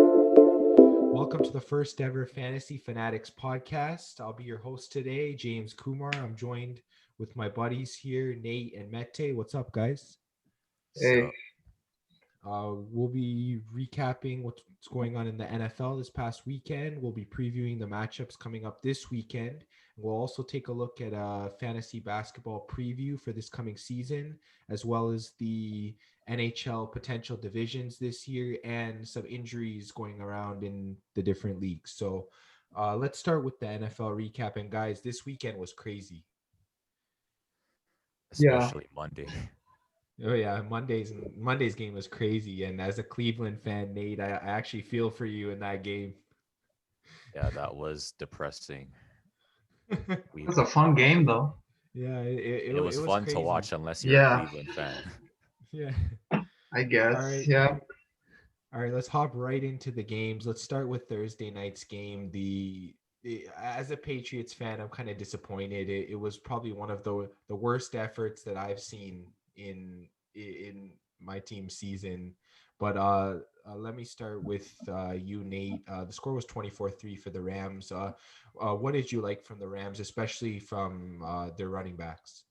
Welcome to the first ever Fantasy Fanatics Podcast. I'll be your host today, James Kumar. I'm joined with my buddies here, Nate and Mete. What's up, guys? Hey, We'll be recapping what's going on in the NFL this past weekend. We'll be previewing the matchups coming up this weekend. We'll also take a look at a fantasy basketball preview for this coming season, as well as the NHL potential divisions this year and some injuries going around in the different leagues. So let's start with the NFL recap. And guys, this weekend was crazy. yeah, especially Monday. Oh yeah, Monday's game was crazy, and as a Cleveland fan, Nate, I actually feel for you in that game. Yeah, that was depressing. it We was a fun game though. Yeah, it, it it was was fun to crazy. watch unless you're a Yeah, Cleveland fan. Yeah. I All guess. right. Yeah. All right, let's hop right into the games. Let's start with Thursday night's game. As a Patriots fan, I'm kind of disappointed. It was probably one of the worst efforts that I've seen in my team season. But let me start with you, Nate. The score was 24-3 for the Rams. What did you like from the Rams, especially from their running backs?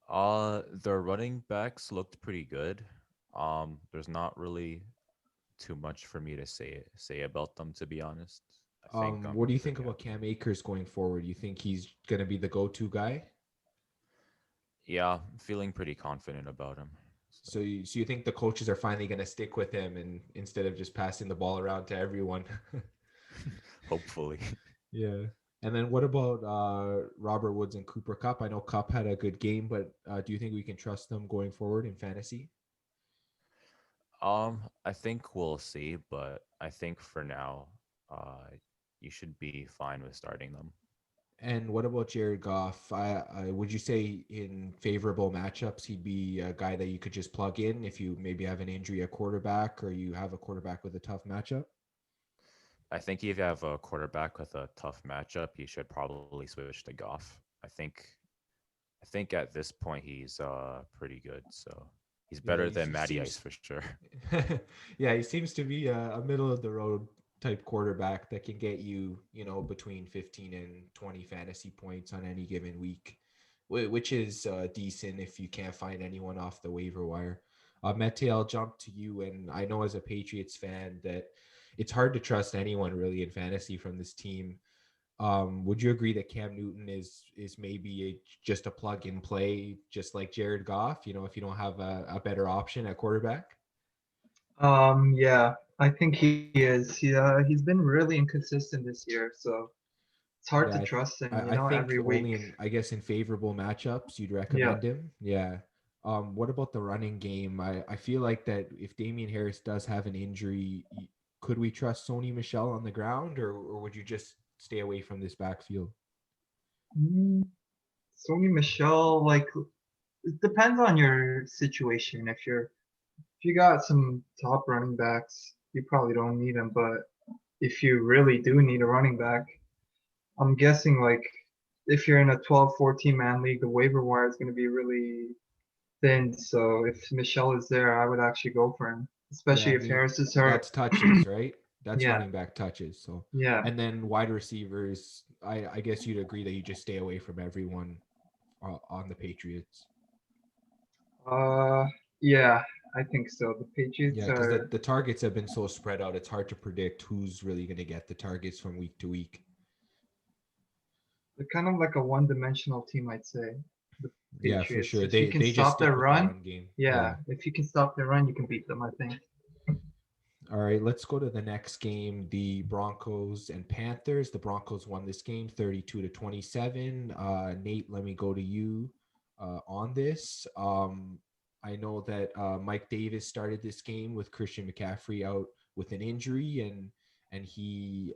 The running backs looked pretty good. There's not really too much for me to say about them, to be honest. I think What do you think pretty about happy. Cam Akers going forward? You think he's going to be the go-to guy? Yeah, feeling pretty confident about him. So, So you think the coaches are finally going to stick with him and instead of just passing the ball around to everyone? hopefully. Yeah. And then what about Robert Woods and Cooper Cup? I know Cup had a good game, but do you think we can trust them going forward in fantasy? I think we'll see, but I think for now, uh, you should be fine with starting them. And what about Jared Goff? I would you say in favorable matchups he'd be a guy that you could just plug in if you maybe have an injury at quarterback or you have a quarterback with a tough matchup? I think if you have a quarterback with a tough matchup, you should probably switch to Goff. I think at this point he's pretty good. So he's Yeah, better than he Matty Ice seems for sure. yeah, he seems to be a middle of the road type quarterback that can get you, between 15 and 20 fantasy points on any given week, which is decent if you can't find anyone off the waiver wire. Mete, I'll jump to you. And I know as a Patriots fan that it's hard to trust anyone really in fantasy from this team. Would you agree that Cam Newton is maybe just a plug and play, just like Jared Goff? If you don't have a better option at quarterback. Yeah, I think he is. He's been really inconsistent this year, so it's hard Yeah, to trust him, I think every week. only in, I guess, in favorable matchups you'd Yeah. recommend him. Yeah. What about the running game? I feel like that if Damian Harris does have an injury, could we trust Sony Michelle on the ground, or would you just stay away from this backfield? Mm, Sony Michelle, like it depends on your situation. If you got some top running backs, you probably don't need them, but if you really do need a running back, I'm guessing like if you're in a 12, 14 man league, the waiver wire is going to be really thin. So if Michelle is there, I would actually go for him, Yeah, especially I if mean Harris is hurt. that's touches, right? That's Yeah, running back touches. So, yeah. and then wide receivers, I guess you'd agree that you just stay away from everyone on the Patriots. Uh, yeah, I think so. The Patriots Yeah, because the, are the targets have been so spread out, it's hard to predict who's really going to get the targets from week to week. they're kind of like a one-dimensional team, I'd say. The Yeah, for Patriots. sure. If you can They just stop stick their with the run, run game. yeah, Yeah. if you can stop their run, you can beat them, I think. All right, let's go to the next game, the Broncos and Panthers. The Broncos won this game 32-27. Nate, let me go to you on this. I know that Mike Davis started this game with Christian McCaffrey out with an injury, and he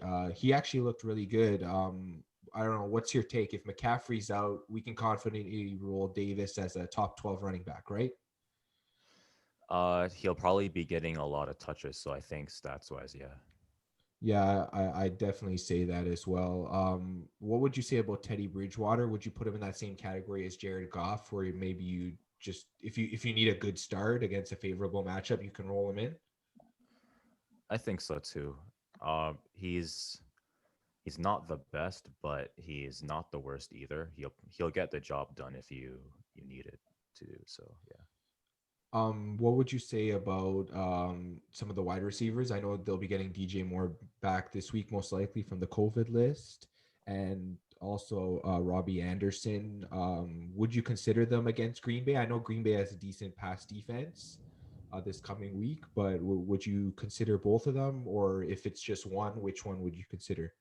actually looked really good. I don't know. What's your take? If McCaffrey's out, we can confidently rule Davis as a top 12 running back, right? He'll probably be getting a lot of touches, so I think stats wise, yeah. Yeah, I definitely say that as well. What would you say about Teddy Bridgewater? Would you put him in that same category as Jared Goff, where maybe you just if you need a good start against a favorable matchup, you can roll him in? I think so too. He's not the best, but he's not the worst either. He'll get the job done if you need it to do so. Yeah. What would you say about some of the wide receivers? I know they'll be getting DJ Moore back this week, most likely from the COVID list, and also Robbie Anderson. Would you consider them against Green Bay? I know Green Bay has a decent pass defense this coming week, but would you consider both of them, or if it's just one, which one would you consider?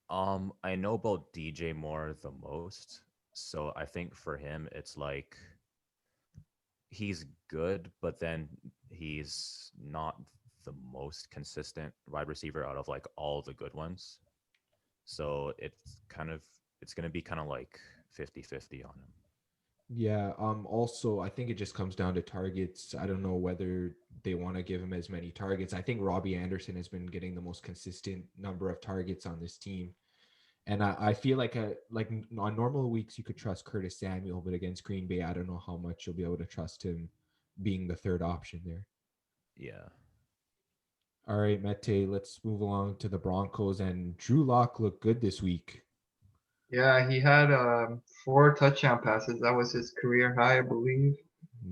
I know about DJ Moore the most, so I think for him it's like he's good, but then he's not the most consistent wide receiver out of like all the good ones. So it's going to be kind of like 50-50 on him. Yeah. Also, I think it just comes down to targets. I don't know whether they want to give him as many targets. I think Robbie Anderson has been getting the most consistent number of targets on this team, and I feel like on normal weeks you could trust Curtis Samuel, but against Green Bay, I don't know how much you'll be able to trust him being the third option there. Yeah. All right, Mete, let's move along to the Broncos. And Drew Lock looked good this week. Yeah, he had 4 touchdown passes. That was his career high, I believe.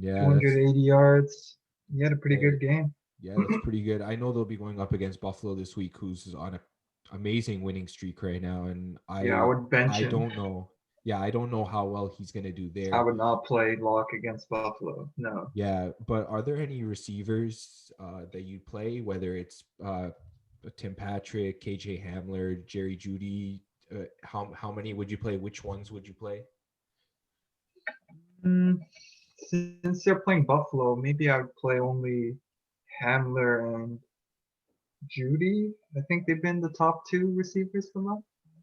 Yeah, that's 280 yards. He had a pretty uh, good game. yeah, that's pretty good. I know they'll be going up against Buffalo this week, who's on a amazing winning streak right now, and Yeah, I would bench I him. don't know. Yeah, I don't know how well he's gonna do I there. would not play lock against Buffalo. No. Yeah, but are there any receivers that you play, whether it's Tim Patrick, KJ Hamler, Jerry Judy? How many would you play? Which ones would you play? Mm, since they're playing Buffalo, maybe I would play only Hamler and Judy. I think they've been the top 2 receivers for them.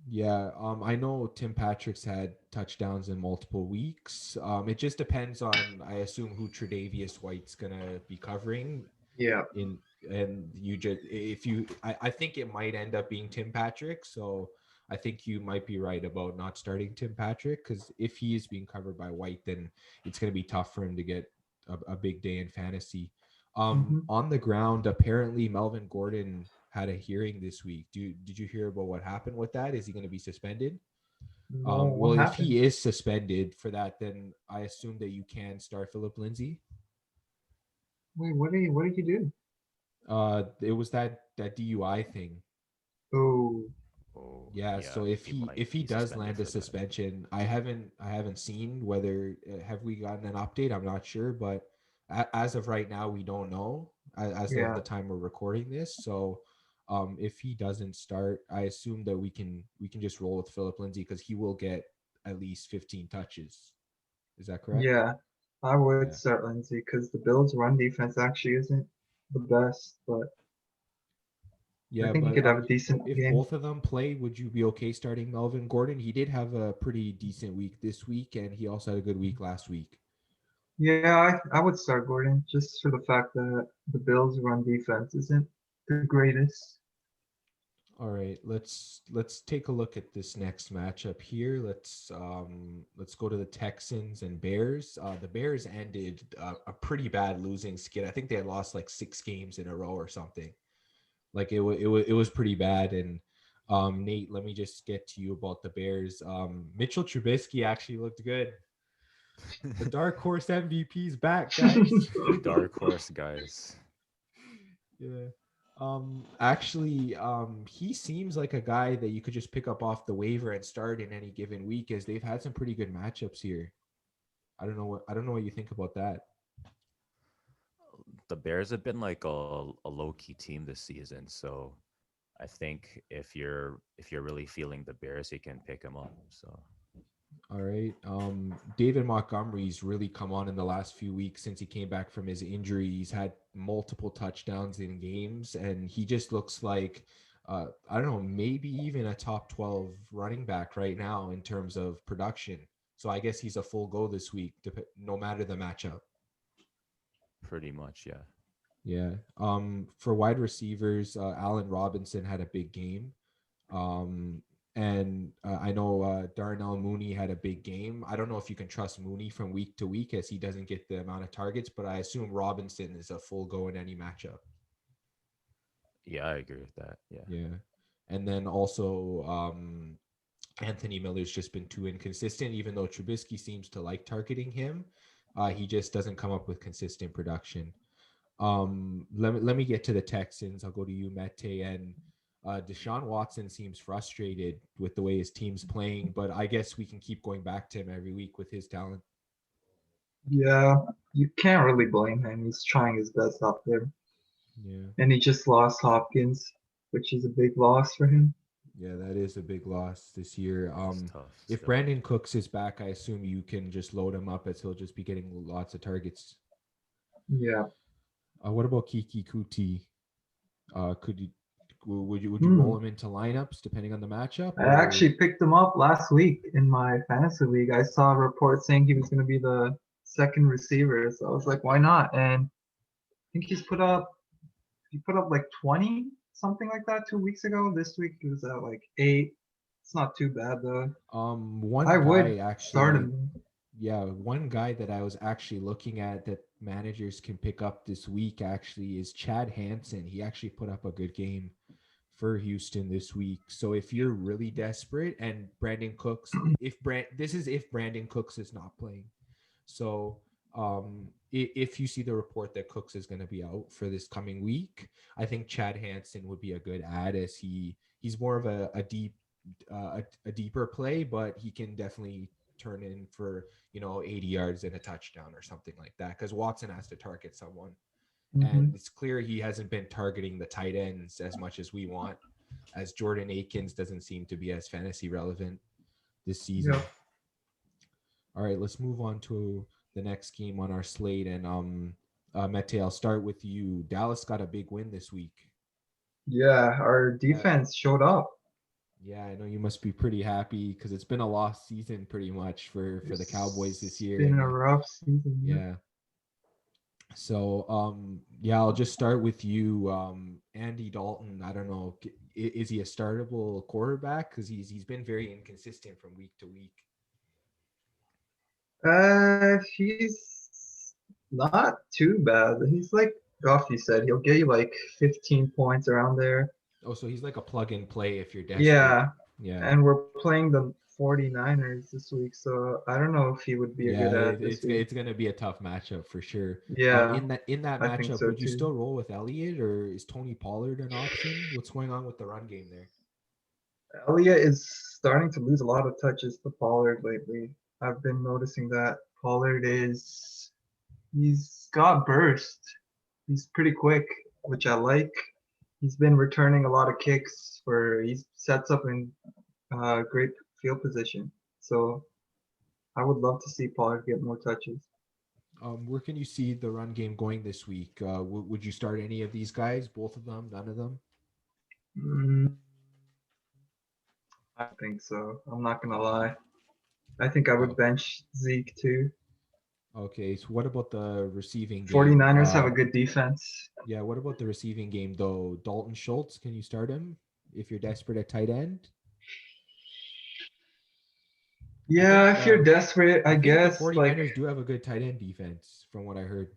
Yeah, I know Tim Patrick's had touchdowns in multiple weeks. It just depends on, I assume, who Tre'Davious White's gonna be covering. Yeah. In and you just if you, I think it might end up being Tim Patrick. So I think you might be right about not starting Tim Patrick because if he is being covered by White, then it's gonna be tough for him to get a big day in fantasy. Hmm. On the ground, apparently Melvin Gordon had a hearing this week. Did you hear about what happened with that? Is he going to be suspended? No, Well, what if happened? he is suspended for that, then I assume that you can start Philip Lindsay. Wait, what did he do? It was that DUI thing. Oh, Oh, Yeah, yeah. so He might if he be does suspended land a for that. suspension, I haven't seen whether have we gotten an update. I'm not sure, but as of right now, we don't know as of yeah, the time we're recording this. So, if he doesn't start, I assume that we can just roll with Philip Lindsay because he will get at least 15 touches. Is that correct? yeah. I would Yeah. start Lindsay because the Bills' run defense actually isn't the best, but I Yeah, think he but could have a decent if game. both of them play, would you be okay starting Melvin Gordon? He did have a pretty decent week this week, and he also had a good week last week. Yeah, I would start Gordon just for the fact that the Bills' run defense isn't the greatest. All right, let's take a look at this next matchup here. Let's go to the Texans and Bears. The Bears ended a pretty bad losing skid. I think they had lost like 6 games in a row or something. Like it was pretty bad. And Nate, let me just get to you about the Bears. Mitchell Trubisky actually looked good. The dark horse MVP's back, guys. The dark horse guys. Yeah. Actually, he seems like a guy that you could just pick up off the waiver and start in any given week, as they've had some pretty good matchups here. I don't know what you think about that. The Bears have been like a low key team this season, so I think if you're really feeling the Bears, you can pick them up. So All right. David Montgomery's really come on in the last few weeks since he came back from his injury. He's had multiple touchdowns in games, and he just looks like, I don't know, maybe even a top 12 running back right now in terms of production. So I guess he's a full go this week, no matter the matchup. pretty much, yeah. Yeah. For wide receivers, Allen Robinson had a big game. Um, and I know Darnell Mooney had a big game. I don't know if you can trust Mooney from week to week as he doesn't get the amount of targets, but I assume Robinson is a full go in any matchup. Yeah, I agree with that. Yeah. Yeah. And then also Anthony Miller's just been too inconsistent, even though Trubisky seems to like targeting him. He just doesn't come up with consistent production. Let me get to the Texans. I'll go to you, Mete. And Deshaun Watson seems frustrated with the way his team's playing, but I guess we can keep going back to him every week with his talent. Yeah, you can't really blame him. He's trying his best out there. Yeah. And he just lost Hopkins, which is a big loss for him. Yeah, that is a big loss this year. It's tough If still. Brandon Cooks is back, I assume you can just load him up as he'll just be getting lots of targets. Yeah. What about Kiki Kuti? Could you would you Hmm. roll him into lineups depending on the matchup, I or actually picked him up last week in my fantasy league. I saw a report saying he was going to be the second receiver, so I was like, why not? And I think he put up like 20 something like that 2 weeks ago. This week he was at like 8. It's not too bad though. one I would guy start actually, him. yeah, one guy that I was actually looking at that managers can pick up this week actually is Chad Hansen. He actually put up a good game for Houston this week. So if you're really desperate and Brandon Cooks, if Brandon Cooks is not playing, so if you see the report that Cooks is going to be out for this coming week, I think Chad Hansen would be a good add as he's more of a deeper play, but he can definitely turn in for 80 yards and a touchdown or something like that because Watson has to target someone, Hmm. and it's clear he hasn't been targeting the tight ends as much as we want, as Jordan Akins doesn't seem to be as fantasy relevant this season. Yep. All right, let's move on to the next game on our slate. And Mete, I'll start with you. Dallas got a big win this week. Yeah, our Yeah, defense showed up. yeah, I know you must be pretty happy because it's been a lost season pretty much for the Cowboys this It's year. been And a rough season. Yeah. yeah, so yeah, I'll just start with you, Andy Dalton. I don't know, is he a startable quarterback? Because he's been very inconsistent from week to week. He's not too bad. He's like Goffy said, he'll get you like 15 points around there. Oh, so he's like a plug and play if you're desperate. Yeah, Yeah. and we're playing the 49ers this week, so I don't know if he would be a Yeah, good ad this week. it's gonna be a tough matchup for sure. Yeah, In that I think matchup, so would you too. still roll with Elliott or is Tony Pollard an option? What's going on with the run game there? Elliott is starting to lose a lot of touches to Pollard lately. I've been noticing that Pollard he's got burst. He's pretty quick, which I like. He's been returning a lot of kicks where he sets up in great field position. So I would love to see Pollard get more touches. Where can you see the run game going this week? Would you start any of these guys? Both of them? None of them? Mm, I think so. I'm not gonna lie. I think I would Oh, bench Zeke too. okay. So what about the receiving game? 49ers have a good defense. Yeah. What about the receiving game though? Dalton Schultz, can you start him if you're desperate at tight end? I Yeah, think if you're desperate, I I think the guess. Like, 49ers do have a good tight end defense from what I heard.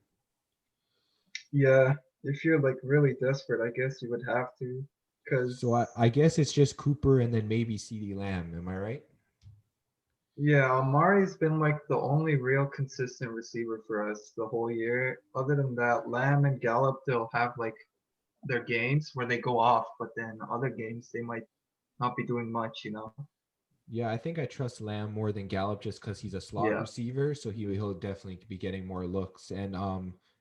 yeah, if you're like really desperate, I guess you would have to. So Cause I guess it's just Cooper and then maybe CeeDee Lamb. Am I right? yeah, Amari's been like the only real consistent receiver for us the whole year. Other than that, Lamb and Gallup, they'll have like their games where they go off, but then other games they might not be doing much. Yeah, I think I trust Lamb more than Gallup just because he's a slot Yeah. receiver, so he'll definitely be getting more looks. And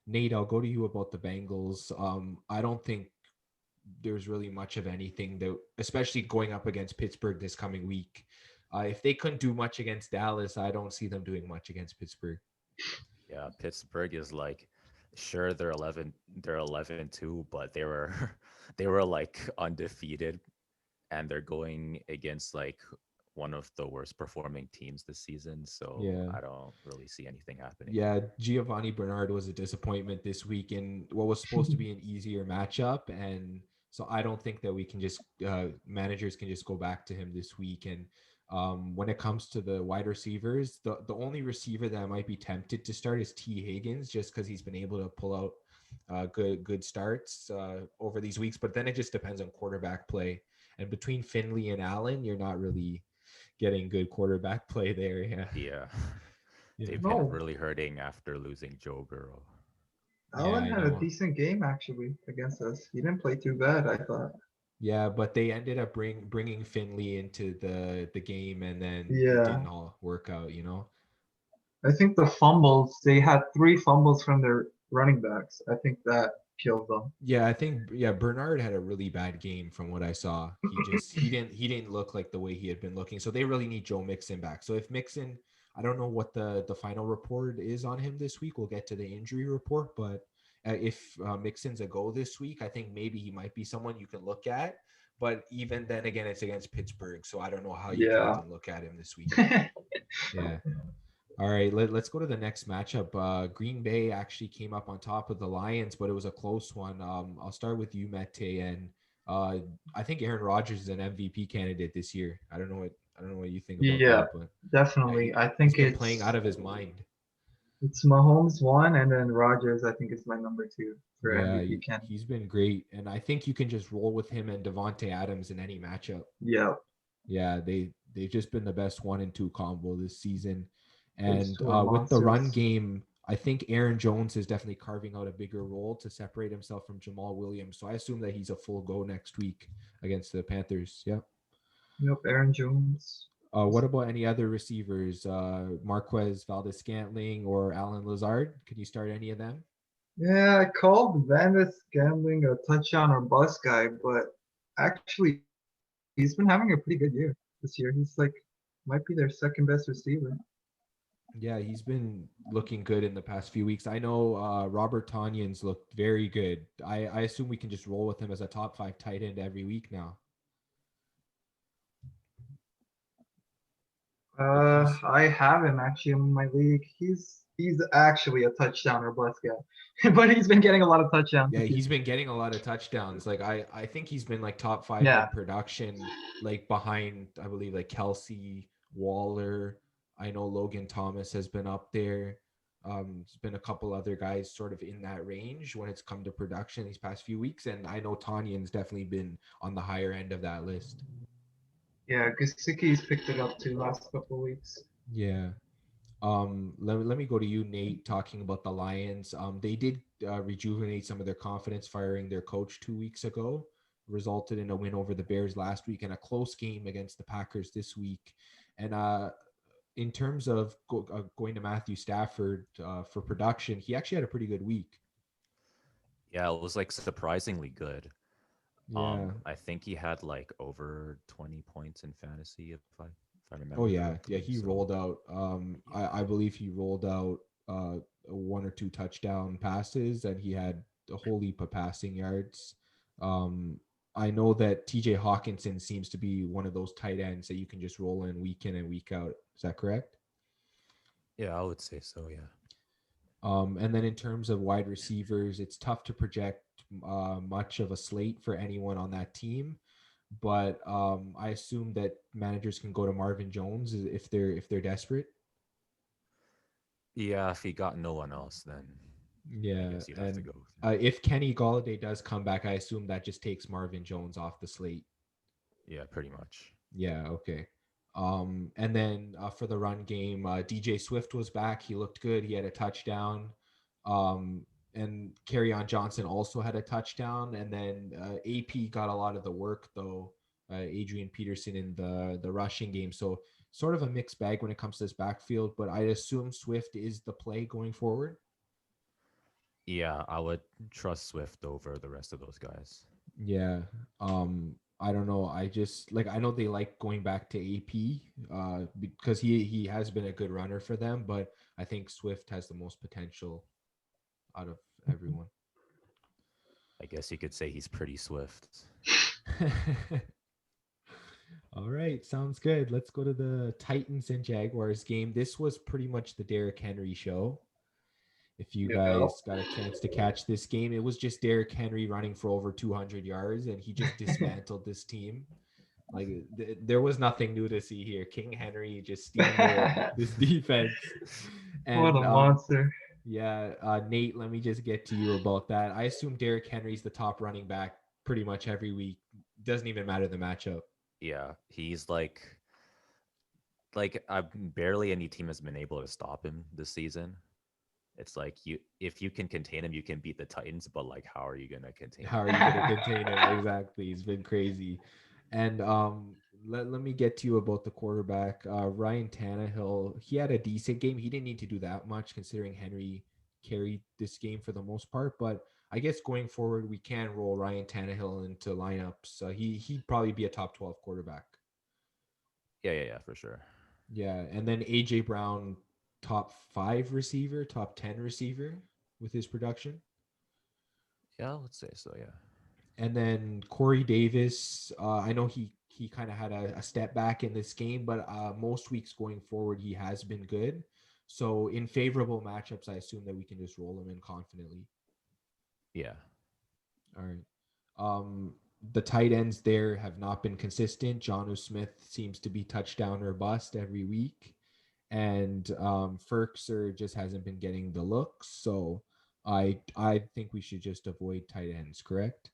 Nate, I'll go to you about the Bengals. I don't think there's really much of anything that, especially going up against Pittsburgh this coming week. If they couldn't do much against Dallas, I don't see them doing much against Pittsburgh. Yeah, Pittsburgh is like, sure they're 11-2, but they were they were like undefeated, and they're going against like one of the worst performing teams this season, so Yeah. I don't really see anything happening. Yeah, Giovanni Bernard was a disappointment this week in what was supposed to be an easier matchup, and so I don't think that we can just managers can just go back to him this week. And when it comes to the wide receivers, the only receiver that I might be tempted to start is T Higgins, just because he's been able to pull out good starts over these weeks. But then it just depends on quarterback play, and between Finley and Allen, you're not really getting good quarterback play there. Yeah, Yeah. yeah, They've been No, really hurting after losing Joe Burrow. yeah. Allen I had a know. decent game actually against us. He didn't play too bad, I thought. Yeah, but they ended up bringing Finley into the game, and then it Yeah, didn't all work out. You know. I think the fumbles, they had three fumbles from their running backs. I think that killed them. Yeah, I think Bernard had a really bad game from what I saw. He didn't look like the way he had been looking. So they really need Joe Mixon back. So if Mixon, I don't know what the final report is on him this week. We'll get to the injury report, but if Mixon's a go this week, I think maybe he might be someone you can look at. But even then, again, it's against Pittsburgh, so I don't know how you can Yeah. even look at him this week. Yeah. All right, let's go to the next matchup. Green Bay actually came up on top of the Lions, but it was a close one. I'll start with you, Mete, and uh, I think Aaron Rodgers is an MVP candidate this year. I don't know what you think about Yeah, that, but yeah, definitely. I he's think been playing out of his mind. it's Mahomes one, and then Rodgers. I think is my number two for Yeah, MVP candidate. he's been great, and I think you can just roll with him and Devonte Adams in any matchup. Yeah, Yeah, they've just been the best 1 and 2 combo this season. those And two are with the run monsters. game, I think Aaron Jones is definitely carving out a bigger role to separate himself from Jamal Williams. So I assume that he's a full go next week against the Panthers. Yeah. Yep, Aaron Jones. What about any other receivers? Marquez Valdez Scantling or Alan Lazard? Can you start any of them? Yeah, I called Vandis gambling a touchdown or bust guy, but actually he's been having a pretty good year this year. He's like might be their second best receiver. Yeah, he's been looking good in the past few weeks. I know Robert Tanyan's looked very good. I assume we can just roll with him as a top 5 tight end every week now. He's I have him actually in my league. He's actually a touchdown or bust guy, but he's been getting a lot of touchdowns Yeah, this year. he's been getting a lot of touchdowns. Like I think he's been like top 5 in Yeah, production, like behind I believe like Kelsey, Waller. I know Logan Thomas has been up there. There's been a couple other guys sort of in that range when it's come to production these past few weeks, and I know Tanyan's definitely been on the higher end of that list. yeah. Gesicki's picked it up too last couple of weeks. Yeah. Let me go to you, Nate, talking about the Lions. They did rejuvenate some of their confidence, firing their coach 2 weeks ago, resulted in a win over the Bears last week and a close game against the Packers this week. And in terms of going to Matthew Stafford for production, he actually had a pretty good week. Yeah, it was like surprisingly good. Yeah. I think he had like over 20 points in fantasy if I Oh remember yeah, yeah. correctly. He So rolled out. yeah. I believe he rolled out 1 or 2 touchdown passes, and he had a whole heap of passing yards. Um, I know that T.J. Hawkinson seems to be one of those tight ends that you can just roll in and week out. Is that correct? Yeah, I would say so, yeah. And then in terms of wide receivers, it's tough to project much of a slate for anyone on that team. But I assume that managers can go to Marvin Jones if they're desperate. Yeah, if he got no one else, then I Yeah, guess you'd have to and go with him. if Kenny Galladay does come back, I assume that just takes Marvin Jones off the slate. Yeah, pretty much. Yeah, okay. And then for the run game, DJ Swift was back. He looked good. He had a touchdown. And on Johnson also had a touchdown. And then AP got a lot of the work though. Adrian Peterson in the rushing game. So sort of a mixed bag when it comes to this backfield. But I assume Swift is the play going forward. Yeah, I would trust Swift over the rest of those guys. Yeah. I don't know. I just like I know they like going back to AP because he has been a good runner for them, but I think Swift has the most potential out of everyone. I guess you could say he's pretty swift. All right, sounds good. Let's go to the Titans and Jaguars game. This was pretty much the Derrick Henry show. If you Yeah. guys got a chance to catch this game, it was just Derrick Henry running for over 200 yards, and he just dismantled this team. Like there was nothing new to see here. King Henry just steamrolled this defense, What a and monster. yeah, Nate, let me just get to you about that. I assume Derrick Henry's the top running back pretty much every week. Doesn't even matter the matchup. Yeah, he's like barely any team has been able to stop him this season. It's like if you can contain him, you can beat the Titans, but like how are you gonna contain How him? are you going to contain him? Exactly. He's been crazy. And let me get to you about the quarterback. Ryan Tannehill, he had a decent game. He didn't need to do that much considering Henry carried this game for the most part. But I guess going forward, we can roll Ryan Tannehill into lineups. He'd probably be a top 12 quarterback. Yeah, for sure. Yeah. And then AJ Brown, top 5 receiver, top 10 receiver with his production. Yeah, let's say so. Yeah. And then Corey Davis, I know he kind of had a step back in this game, but most weeks going forward, he has been good. So in favorable matchups, I assume that we can just roll him in confidently. Yeah. All right. The tight ends there have not been consistent. Jonnu Smith seems to be touchdown or bust every week, and Ferkser just hasn't been getting the looks. So I think we should just avoid tight ends. Correct?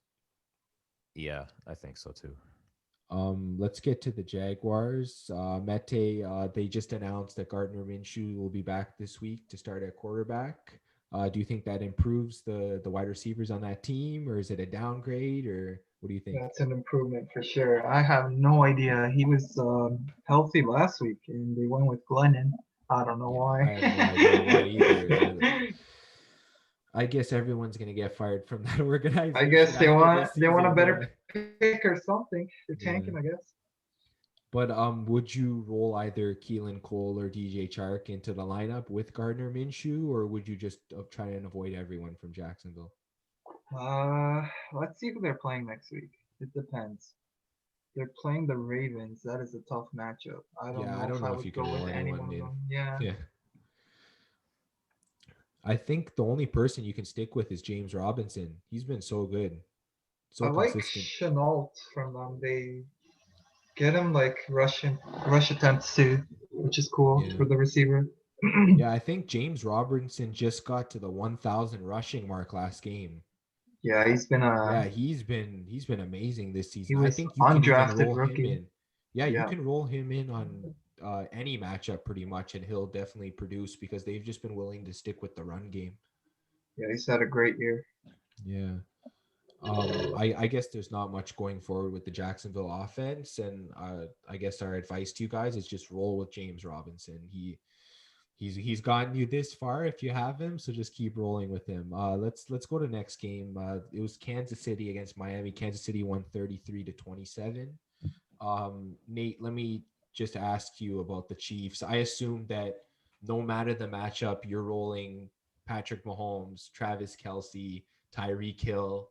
Yeah, I think so too. Let's get to the Jaguars. Mete, they just announced that Gardner Minshew will be back this week to start at quarterback. Do you think that improves the wide receivers on that team, or is it a downgrade, or what do you think? That's an improvement for sure. I have no idea. He was healthy last week, and they went with Glennon. I don't know Yeah, why. I have no idea why either. I guess everyone's gonna get fired from that I organization guess they after want this they want a season. better Yeah, pick or something. They're tanking, I yeah. guess. But would you roll either Keelan Cole or DJ Chark into the lineup with Gardner Minshew, or would you just try and avoid everyone from Jacksonville? Let's see who they're playing next week. It depends. They're playing the Ravens. That is a tough matchup. I don't Yeah, I know don't if I know if you would can go roll with any anyone one of in. them. Yeah. Yeah. I think the only person you can stick with is James Robinson. He's been so good, I so like consistent. Chenault from them. They get him like rush attempts too, which is cool Yeah. for the receiver. Yeah, I think James Robinson just got to the 1,000 rushing mark last game. Yeah, Yeah, he's been amazing this he season. I was think you can even undrafted roll him rookie. in. Yeah, you Yeah. can roll him in on any matchup pretty much, and he'll definitely produce because they've just been willing to stick with the run game. Yeah, he's had a great year. Yeah. I guess there's not much going forward with the Jacksonville offense, and I guess our advice to you guys is just roll with James Robinson. He's gotten you this far if you have him, so just keep rolling with him. Let's go to next game. It was Kansas City against Miami. Kansas City won 33-27. Nate, let me just ask you about the Chiefs. I assume that no matter the matchup, you're rolling Patrick Mahomes, Travis Kelsey, Tyreek Hill,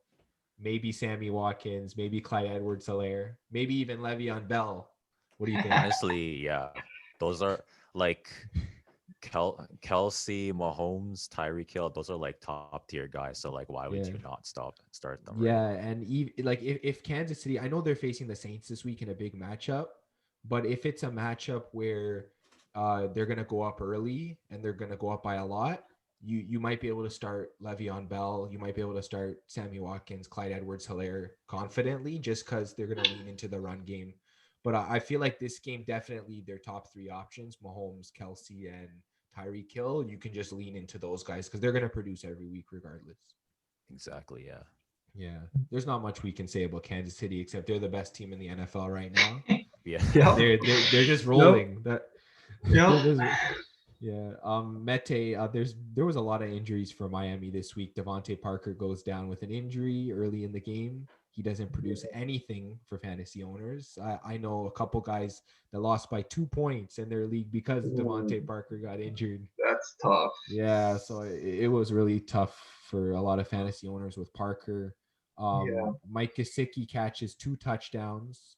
maybe Sammy Watkins, maybe Clyde Edwards-Helaire, maybe even Le'Veon Bell. What do you think? Honestly, yeah, those are like Kelsey, Mahomes, Tyreek Hill. Those are like top tier guys. So like, why would you Yeah. not start them, right? Yeah, and like if Kansas City, I know they're facing the Saints this week in a big matchup, but if it's a matchup where they're gonna go up early and they're gonna go up by a lot, you might be able to start Le'Veon Bell, you might be able to start Sammy Watkins, Clyde Edwards-Helaire confidently, just because they're gonna lean into the run game. But I feel like this game definitely their top three options: Mahomes, Kelsey, and Tyreek Hill. You can just lean into those guys because they're gonna produce every week regardless. Exactly. Yeah. Yeah, there's not much we can say about Kansas City except they're the best team in the NFL right now. Yeah. Yep. They're just Yep. rolling. That they're Yep. just yeah. Mete, there was a lot of injuries for Miami this week. Devontae Parker goes down with an injury early in the game. He doesn't produce anything for fantasy owners. I know a couple guys that lost by 2 points in their league because Ooh, Devontae Parker got injured. that's tough. Yeah, so it was really tough for a lot of fantasy owners with Parker. Yeah. Mike Gesicki catches 2 touchdowns.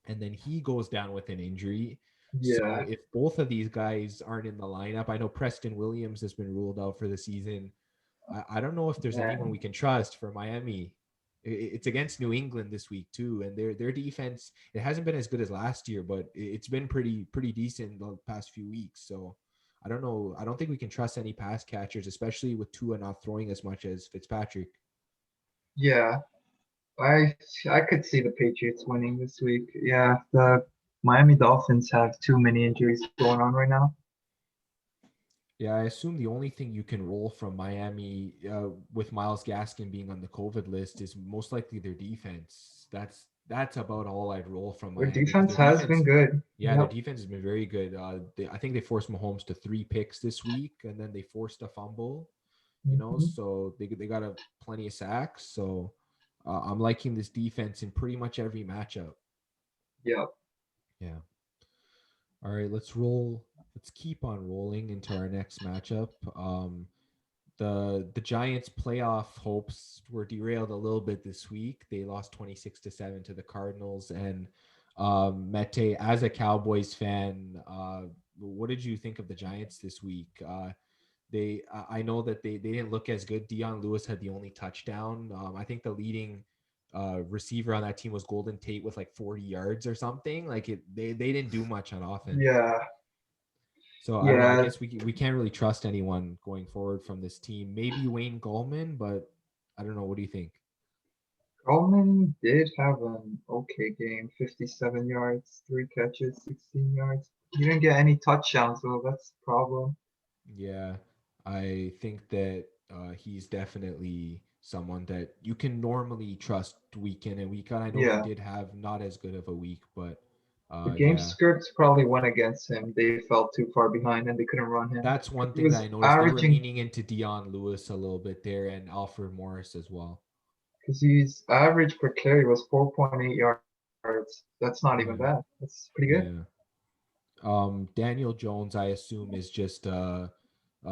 and then he goes down with an injury. So Yeah, if both of these guys aren't in the lineup, I know Preston Williams has been ruled out for the season. I don't know if there's anyone man. we can trust for Miami. It's against New England this week too, and their defense, it hasn't been as good as last year, but it's been pretty decent the past few weeks. So I don't know. I don't think we can trust any pass catchers, especially with Tua not throwing as much as Fitzpatrick. Yeah, I I could see the Patriots winning this week. Yeah, the Miami Dolphins have too many injuries going on right now. Yeah, I assume the only thing you can roll from Miami with Miles Gaskin being on the COVID list is most likely their defense. That's about all I'd roll from Their Miami because defense their has been defense, good. yeah, their Yep. defense has been very good. I think they forced Mahomes to 3 picks this week, and then they forced a fumble. Hmm. So they got a plenty of sacks. So I'm liking this defense in pretty much every matchup. Yep. Yeah. All right, let's roll. Let's keep on rolling into our next matchup. The Giants playoff hopes were derailed a little bit this week. They lost 26-7 to the Cardinals. And Mete, as a Cowboys fan, what did you think of the Giants this week? I know that they didn't look as good. Dion Lewis had the only touchdown. I think the leading receiver on that team was Golden Tate with like 40 yards or something. Like they didn't do much on offense. Yeah. So I don't know. I Yeah. guess we can't really trust anyone going forward from this team. Maybe Wayne Gallman, but I don't know. What do you think? Coleman did have an okay game. 57 yards, 3 catches, 16 yards. He didn't get any touchdowns though. That's the problem. Yeah, I think that he's definitely someone that you can normally trust week in and week out. I know he Yeah. did have not as good of a week, but The game yeah, scripts probably went against him. They fell too far behind and they couldn't run him. that's one He thing that was I noticed. They were averaging leaning into Dion Lewis a little bit there and Alfred Morris as well. because his average per carry was 4.8 yards. That's not even bad. Yeah, That's pretty good. yeah. Daniel Jones, I assume, is just a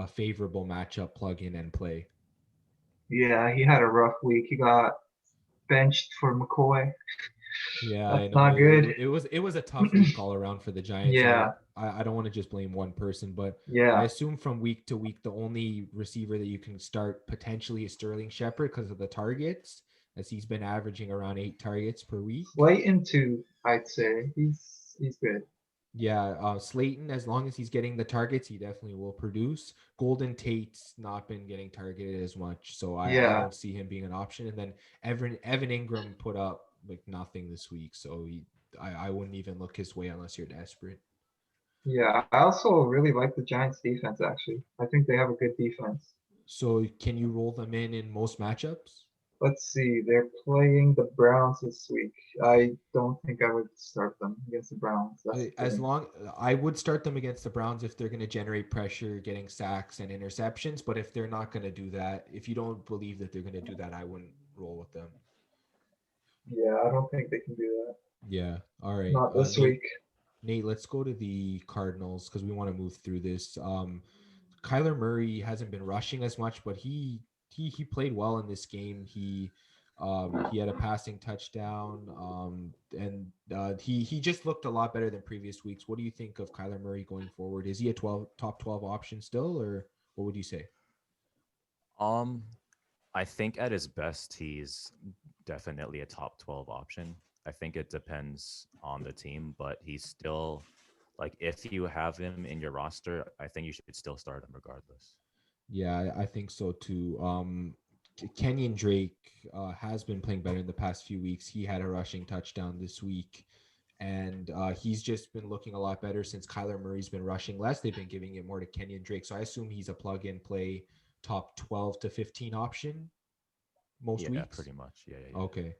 favorable matchup plug in and play. Yeah, he had a rough week. He got benched for McCoy. Yeah, I That's know. not good. It was a tough week all around for the Giants. Yeah, I don't want to just blame one person, but I yeah. assume from week to week the only receiver that you can start potentially is Sterling Shepard because of the targets, as he's been averaging around 8 targets per week. Slayton too, I'd say. He's good. Yeah, Slayton, as long as he's getting the targets, he definitely will produce. Golden Tate's not been getting targeted as much, so I Yeah, don't see him being an option. And then Evan Ingram put up like nothing this week, so I wouldn't even look his way unless you're desperate. yeah. I also really like the Giants defense actually. I think they have a good defense. So can you roll them in most matchups? Let's see, they're playing the Browns this week. I don't think I would start them against the Browns. That's the As thing. long I would start them against the Browns if they're going to generate pressure, getting sacks and interceptions. But if they're not going to do that, if you don't believe that they're going to do that, I wouldn't roll with them. Yeah, I don't think they can do that. Yeah. All right. Not this Nate, week. let's go to the Cardinals because we want to move through this. Kyler Murray hasn't been rushing as much, but he played well in this game. He had a passing touchdown, and he just looked a lot better than previous weeks. What do you think of Kyler Murray going forward? Is he a top 12 option still, or what would you say? Um, I think at his best, he's definitely a top 12 option. I think it depends on the team, but he's still like if you have him in your roster, I think you should still start him regardless. Yeah, I think so too. Kenyon Drake has been playing better in the past few weeks. He had a rushing touchdown this week, and he's just been looking a lot better since Kyler Murray's been rushing less. They've been giving it more to Kenyon Drake. So I assume he's a plug and play top 12 to 15 option most Yeah, weeks. pretty much. Yeah. Okay.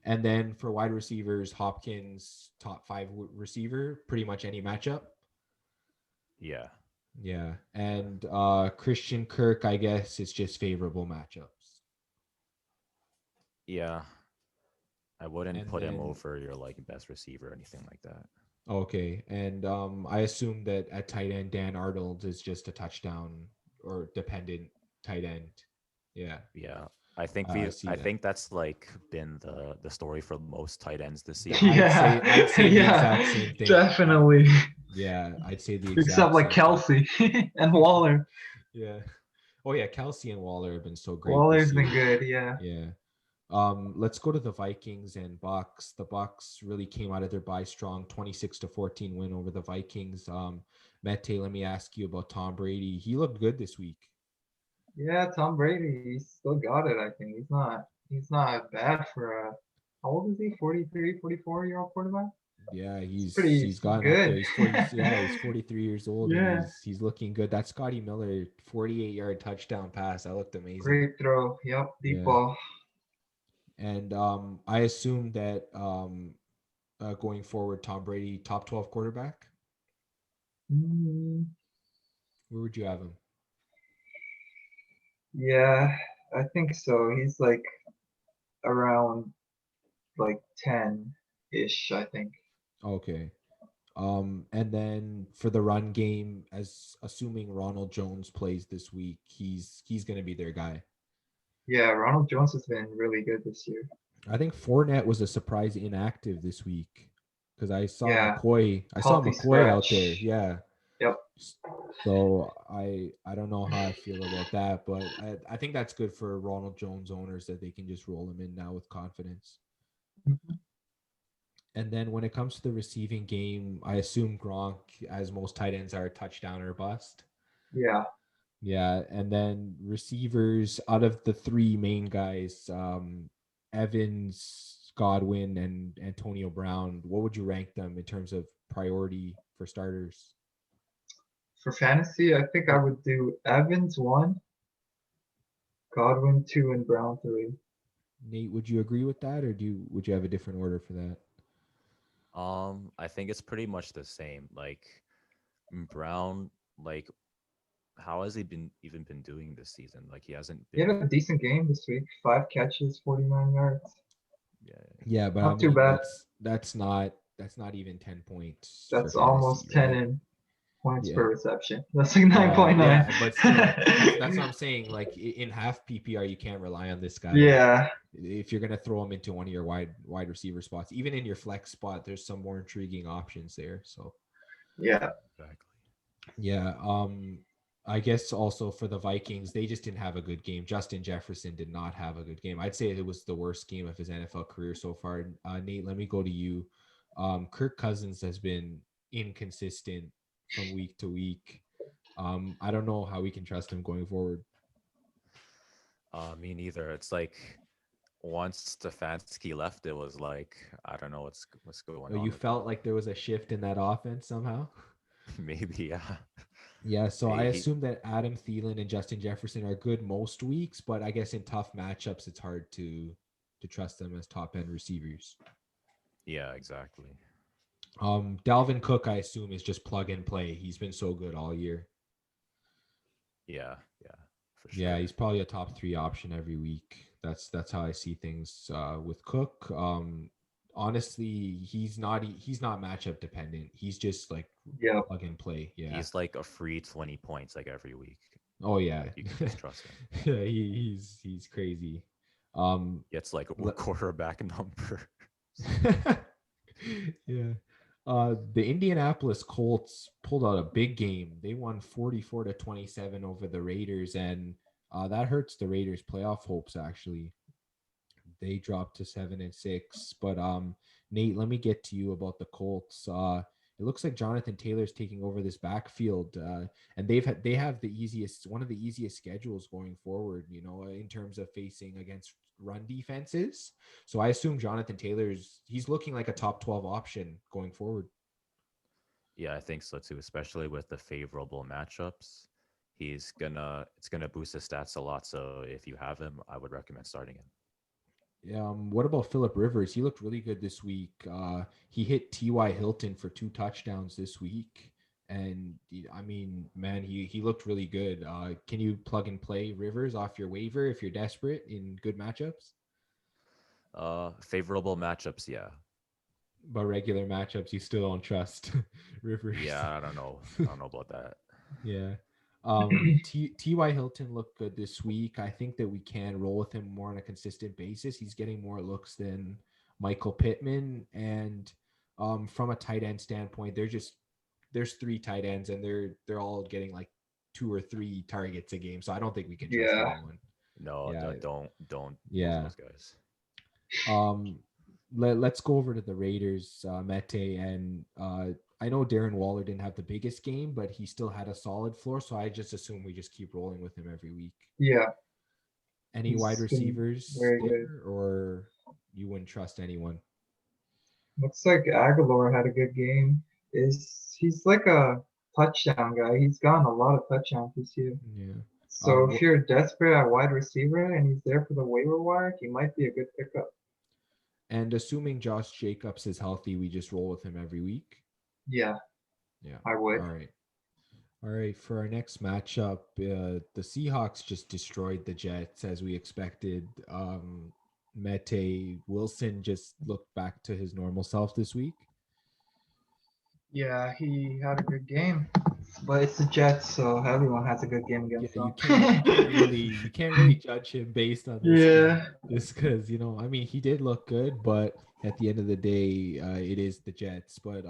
And then for wide receivers, Hopkins, top five receiver, pretty much any matchup. Yeah. Yeah. And Christian Kirk, I guess it's just favorable matchups. Yeah. I wouldn't And put him then over your like best receiver or anything like that. okay. And I assume that at tight end, Dan Arnold is just a touchdown or dependent tight end. Yeah. Yeah. I see I that. think that's like been the story for most tight ends this Yeah, season. I'd say the Yeah, exact same thing. definitely. Yeah, I'd say the Except exact like same thing. Kelsey and Waller. Yeah. Oh yeah, Kelsey and Waller have been so great this Waller's been year. good, yeah. Yeah. Let's go to the Vikings and Bucks. The Bucks really came out of their bye strong, 26-14 win over the Vikings. Mete, let me ask you about Tom Brady. He looked good this week. Yeah, Tom Brady, he's still got it, I think. He's not bad for a how old is he? 43, 44-year-old quarterback? Yeah, It's he's pretty gotten up there. good. He's 40, yeah, he's 43 years old and Yeah. he's looking good. That Scotty Miller 48-yard touchdown pass, that looked amazing. Great throw. Yep, deep Yeah. ball. And I assume that going forward, Tom Brady top 12 quarterback. Mm, Where would you have him? yeah, I think so. He's like around like 10-ish, I think. Okay. And then for the run game, as assuming Ronald Jones plays this week, he's gonna be their guy. Yeah, Ronald Jones has been really good this year. I think Fournette was a surprise inactive this week because Yeah, I saw healthy McCoy out there. scratch. Yeah. Yep. So I don't know how I feel about that, but I think that's good for Ronald Jones owners that they can just roll him in now with confidence. Mhm. And then when it comes to the receiving game, I assume Gronk, as most tight ends are, touchdown or bust. Yeah. Yeah, and then receivers out of the three main guys, Evans, Godwin, and Antonio Brown, what would you rank them in terms of priority for starters? For fantasy, I think I would do Evans 1, Godwin 2, and Brown 3. Nate, would you agree with that, or would you have a different order for that? I think it's pretty much the same. Like Brown, like how has he been even been doing this season? Like he hasn't He had been. a decent game this week. 5 catches, 49 yards. Yeah, Yeah, but I Not too mean bad. that's not even 10 points for That's fantasy, almost 10 right? in points Yeah. per reception. That's like Yeah, 9.9. yeah, but still, that's what I'm saying. Like in half PPR, you can't rely on this guy. Yeah. If you're gonna throw him into one of your wide receiver spots, even in your flex spot, there's some more intriguing options there. So Yeah. exactly. yeah, I guess also for the Vikings, they just didn't have a good game. Justin Jefferson did not have a good game. I'd say it was the worst game of his NFL career so far. Nate, let me go to you. Kirk Cousins has been inconsistent from week to week. I don't know how we can trust him going forward. Me neither. It's like once Stefanski left, it was like I don't know what's going on You with him. felt like there was a shift in that offense somehow. Maybe yeah. Yeah, so I He assume that Adam Thielen and Justin Jefferson are good most weeks, but I guess in tough matchups, it's hard to trust them as top end receivers. yeah, exactly. Dalvin Cook, I assume, is just plug and play. He's been so good all year. Yeah, yeah, for Yeah, sure. he's probably a top three option every week. That's how I see things with Cook. Honestly, he's not matchup dependent. He's just like Yep. plug and play. Yeah. He's like a free 20 points like every week. Oh yeah. You can just trust him. Yeah, he's crazy. Um, Gets like a le- quarterback number. yeah. The Indianapolis Colts pulled out a big game. They won 44-27 over the Raiders, and that hurts the Raiders' playoff hopes. Actually, they dropped to 7-6. But Nate, let me get to you about the Colts. It looks like Jonathan Taylor's taking over this backfield, and they have one of the easiest schedules going forward. You know, in terms of facing against run defenses. So I assume Jonathan he's looking like a top 12 option going forward. Yeah, I think so too, especially with the favorable matchups. It's gonna boost his stats a lot. So if you have him, I would recommend starting him. What about Phillip Rivers? He looked really good this week. He hit T.Y. Hilton for 2 touchdowns this week. And I mean, man, he looked really good. Can you plug and play Rivers off your waiver if you're desperate in good matchups? Favorable matchups, yeah. But regular matchups, you still don't trust Rivers. Yeah, I don't know. I don't know about that. Yeah. T.Y. Hilton looked good this week. I think that we can roll with him more on a consistent basis. He's getting more looks than Michael Pittman. And from a tight end standpoint, there's three tight ends and they're all getting like two or three targets a game. So I don't think we can trust Yeah. anyone. No, Yeah. don't use Yeah. those guys. Let's go over to the Raiders, Mete, and I know Darren Waller didn't have the biggest game, but he still had a solid floor. So I just assume we just keep rolling with him every week. Yeah. Any wide He's been receivers very good. there, or you wouldn't trust anyone? Looks like Aguilar had a good game. He's like a touchdown guy. He's gotten a lot of touchdowns this year. Yeah. So if What, you're desperate at wide receiver and he's there for the waiver wire, he might be a good pickup. and assuming Josh Jacobs is healthy, we just roll with him every week. Yeah, Yeah. I would. All right. All right. For our next matchup, the Seahawks just destroyed the Jets as we expected. Mete Wilson just looked back to his normal self this week. Yeah, he had a good game. But it's the Jets, so everyone has a good game Yeah, against you them. can't really judge him based on this game. Yeah. Just because I mean, he did look good, but at the end of the day, it is the Jets. But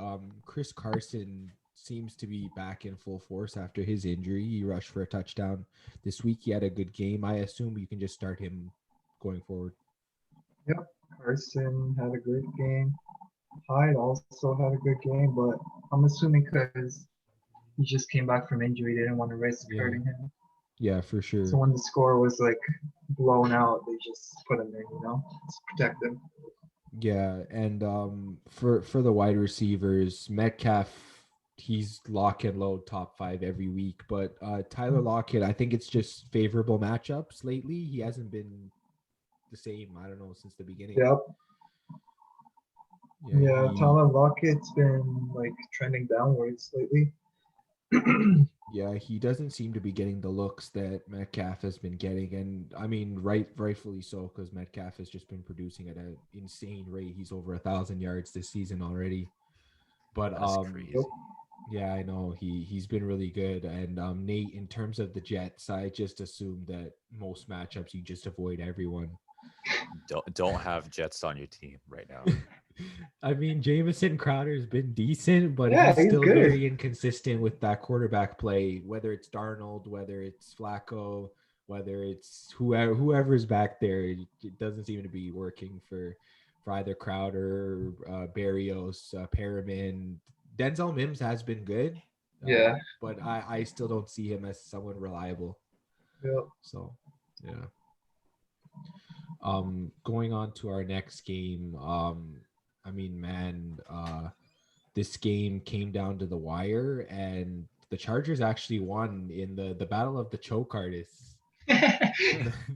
Chris Carson seems to be back in full force after his injury. He rushed for a touchdown this week. He had a good game. I assume you can just start him going forward. Yep. Carson had a great game. Hyde also had a good game, but I'm assuming because he just came back from injury, they didn't want to risk Yeah, hurting him. yeah, for sure. So when the score was like blown out, they just put him in, to protect him. Yeah, and for the wide receivers, Metcalf, he's lock and load top 5 every week. But Tyler Lockett, I think it's just favorable matchups lately. He hasn't been the same, I don't know, since the beginning. Yep. Yeah, he Tyler Lockett's been like trending downwards lately. yeah, he doesn't seem to be getting the looks that Metcalf has been getting, and I mean, rightfully so, because Metcalf has just been producing at an insane rate. He's over 1,000 yards this season already. But That's crazy. yeah, I know he's been really good. And Nate, in terms of the Jets, I just assume that most matchups you just avoid everyone. Don't have Jets on your team right now. I mean, Jamison Crowder's been decent, but Yeah, he's he's still good. very inconsistent with that quarterback play, whether it's Darnold, whether it's Flacco, whether it's whoever's back there. It doesn't seem to be working for either Crowder, Barrios, Perriman. Denzel Mims has been good, Yeah. but I still don't see him as someone reliable. Yep. So, yeah. Going on to our next game. I mean, man, this game came down to the wire, and the Chargers actually won in the battle of the choke artists.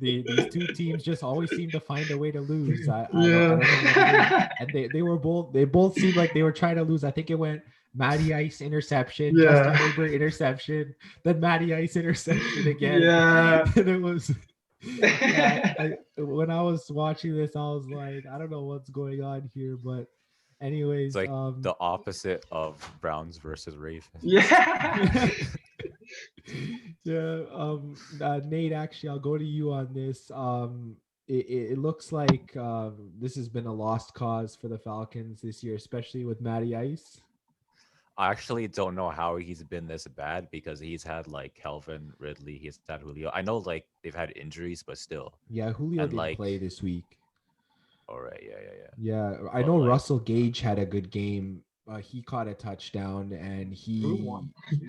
These two teams just always seem to find a way to lose. I don't know what it is. And they both seemed like they were trying to lose. I think it went Matty Ice interception, Justin Herbert interception, then Matty Ice interception again. Yeah. And it was when I was watching this, I was like, I don't know what's going on here, but anyways, It's like the opposite of Browns versus Ravens. Yeah. Yeah. Nate, actually, I'll go to you on this. It looks like this has been a lost cause for the Falcons this year, especially with Matty Ice. I actually don't know how he's been this bad because he's had like Kelvin Ridley, he's had Julio. I know like they've had injuries, but still. Yeah, Julio And, didn't like, play this week. All right, yeah. Yeah, I But, know like, Russell Gage had a good game. He caught a touchdown, and he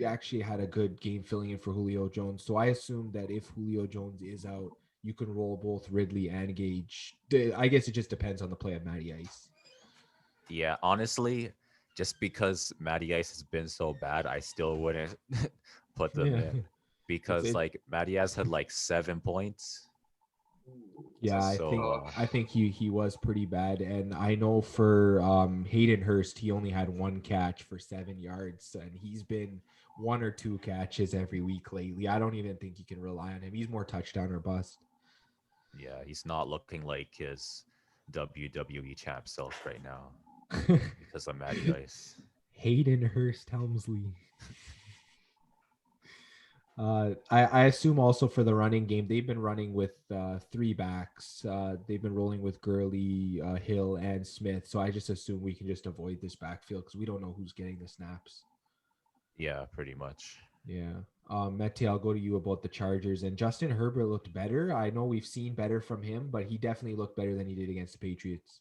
actually had a good game filling in for Julio Jones. So I assume that if Julio Jones is out, you can roll both Ridley and Gage. I guess it just depends on the play of Matty Ice. Yeah, honestly, just because Matty Ice has been so bad, I still wouldn't put them in because like Matty Ice had like 7 points. Yeah, I think he was pretty bad, and I know for Hayden Hurst, he only had one catch for 7 yards, and he's been 1 or 2 catches every week lately. I don't even think you can rely on him. He's more touchdown or bust. Yeah, he's not looking like his WWE champ self right now because of Matty Ice. Hayden Hurst Helmsley. I assume also for the running game, they've been running with three backs. They've been rolling with Gurley, Hill, and Smith. So I just assume we can just avoid this backfield because we don't know who's getting the snaps. Yeah, pretty much. Yeah. Mete, I'll go to you about the Chargers. And Justin Herbert looked better. I know we've seen better from him, but he definitely looked better than he did against the Patriots.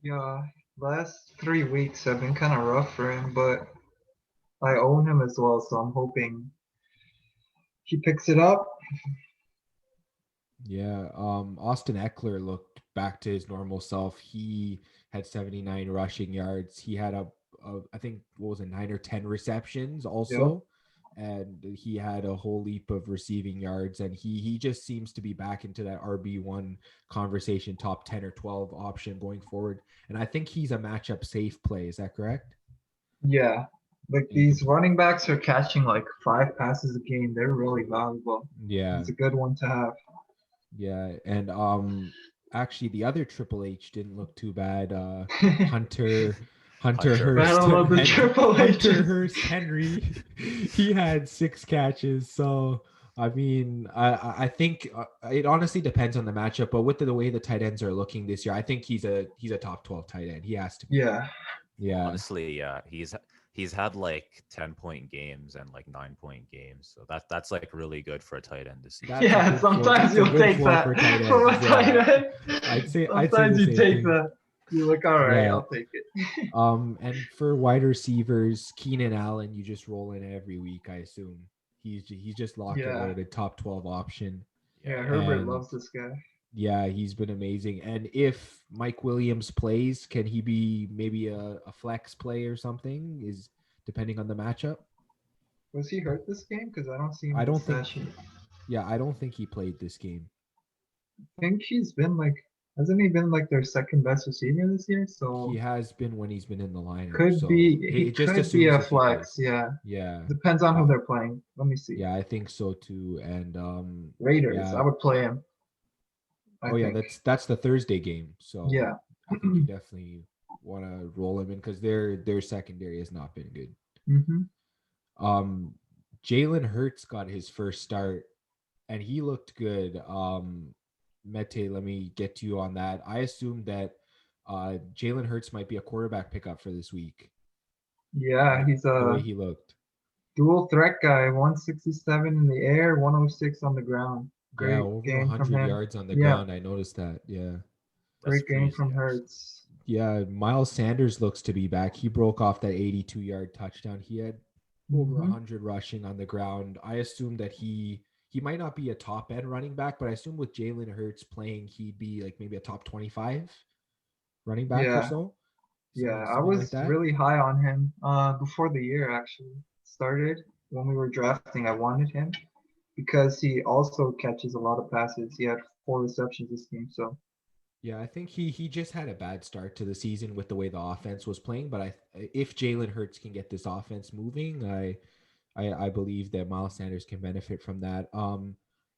Yeah, last 3 weeks have been kind of rough for him, but I own him as well, so I'm hoping he picks it up. Yeah. Austin Eckler looked back to his normal self. He had 79 rushing yards. He had I think, what was it, 9 or 10 receptions Yep. also. And he had a whole leap of receiving yards. And he just seems to be back into that RB1 conversation, top 10 or 12 option going forward. And I think he's a matchup safe play. Is that correct? Yeah, like You these could, running backs are catching like 5 passes a game. They're really valuable. yeah. It's a good one to have. Yeah. And actually the other Triple H didn't look too bad. Hunter Hunter Hurst Battle of the Triple Hunter H's. Hurst Henry. He had 6 catches. So I mean, I think it honestly depends on the matchup. But with the way the tight ends are looking this year, I think he's a top 12 tight end. He has to be. Yeah, Yeah. Honestly, yeah, he's had like 10-point games and like 9-point games, so that's like really good for a tight end to see. That's a yeah. good floor. Sometimes That's a you'll good take floor that for tight from a ends. tight Yeah. end. I'd say Sometimes the you same take thing. that. You're like, all right, Yeah. I'll take it. And for wide receivers, Keenan Allen, you just roll in every week, I assume. He's just locked and Yeah, loaded, top 12 option. yeah. Yeah. Herbert And loves this guy. yeah, he's been amazing. And if Mike Williams plays, can he be maybe a flex play or something? Is depending on the matchup. Was he hurt this game? Because I don't see him I in the don't think stat sheet. I don't think he played this game. I think he's been like, hasn't he been like their second best receiver this year? He So has been when he's been in the lineup. could So be, he it just could be assumes a if he flex. plays. Yeah, Yeah. depends on who Uh, they're playing. Let me see. yeah, I think so too. And Raiders. yeah. I would play him. I Oh yeah, think. that's the Thursday game. So Yeah. I think you definitely want to roll him in because their secondary has not been good. hmm Um, Jalen Hurts got his first start and he looked good. Mete, let me get to you on that. I assume that Jalen Hurts might be a quarterback pickup for this week. Yeah, he's The way a he looked. dual threat guy. 167 in the air, 106 on the ground. Yeah, Great over game from 100 him. yards on the Yeah, ground. I noticed that. Yeah. That's great game crazy, from actually. Hurts. Yeah, Miles Sanders looks to be back. He broke off that 82-yard touchdown. He had over hmm 100 rushing on the ground. I assume that he might not be a top end running back, but I assume with Jalen Hurts playing, he'd be like maybe a top 25 running back or Yeah, so. yeah. I Something like was that. really high on him before the year actually started. When we were drafting, I wanted him because he also catches a lot of passes. He had 4 receptions this game, so Yeah, I think he just had a bad start to the season with the way the offense was playing, but if Jalen Hurts can get this offense moving, I believe that Miles Sanders can benefit from that.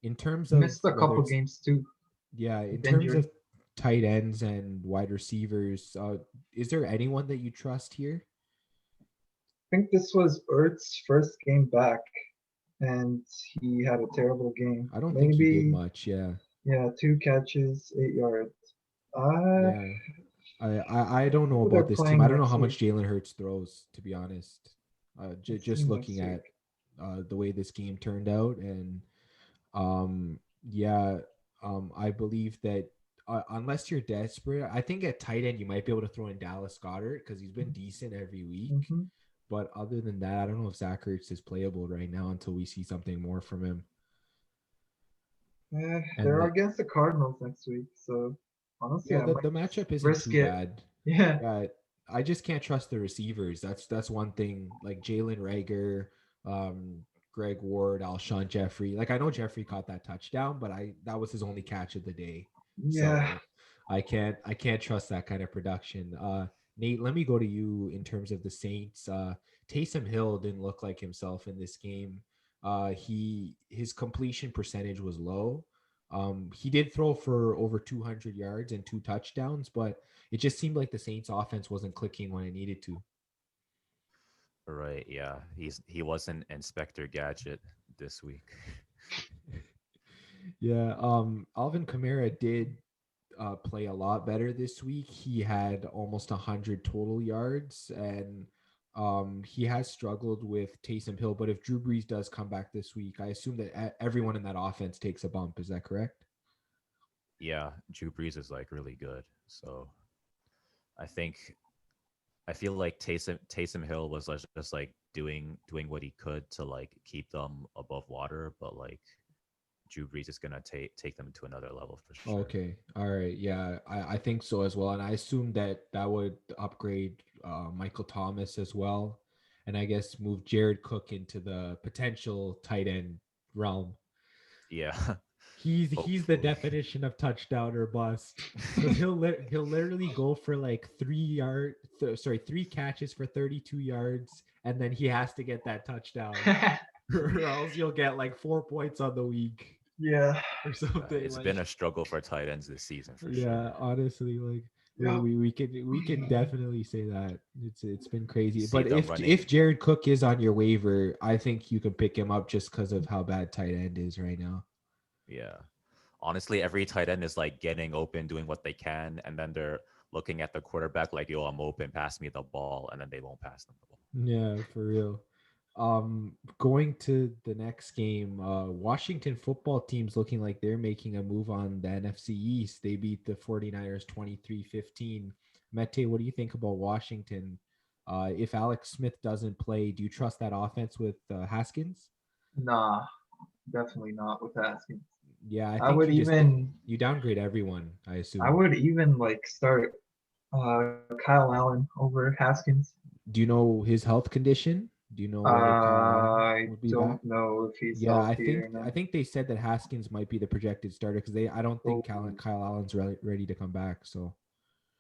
In terms of missed a whether couple it's games too yeah, in with terms injury. of tight ends and wide receivers, is there anyone that you trust here? I think this was Ertz's first game back, and he had a terrible game. I don't think he did Maybe, much. Yeah, yeah, 2 catches, 8 yards. Uh, yeah. I don't know who they're about this team. playing I don't know next how week? much Jalen Hurts throws, to be honest. Let's see Just next looking week. at the way this game turned out, and yeah, I believe that unless you're desperate, I think at tight end you might be able to throw in Dallas Goedert because he's been decent every week. hmm But other than that, I don't know if Zach Ertz is playable right now until we see something more from him. And They're against the Cardinals next week, so honestly, yeah, I the might matchup isn't risk too it. bad. Yeah. Yeah, I just can't trust the receivers. That's one thing. Like Jalen Rager, Greg Ward, Alshon Jeffrey. Like I know Jeffrey caught that touchdown, but that was his only catch of the day. Yeah. So I can't trust that kind of production. Nate, let me go to you in terms of the Saints. Taysom Hill didn't look like himself in this game. His completion percentage was low. He did throw for over 200 yards and 2 touchdowns, but it just seemed like the Saints offense wasn't clicking when it needed to. Right, yeah. He wasn't Inspector Gadget this week. Yeah, Alvin Kamara did play a lot better this week. He had almost 100 total yards, and he has struggled with Taysom Hill. But if Drew Brees does come back this week, I assume that everyone in that offense takes a bump. Is that correct? Yeah, Drew Brees is like really good. So I think I feel like Taysom Hill was just like doing what he could to like keep them above water, but like Drew Brees is gonna take them to another level for sure. Okay. All right. Yeah, I think so as well. And I assume that that would upgrade Michael Thomas as well. And I guess move Jared Cook into the potential tight end realm. Yeah, He's the hopefully. definition of touchdown or bust because he'll literally go for like 3 catches for 32 yards, and then he has to get that touchdown, or else you'll get like 4 points on the week Yeah. or something It's been like. a struggle for tight ends this season for Yeah, sure. honestly, like Yep. we can definitely say that it's been You crazy. see But them if running. Jared Cook is on your waiver, I think you can pick him up just because of how bad tight end is right now. Yeah. Honestly, every tight end is like getting open, doing what they can, and then they're looking at the quarterback like, "Yo, I'm open. Pass me the ball," and then they won't pass them the ball. Yeah, for real. Going to the next game, Washington football team's looking like they're making a move on the NFC East. They beat the 49ers 23-15. Mete, what do you think about Washington? If Alex Smith doesn't play, do you trust that offense with Haskins? Nah, definitely not with Haskins. Yeah, I I think would even you downgrade everyone, I I assume. would even like start Kyle Allen over Haskins. Do you know his health condition? Do you know whether Kyle Allen I will be back? don't know if he's Yeah, healthy or I not. think they said that Haskins might be the projected starter because I don't think Oh, Kyle Allen's ready to come back. So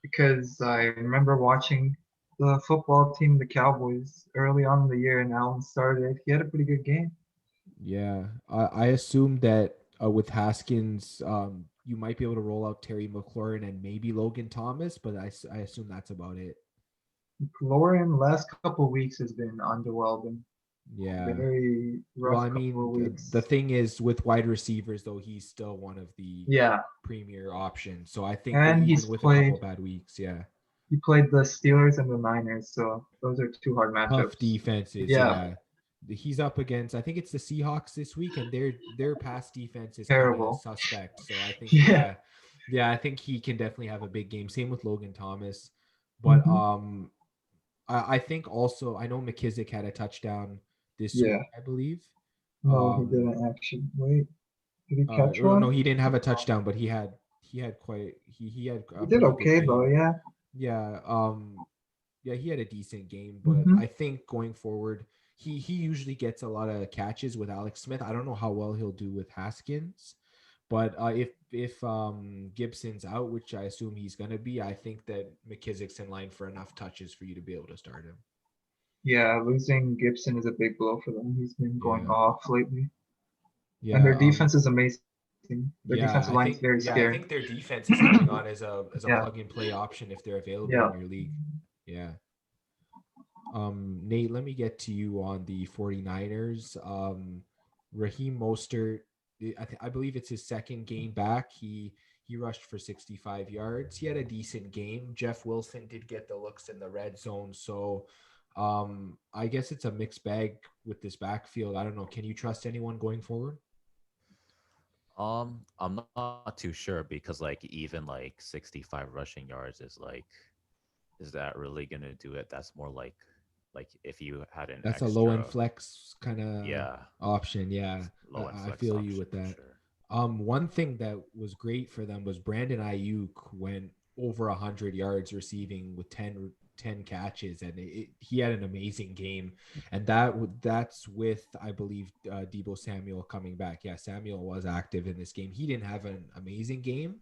because I remember watching the football team, the Cowboys, early on in the year, and Allen started. He had a pretty good game. yeah, I assume that with Haskins, you might be able to roll out Terry McLaurin and maybe Logan Thomas, but I assume that's about it. Lauren, last couple of weeks has been underwhelming. Yeah. Very Well, rough I couple mean, of the weeks. thing is with wide receivers though, he's still one of the Yeah, premier options. So I think and even with a couple of bad weeks, yeah, he played the Steelers and the Niners, so those are two hard tough matchups. defenses. Yeah, Yeah, he's up against. I think it's the Seahawks this week, and their pass defense is kind of terrible. suspect. So I think Yeah. yeah, I think he can definitely have a big game. Same with Logan Thomas, but Hmm. I think also I know McKissick had a touchdown this week, Yeah. I believe. No, he Um, didn't actually. Wait, did he catch no, one? he didn't have a touchdown, but he had quite he had He a did pretty good okay though. game. Yeah. Yeah, yeah, he had a decent game, but Hmm. I think going forward, he usually gets a lot of catches with Alex Smith. I don't know how well he'll do with Haskins, but if Gibson's out, which I assume he's gonna be, I think that McKissick's in line for enough touches for you to be able to start him. Yeah, losing Gibson is a big blow for them. He's been going Yeah, off lately, and yeah, their defense is amazing. Their defensive line is very I scary. think their defense is coming on as a Yeah. plug and play option if they're available Yeah. in your league. Yeah. Nate, let me get to you on the 49ers. Raheem Mostert, I believe it's his second game back. He rushed for 65 yards. He had a decent game. Jeff Wilson did get the looks in the red zone. So I guess it's a mixed bag with this backfield. I don't know. Can you trust anyone going forward? I'm not too sure because like even like 65 rushing yards is that really gonna do it? That's more like if you had an That's a low end extra, flex kind of yeah, option. Yeah, low and I flex feel you option with for that. sure. One thing that was great for them was Brandon Ayuk went over 100 yards receiving with 10 catches, and he had an amazing game. And that's with, I believe, Debo Samuel coming back. Yeah, Samuel was active in this game. He didn't have an amazing game,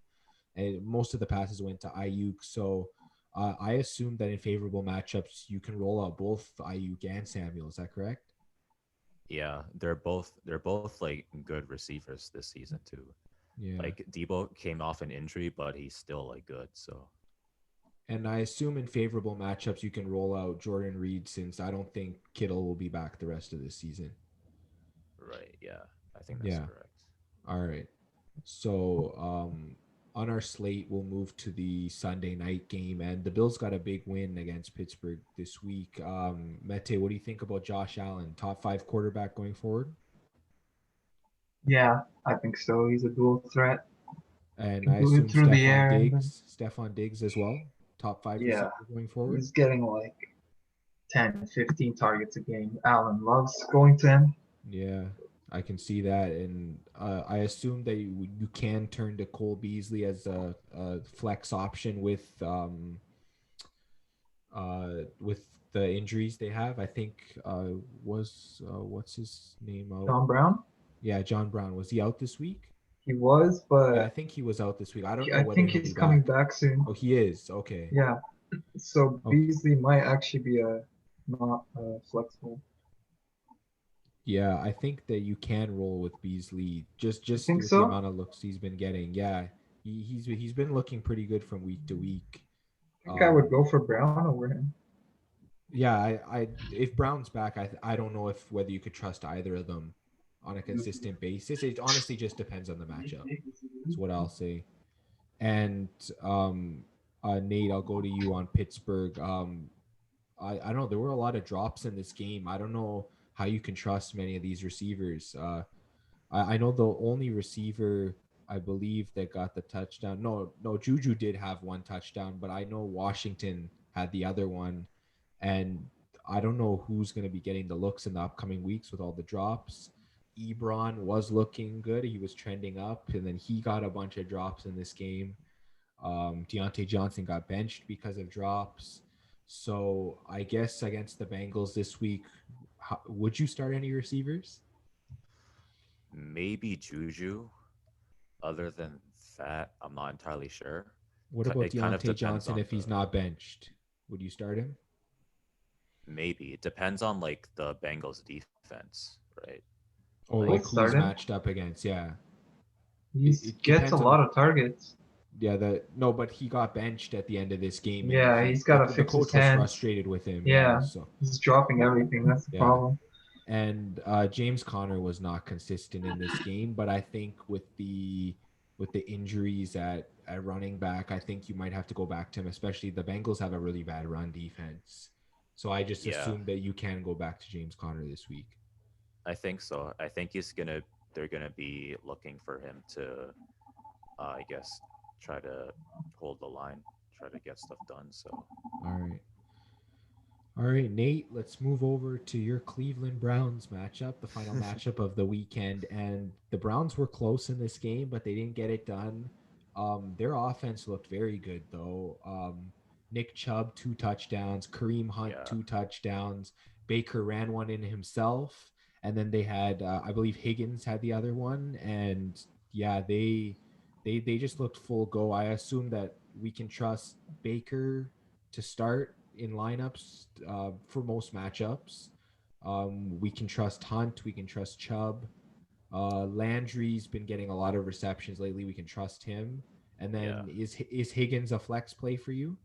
and most of the passes went to Ayuk. So I assume that in favorable matchups, you can roll out both Ayuk and Samuel. Is that correct? Yeah, they're both like good receivers this season too. Yeah. Like Debo came off an injury, but he's still like good. So And I assume in favorable matchups, you can roll out Jordan Reed since I don't think Kittle will be back the rest of this season. right, Yeah, I think that's Yeah. correct. All right. So on our slate, we'll move to the Sunday night game, and the Bills got a big win against Pittsburgh this week. Mete, what do you think about Josh Allen, top five quarterback going forward? Yeah, I think so. He's a dual threat. And Can I do it assume through the air and then Stefan Diggs as well, top five yeah, receiver going forward. he's getting like 10, 15 targets a game. Allen loves going to him. Yeah, I can see that, and I assume that you can turn to Cole Beasley as a flex option with the injuries they have. I think was what's his name out? John Brown, Yeah, John Brown. Was he out this week? he was, Yeah, I but think he was out this week. I don't know I whether think he'll be he's coming back. back soon. Oh, he is. Okay. Yeah, so Okay. Beasley might actually be a not flexible. Yeah, I think that you can roll with Beasley You just think with the so? amount of looks he's been getting. Yeah, he's been looking pretty good from week to week. I think I would Um, go for Brown over him. yeah, I if Brown's back, I don't know if whether you could trust either of them on a consistent basis. It honestly just depends on the matchup. Is what I'll say. And Nate, I'll go to you on Pittsburgh. I don't know. There were a lot of drops in this game. I don't know how you can trust many of these receivers. I know the only receiver I believe that got the touchdown. No, Juju did have one touchdown, but I know Washington had the other one, and I don't know who's going to be getting the looks in the upcoming weeks with all the drops. Ebron was looking good; he was trending up, and then he got a bunch of drops in this game. Deontay Johnson got benched because of drops. So I guess against the Bengals this week, would you start any receivers? Maybe Juju. Other than that, I'm not entirely sure. What about It kind of Deontay depends Johnson on if he's not benched? Would you start him? maybe it depends on like the Bengals defense, right? Or I Like would like who he's start him. matched up against? Yeah, He it gets a depends on lot the of targets. yeah the no, but he got benched at the end of this game, and Yeah, he's got to the fix his coach was hands. frustrated with him. Yeah, Yeah, so he's dropping everything. That's the yeah, problem. and James Conner was not consistent in this game. But I think with the injuries at running back, I think you might have to go back to him. Especially the Bengals have a really bad run defense, so I just yeah, assume that you can go back to James Conner this week. I think so. I think they're gonna be looking for him to, I guess, try to hold the line, try to get stuff done. So All right. All right, Nate, let's move over to your Cleveland Browns matchup, the final matchup of the weekend. And the Browns were close in this game, but they didn't get it done. Their offense looked very good, though. Nick Chubb, 2 touchdowns. Kareem Hunt, yeah, 2 touchdowns. Baker ran one in himself. And then they had, I believe Higgins had the other one. And yeah, they just looked full go. I assume that we can trust Baker to start in lineups for most matchups. We can trust Hunt. We can trust Chubb. Landry's been getting a lot of receptions lately. We can trust him. And yeah. then is Higgins a flex play for you?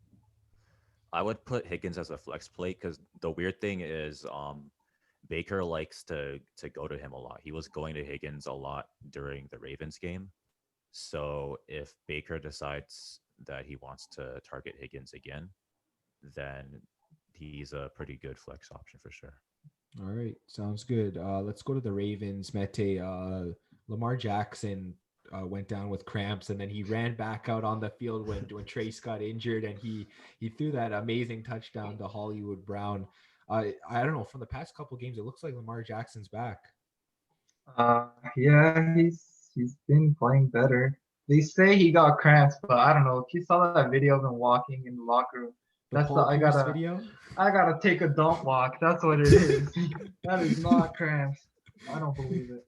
I would put Higgins as a flex play because the weird thing is, Baker likes to go to him a lot. He was going to Higgins a lot during the Ravens game. So if Baker decides that he wants to target Higgins again, then he's a pretty good flex option for sure. All right, sounds good. Let's go to the Ravens. Mete, Lamar Jackson went down with cramps, and then he ran back out on the field when Trace got injured, and he threw that amazing touchdown to Hollywood Brown. I don't know. From the past couple games, it looks like Lamar Jackson's back. Yeah, he's been playing better. They say he got cramps, but I don't know. If you saw that video of him walking in the locker room, The that's the Paul Pierce video. I gotta take a dump walk. That's what it is. That is not cramps. I don't believe it.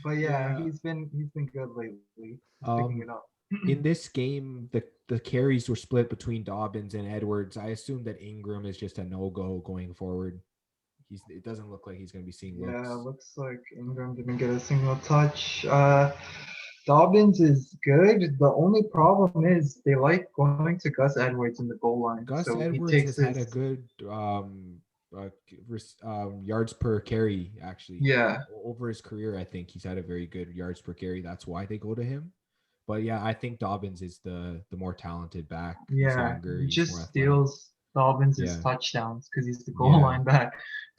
But yeah, Yeah. he's been good lately. He's picking it Um, up. in this game, the carries were split between Dobbins and Edwards. I assume that Ingram is just a no go going forward. It doesn't look like he's going to be seeing Yeah, looks. looks like Ingram didn't get a single touch. Dobbins is good. The only problem is they like going to Gus Edwards in the goal line. Gus So he Edwards takes has had a his good yards per carry actually. Yeah, Over his career, I think he's had a very good yards per carry. That's why they go to him. But yeah, I think Dobbins is the more talented back. He's yeah. younger. He He's more just athletic. steals Dobbins' Yeah, touchdowns because he's the goal yeah. line back.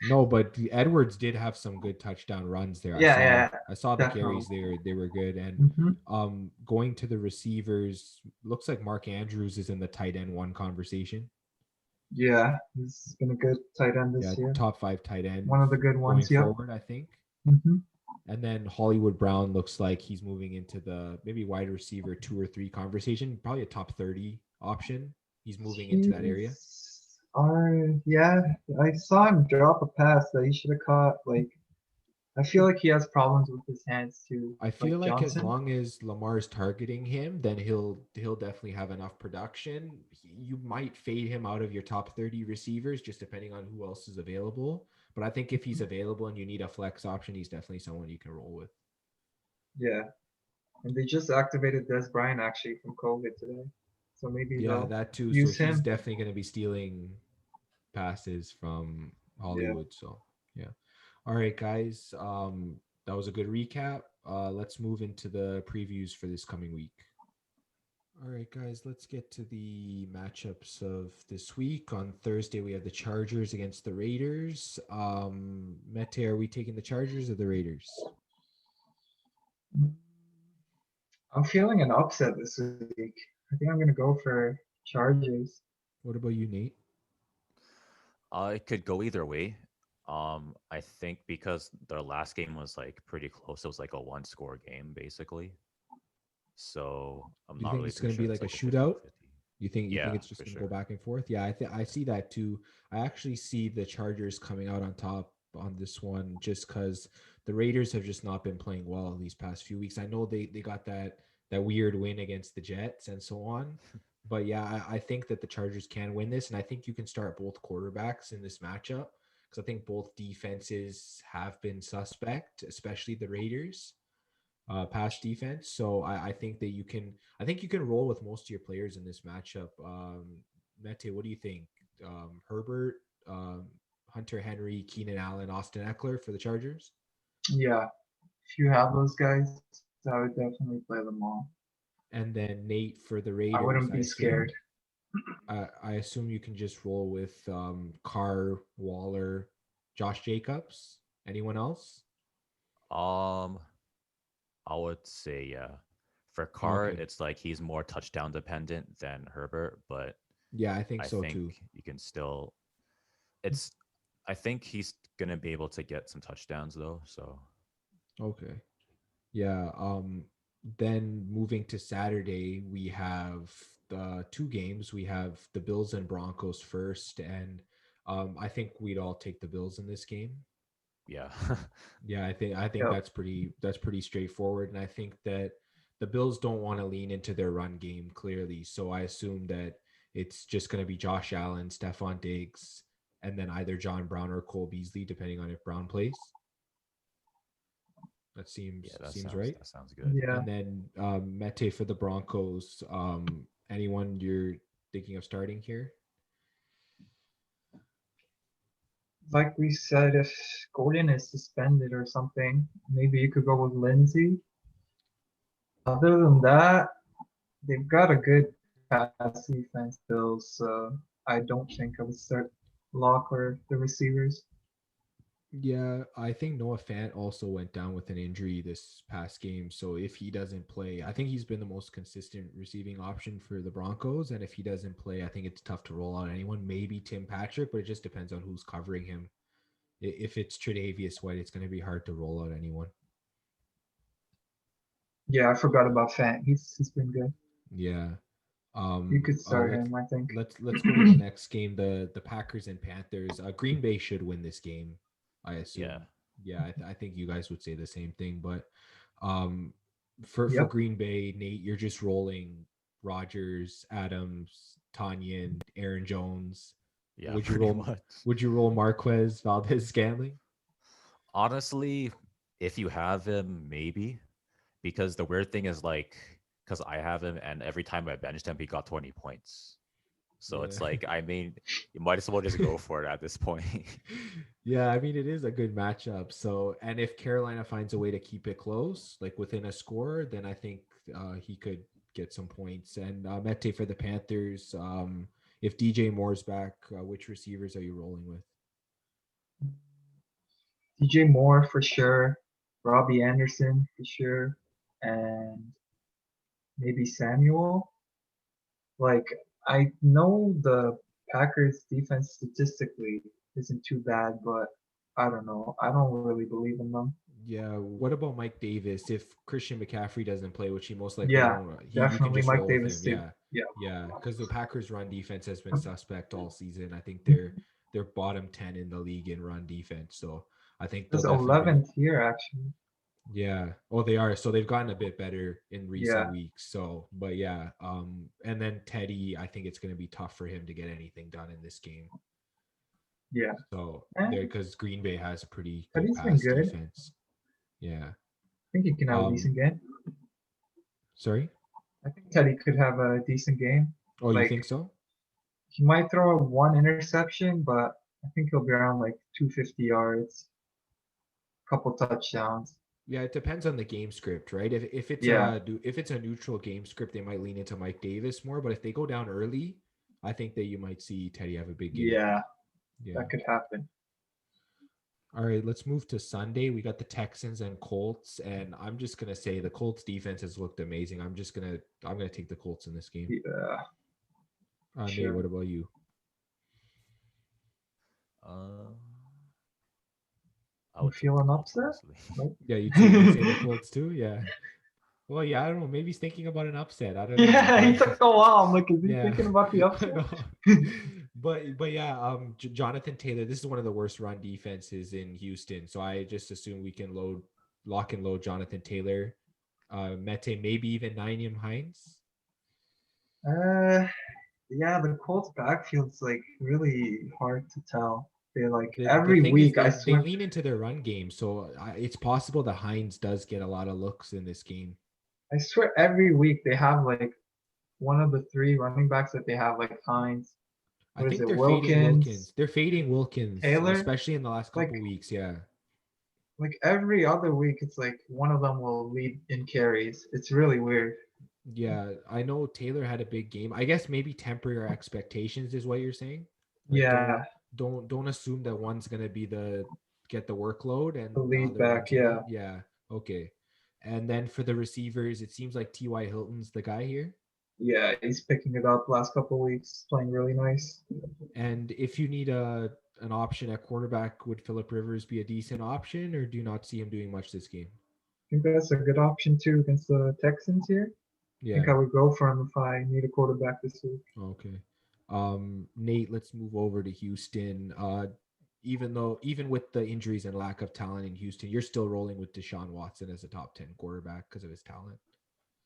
No, but Edwards did have some good touchdown runs there. Yeah, yeah, I saw the definitely. carries there. They were good. And Hmm. going to the receivers, looks like Mark Andrews is in the tight end one conversation. Yeah, he's been a good tight end Yeah, this year. top 5 tight One end of the good going ones. Yep. forward, I think. Hmm. And then Hollywood Brown looks like he's moving into the maybe wide receiver 2 or 3 conversation, probably a top 30 option. He's moving into that area. Yeah, I saw him drop a pass that he should have caught. Like, I feel like he has problems with his hands too, I like feel like as Johnson. long as Lamar's targeting him, then he'll definitely have enough production. You might fade him out of your top 30 receivers just depending on who else is available. But I think if he's available and you need a flex option, he's definitely someone you can roll with. Yeah, and they just activated Des Bryant actually from COVID today, so maybe Yeah, they'll that too. So use he's him. definitely going to be stealing passes from Yeah. Hollywood. So yeah. All right, guys. That was a good recap. Let's move into the previews for this coming week. All right, guys, let's get to the matchups of this week. On Thursday, we have the Chargers against the Raiders. Mete, are we taking the Chargers or the Raiders? I'm feeling an upset this week. I think I'm gonna go for Chargers. What about you, Nate? It could go either way. I think because their last game was like pretty close. It was like a one-score game basically. So I'm Do you not think really it's too going to sure be if like it's a like a shootout? 50-50. You think Yeah, it's just for going to go sure. back and forth? Yeah, I see that too. I actually see the Chargers coming out on top on this one just because the Raiders have just not been playing well these past few weeks. I know they got that weird win against the Jets and so on, but yeah, I think that the Chargers can win this, and I think you can start both quarterbacks in this matchup because I think both defenses have been suspect, especially the Raiders pass defense. So I think that I think you can roll with most of your players in this matchup. Mete, what do you think? Herbert, um, Hunter Henry, Keenan Allen, Austin Eckler for the Chargers, Yeah, if you have those guys, I would definitely play them all. and then Nate for the I wouldn't Raiders. be scared. I assume you can just roll with Carr, Waller, Josh Jacobs. Anyone else? Um, I would say yeah. For Carr, Okay. it's like he's more touchdown dependent than Herbert, but Yeah, I think I so too. think you can still. It's. I think he's gonna be able to get some touchdowns though. So Okay. Yeah. Then moving to Saturday, we have the 2 games. We have the Bills and Broncos first, and I think we'd all take the Bills in this game. yeah, Yeah, I think Yep. that's pretty straightforward, and I think that the Bills don't want to lean into their run game clearly. So I assume that it's just going to be Josh Allen, Stephon Diggs, and then either John Brown or Cole Beasley, depending on if Brown plays. That yeah. seems right. That sounds good. Yeah, And then Mete for the Broncos. Anyone you're thinking of starting here? like we said, if Gordon is suspended or something, maybe you could go with Lindsey. Other than that, they've got a good pass defense, Bills. So I don't think I would start Lock or the receivers. Yeah, I think Noah Fant also went down with an injury this past game. So if he doesn't play, I think he's been the most consistent receiving option for the Broncos. And if he doesn't play, I think it's tough to roll out anyone. Maybe Tim Patrick, but it just depends on who's covering him. If it's Tre'Davious White, it's going to be hard to roll out anyone. Yeah, I forgot about Fant. He's been good. Yeah. You could All right, start him, I think. let's go to the next game. The Packers and Panthers. Green Bay should win this game, I Yeah, assume. Yeah, I think you guys would say the same thing. But um, for Yep. Green Bay, Nate, you're just rolling Rodgers, Adams, Tanyan, Aaron Jones. yeah. Would you Pretty roll? much. Would you roll Marquez, Valdez, Scantling? Honestly, if you have him, maybe. Because the weird thing is like, because I have him, and every time I benched him, he got 20 points. So it's Yeah. like, I mean, you might as well just go for it at this point. Yeah, I mean it is a good matchup. So, and if Carolina finds a way to keep it close, like within a score, then I think he could get some points. And Mete for the Panthers. If DJ Moore's back, which receivers are you rolling with? DJ Moore for sure, Robbie Anderson for sure, and maybe Samuel. Like I know the Packers defense statistically isn't too bad, but I don't know. I don't really believe in them. Yeah. What about Mike Davis? If Christian McCaffrey doesn't play, which he most likely Yeah, won't, you can definitely just Mike roll with him. Davis too. Yeah. Yeah. Yeah. Because the Packers run defense has been suspect all season. I think they're bottom 10 in the league in run defense. So I think they'll That's definitely 11th here actually. yeah. Oh, they are. So they've gotten a bit better in Yeah. recent weeks. So, but yeah. And then Teddy, I think it's going to be tough for him to get anything done in this game. Yeah. So there, And because Green Bay has a pretty good Teddy's been pass good. defense. Yeah. I think he can have a Um. decent game. Sorry. I think Teddy could have a decent game. Oh, you Like think so? he might throw one interception, but I think he'll be around like 250 yards, couple touchdowns. Yeah, it depends on the game script, right? If it's Yeah. a neutral game script, they might lean into Mike Davis more. But if they go down early, I think that you might see Teddy have a big game. Yeah, Yeah. that could happen. All right, let's move to Sunday. We got the Texans and Colts, and I'm just gonna say the Colts defense has looked amazing. I'm gonna take the Colts in this game. Yeah, Nate, sure. what about you? Uh, I You would take feel the an Colts, upset? honestly. Nope. Yeah, you say the Colts too? Yeah. Well, yeah, I don't know. Maybe he's thinking about an upset. I don't know. Yeah, he but- took a while. I'm like, is he Yeah. thinking about the upset? No. But yeah, Jonathan Taylor. This is one of the worst run defenses in Houston. So I just assume we can lock and load Jonathan Taylor, Mete, maybe even Nyheim Hines. Yeah, the Colts backfield's like really hard to tell. They like The every thing week, is I they swear. lean into their run game, so it's possible that Hines does get a lot of looks in this game. I swear every week they have like one of the three running backs that they have, like Hines. I What is think it, they're fading Wilkins? Wilkins. They're fading Wilkins, Taylor? especially in the last couple Like- weeks. Yeah. Like every other week, it's like one of them will lead in carries. It's really weird. Yeah, I know Taylor had a big game. I guess maybe temper your expectations is what you're saying. Like, Yeah, Don't assume that one's gonna be get the workload and the lead other back. ones Yeah, won't. Yeah. Okay. And then for the receivers, it seems like T.Y. Hilton's the guy here. yeah, he's picking it up last couple weeks, playing really nice. And if you need an option at quarterback, would Phillip Rivers be a decent option, or do you not see him doing much this game? I think that's a good option too against the Texans here. I Yeah. think I would go for him if I need a quarterback this week. Okay. Nate, let's move over to Houston. Even with the injuries and lack of talent in Houston, you're still rolling with Deshaun Watson as a top 10 quarterback because of his talent.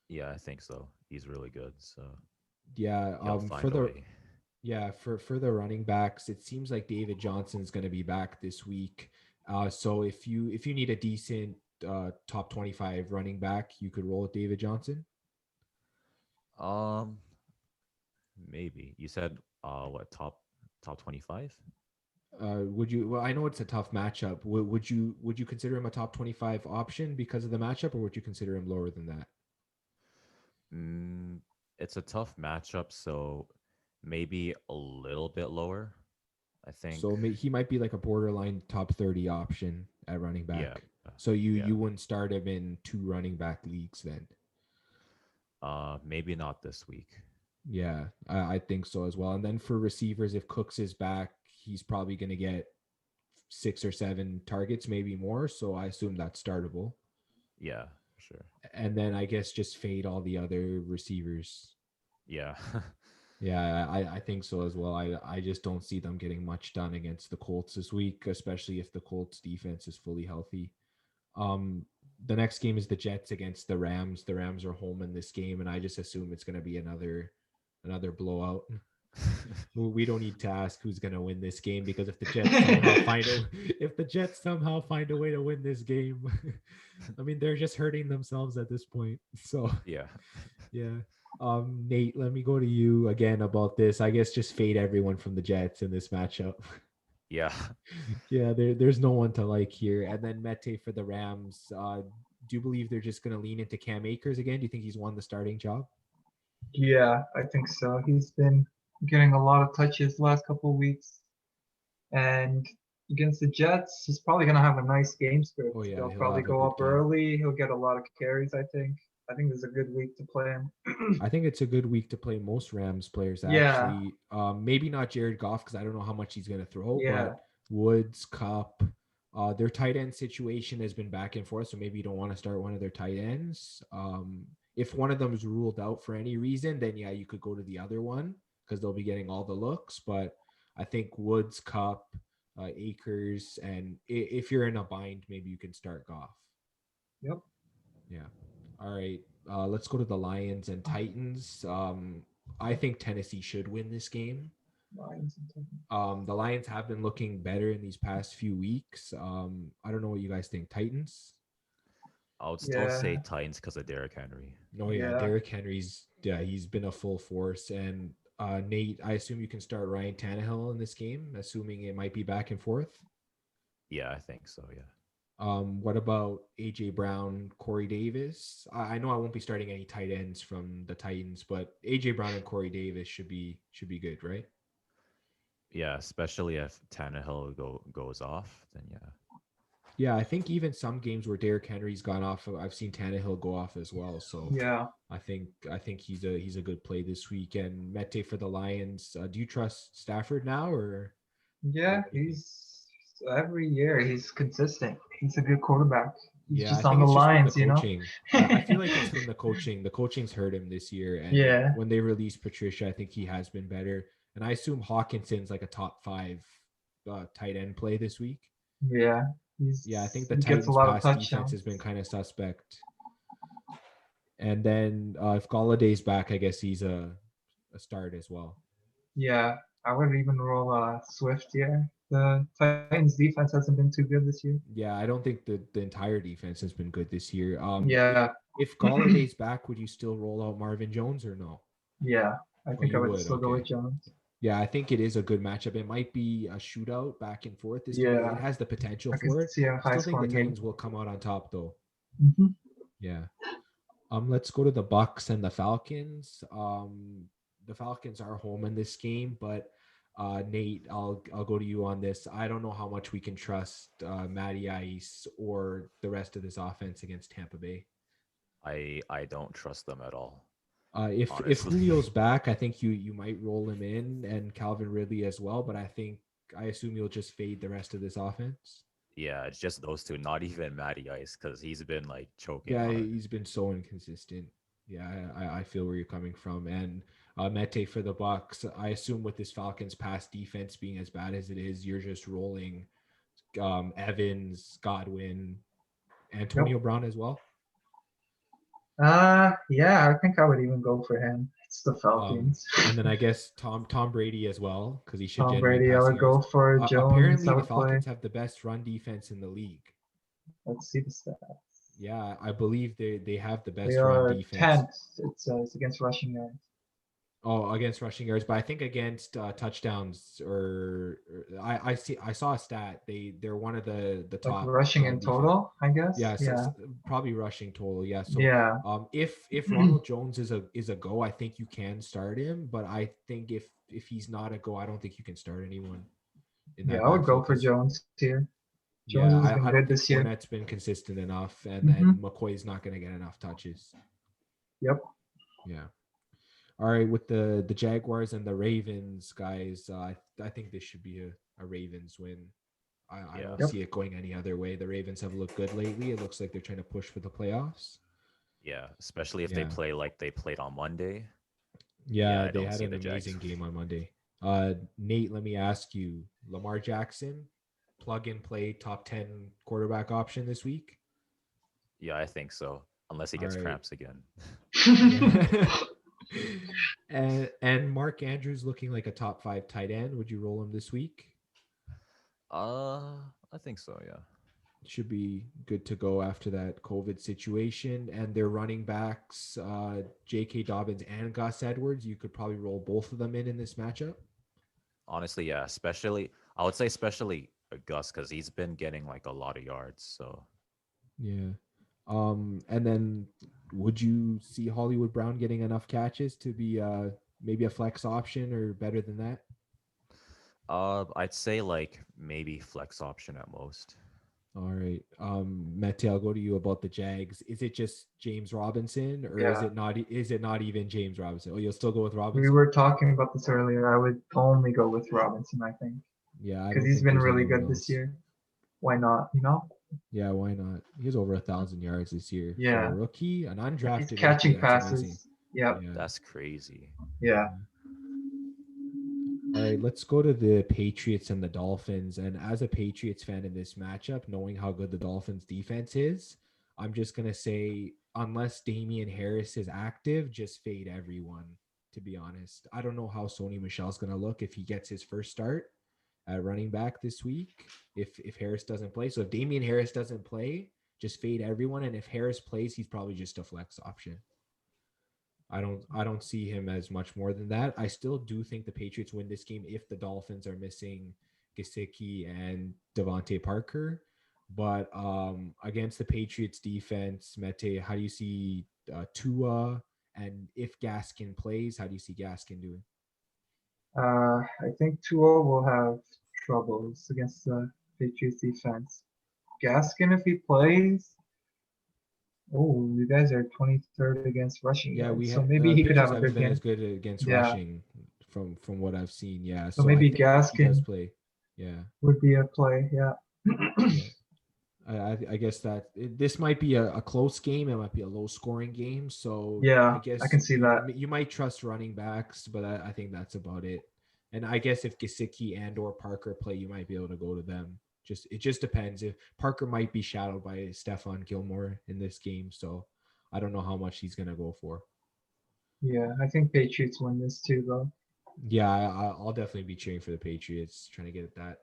Yeah, I think so. He's really good. So Yeah. he'll find a way. For the running backs, it seems like David Johnson is going to be back this week. So if you need a decent top 25 running back, you could roll with David Johnson. Maybe you said what top 25? Would you? Well, I know it's a tough matchup. Would you consider him a top 25 option because of the matchup, or would you consider him lower than that? It's a tough matchup, so maybe a little bit lower. I think. So he might be like a borderline top 30 option at running back. Yeah. So Yeah. you wouldn't start him in 2 running back leagues then. Maybe not this week. Yeah, I think so as well. And then for receivers, if Cooks is back, he's probably going to get 6 or 7 targets, maybe more. So I assume that's startable. Yeah, sure. And then I guess just fade all the other receivers. Yeah. Yeah, I think so as well. I just don't see them getting much done against the Colts this week, especially if the Colts defense is fully healthy. The next game is the Jets against the Rams. The Rams are home in this game, and I just assume it's going to be another blowout. We don't need to ask who's going to win this game, because if the Jets somehow find a way to win this game, I mean, they're just hurting themselves at this point. So Yeah. yeah. Nate, let me go to you again about this. I guess just fade everyone from the Jets in this matchup. Yeah. Yeah, there's no one to like here. And then Mete for the Rams. Do you believe they're just going to lean into Cam Akers again? Do you think he's won the starting job? Yeah, I think so. He's been getting a lot of touches the last couple of weeks, and against the Jets, he's probably gonna have a nice game script. Oh yeah, They'll he'll probably have a go good up game. early. He'll get a lot of carries. I think. I think this is a good week to play him. I think it's a good week to play most Rams players Yeah, actually. Maybe not Jared Goff because I don't know how much he's going to throw, yeah, but Woods, Cup, their tight end situation has been back and forth, so maybe you don't want to start one of their tight ends. If one of them is ruled out for any reason, then yeah, you could go to the other one because they'll be getting all the looks. But I think Woods, Cup, Akers, and if you're in a bind, maybe you can start Goff. yep. Yeah. All right. Let's go to the Lions and Titans. I think Tennessee should win this game. Lions and Titans. The Lions have been looking better in these past few weeks. I don't know what you guys think. Titans? I would still say Yeah, Titans because of Derrick Henry. Oh yeah, yeah. Derrick Henry's he's been a full force. And Nate, I assume you can start Ryan Tannehill in this game, assuming it might be back and forth. Yeah, I think so. Yeah. What about AJ Brown, Corey Davis? I know I won't be starting any tight ends from the Titans, but AJ Brown and Corey Davis should be good, right? Yeah, especially if Tannehill goes off, then yeah. Yeah, I think even some games where Derrick Henry's gone off, I've seen Tannehill go off as well. So Yeah, I think he's a good play this week. And Mete for the Lions. Do you trust Stafford now, or yeah. what do you think? He's every year he's consistent. He's a good quarterback. He's Yeah, I just on think the it's just from the lines, you know. coaching. I feel like it's from the coaching. The coaching's hurt him this year, and Yeah, when they released Patricia, I think he has been better. And I assume Hawkinson's like a top 5 tight end play this week. yeah. Yeah, I think the He gets a Titans' lot of pass defense has been touchdowns. kind of suspect. And then if Galladay's back, I guess he's a start as well. Yeah, I would even roll Swift here. The Titans defense hasn't been too good this year. Yeah, I don't think the entire defense has been good this year. Yeah, If Galladay's back, would you still roll out Marvin Jones or no? yeah. I Oh, think I you would would. still go with Okay. Jones. Yeah, I think it is a good matchup. It might be a shootout back and forth. This game, it Yeah, has the potential I could for it. see a high Still think the scoring game. Titans will come out on top though. Hmm. Yeah. Let's go to the Bucks and the Falcons. The Falcons are home in this game, but Nate, I'll go to you on this. I don't know how much we can trust Matty Ice or the rest of this offense against Tampa Bay. I don't trust them at all, If honestly. Julio's back, I think you might roll him in and Calvin Ridley as well. But I assume you'll just fade the rest of this offense. Yeah, it's just those two, not even Matty Ice, because he's been like choking Yeah, on it. he's been so inconsistent. Yeah, I feel where you're coming from. And Mete for the Bucks. I assume with this Falcons pass defense being as bad as it is, you're just rolling Evans, Godwin, Yep. Antonio Brown as well. Yeah, I think I would even go for him. It's the Falcons. And then I guess Tom Brady as well because he should Tom generate Brady, I passing would yards. go for Jones. Apparently, I the would play. Falcons have the best run defense in the league. Let's see the stats. Yeah, I believe they have the They best run are defense. 10th. It says against rushing yards. Oh, against rushing yards, but I think against touchdowns I saw a stat. They're one of the Like top rushing run in defense. total, I guess. Yeah, Yeah. probably rushing total. Yeah. So Yeah. if Ronald Jones is a go, I think you can start him. But I think if he's not a go, I don't think you can start anyone in Yeah, that I would go backfield for because Jones here. Jones yeah, has been I don't good think this year. Fournette's been consistent enough, and Hmm. then McCoy's not going to get enough touches. Yep. Yeah. All right, with the Jaguars and the Ravens, guys, I think this should be a Ravens win. I Yeah. don't Yep. see it going any other way. The Ravens have looked good lately. It looks like they're trying to push for the playoffs. Yeah, especially if they Yeah. play like they played on Monday. Yeah, Yeah, I they don't had see an the Jags. amazing game on Monday. Nate, let me ask you, Lamar Jackson, plug and play top 10 quarterback option this week? Yeah, I think so. Unless he All gets right. cramps again. Yeah. and Mark Andrews looking like a top 5 tight end. Would you roll him this week? I think so, yeah. should be good to go after that COVID situation. And their running backs, J.K. Dobbins and Gus Edwards, you could probably roll both of them in this matchup. Honestly, yeah, especially I would say especially Gus because he's been getting like a lot of yards. So Yeah. And then would you see Hollywood Brown getting enough catches to be maybe a flex option or better than that? I'd say like maybe flex option at most. All right. Mete, I'll go to you about the Jags. Is it just James Robinson or Yeah. is it not even James Robinson? Oh, you'll still go with We Robinson? were talking about this earlier. I would only go with Robinson, I think, Yeah, I because don't he's think been there's really anyone good this else. year. Why not? You know? Yeah, why not? He has over 1,000 yards this year for a Yeah. rookie, an He's undrafted rookie. catching That's amazing. passes. Yep. Yeah. That's crazy. Yeah. All right, let's go to the Patriots and the Dolphins. And as a Patriots fan in this matchup, knowing how good the Dolphins defense is, I'm just going to say, unless Damian Harris is active, just fade everyone, to be honest. I don't know how Sony Michel's going to look if he gets his first start at running back this week, if Harris doesn't play. So if Damian Harris doesn't play, just fade everyone. And if Harris plays, he's probably just a flex option. I don't see him as much more than that. I still do think the Patriots win this game if the Dolphins are missing Gesicki and Devontae Parker. But against the Patriots defense, Mete, how do you see Tua? And if Gaskin plays, how do you see Gaskin doing? I think Tua will have troubles against the Patriots defense. Gaskin, if he plays, oh, you guys are 23rd against rushing Yeah, yards, we so have maybe he could Patriots have a haven't good been as game. good against Yeah, rushing from what I've seen. Yeah, so so I maybe think if he does Gaskin play, yeah. would be a play. Yeah. Yeah. I guess that this might be a close game. It might be a low scoring game. So I Yeah, I guess can see that. you might trust running backs, but I think that's about it. And I guess if Gesicki and or Parker play, you might be able to go to them. It just depends. If Parker might be shadowed by Stephon Gilmore in this game, so I don't know how much he's gonna go for. Yeah, I think Patriots win this too, though. Yeah, I'll definitely be cheering for the Patriots, trying to get that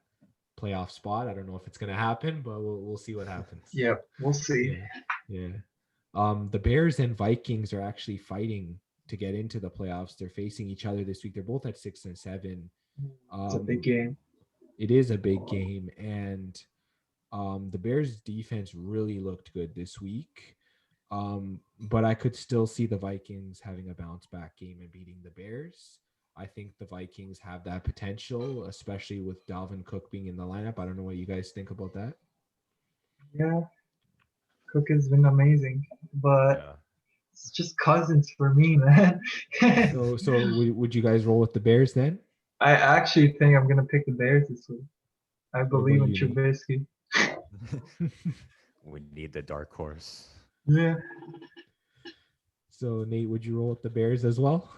playoff spot. I don't know if it's gonna happen, but we'll see what happens. Yeah, we'll see. Yeah, yeah. The Bears and Vikings are actually fighting to get into the playoffs. They're facing each other this week. They're both at 6-7. It's a big game. It is a big game, and the Bears defense really looked good this week. But I could still see the Vikings having a bounce back game and beating the Bears. I think the Vikings have that potential, especially with Dalvin Cook being in the lineup. I don't know what you guys think about that. Yeah, Cook has been amazing, but Yeah. it's just Cousins for me, man. So would you guys roll with the Bears then? I actually think I'm gonna pick the Bears this week. I What believe about in you, Nate? Trubisky. We need the dark horse. Yeah. So Nate, would you roll with the Bears as well?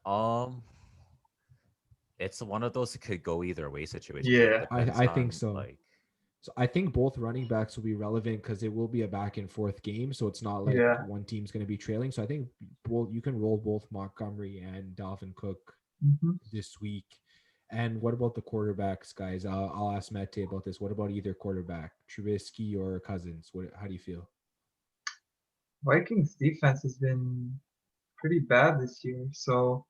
Um, it's one of those that could go either way situations. It Yeah. depends I think on so. like So I think both running backs will be relevant because it will be a back and forth game. So it's not like Yeah. one team's going to be trailing. So I think you can roll both Montgomery and Dalvin Cook hmm this week. And what about the quarterbacks, guys? I'll ask Mete about this. What about either quarterback, Trubisky or Cousins? How do you feel? Vikings defense has been pretty bad this year, so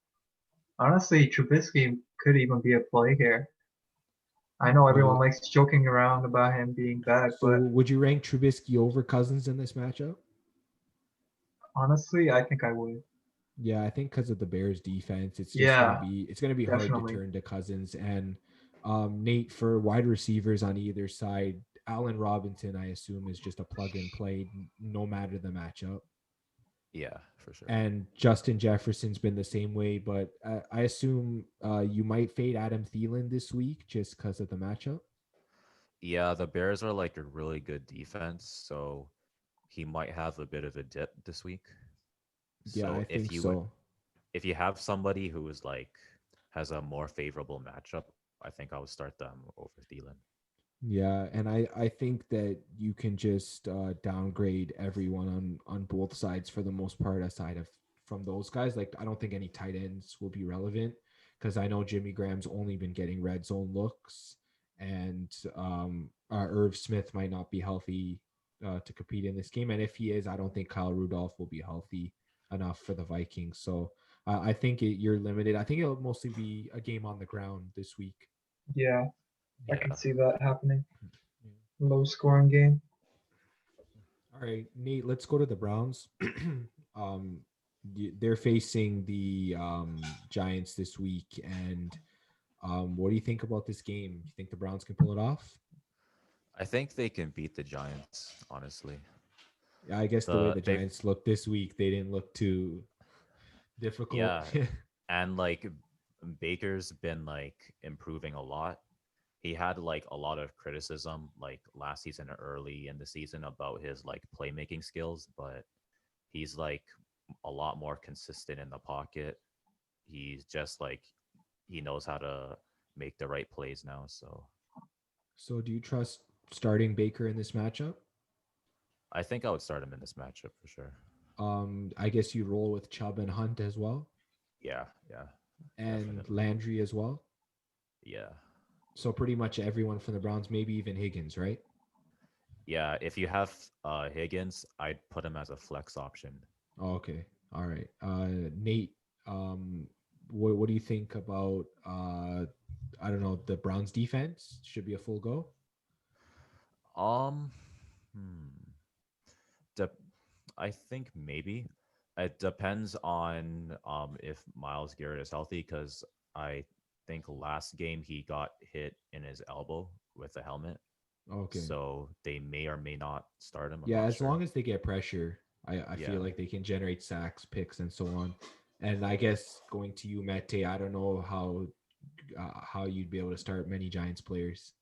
honestly, Trubisky could even be a play here. I know everyone Well, likes joking around about him being bad, so but would you rank Trubisky over Cousins in this matchup? honestly, I think I would. Yeah, I think because of the Bears defense, Yeah, it's gonna be hard to definitely. turn to Cousins and Nate for wide receivers on either side. Allen Robinson, I assume, is just a plug and play, no matter the matchup. yeah, for sure. And Justin Jefferson's been the same way, but I assume you might fade Adam Thielen this week just because of the matchup. Yeah, the Bears are like a really good defense, so he might have a bit of a dip this week. Yeah, So I think so. if you have somebody who is like has a more favorable matchup, I think I would start them over Thielen. Yeah, and I think that you can just downgrade everyone on both sides for the most part, aside of from those guys. Like I don't think any tight ends will be relevant because I know Jimmy Graham's only been getting red zone looks, and Irv Smith might not be healthy to compete in this game, and if he is, I don't think Kyle Rudolph will be healthy enough for the Vikings. So I think you're limited. I think it'll mostly be a game on the ground this week. Yeah, I can Yeah. see that happening. Yeah. Low scoring game. All right, Nate, let's go to the Browns. They're facing the Giants this week, and what do you think about this game? You think the Browns can pull it off? I think they can beat the Giants, honestly. Yeah, I guess the way the They've Giants looked this week, they didn't look too difficult. yeah, and like Baker's been like improving a lot. He had like a lot of criticism like last season or early in the season about his like playmaking skills, but he's like a lot more consistent in the pocket. He's just like he knows how to make the right plays now. So So, do you trust starting Baker in this matchup? I think I would start him in this matchup for sure. I guess you roll with Chubb and Hunt as well, Yeah, yeah, and definitely. Landry as well. Yeah. So pretty much everyone from the Browns, maybe even Higgins, right? Yeah, if you have Higgins, I'd put him as a flex option. Oh, okay, all right. Nate, what do you think about I don't know, the Browns defense? Should be a full go. Um, hmm. De- I think maybe it depends on if Miles Garrett is healthy because I think last game he got hit in his elbow with a helmet, Okay. so they may or may not start him. I'm Yeah, not as sure. long as they get pressure, I feel Yeah. like they can generate sacks, picks, and so on. And I guess going to you, Mete, I don't know how you'd be able to start many Giants players.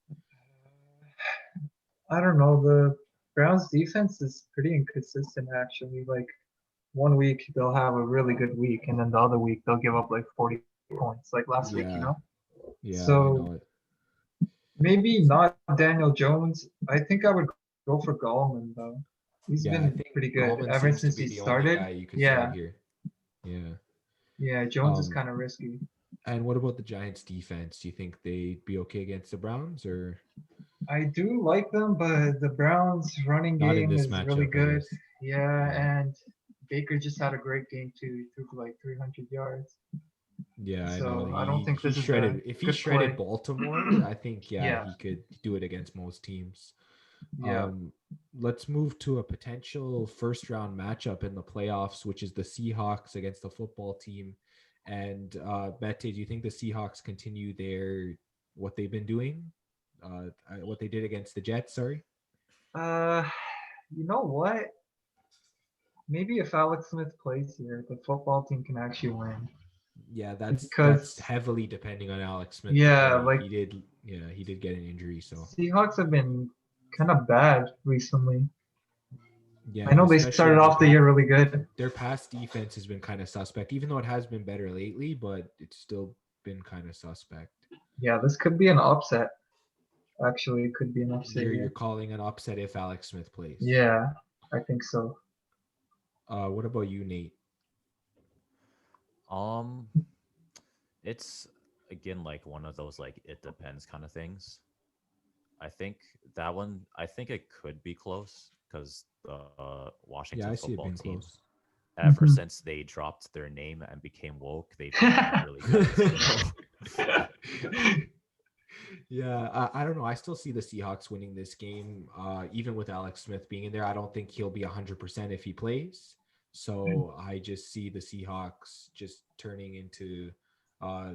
I don't know. The Browns defense is pretty inconsistent actually. Like one week they'll have a really good week, and then the other week they'll give up like 40 points, like last week, you know. Yeah, yeah, I So know it. maybe not Daniel Jones. I think I would go for Gallman though. He's been Yeah, I pretty think good Gallman ever seems since to he be the only started. guy you could Yeah, start here. Yeah. yeah. Jones is Um, kind of risky. and what about the Giants defense? Do you think they'd be okay against the Browns or I do like them, but the Browns running not in game this is really matchup, I good. guess. Yeah, Yeah. and Baker just had a great game too. He threw for like 300 yards. Yeah, I know. So I don't think He this is a shredded. If he good shredded play. Baltimore, I think yeah, Yeah, he could do it against most teams. yeah. Um, let's move to a potential first round matchup in the playoffs, which is the Seahawks against the football team. And Mete, do you think the Seahawks continue their what they've been doing? What they did against the Jets, sorry. Uh, you know what? Maybe if Alex Smith plays here, the football team can actually win. Yeah, that's Because heavily depending on Alex Smith to yeah, play. like He did get an injury, so Seahawks have been kind of bad recently. I yeah, know they especially started in the off the pass. year really good. Their pass defense has been kind of suspect, even though it has been better lately, but it's still been kind of suspect. Yeah, this could be an upset. Actually, it could be an upset You're here. calling an upset if Alex Smith plays. Yeah, I think so. What about you, Nate? Um, it's again like one of those like it depends kind of things. I think that one. I think it could be close because the Washington Yeah, I see football it being team, close. ever Mhm. since they dropped their name and became woke, they've been like really good. So Yeah, I don't know. I still see the Seahawks winning this game, even with Alex Smith being in there. I don't think he'll be 100% if he plays. So I just see the Seahawks just turning into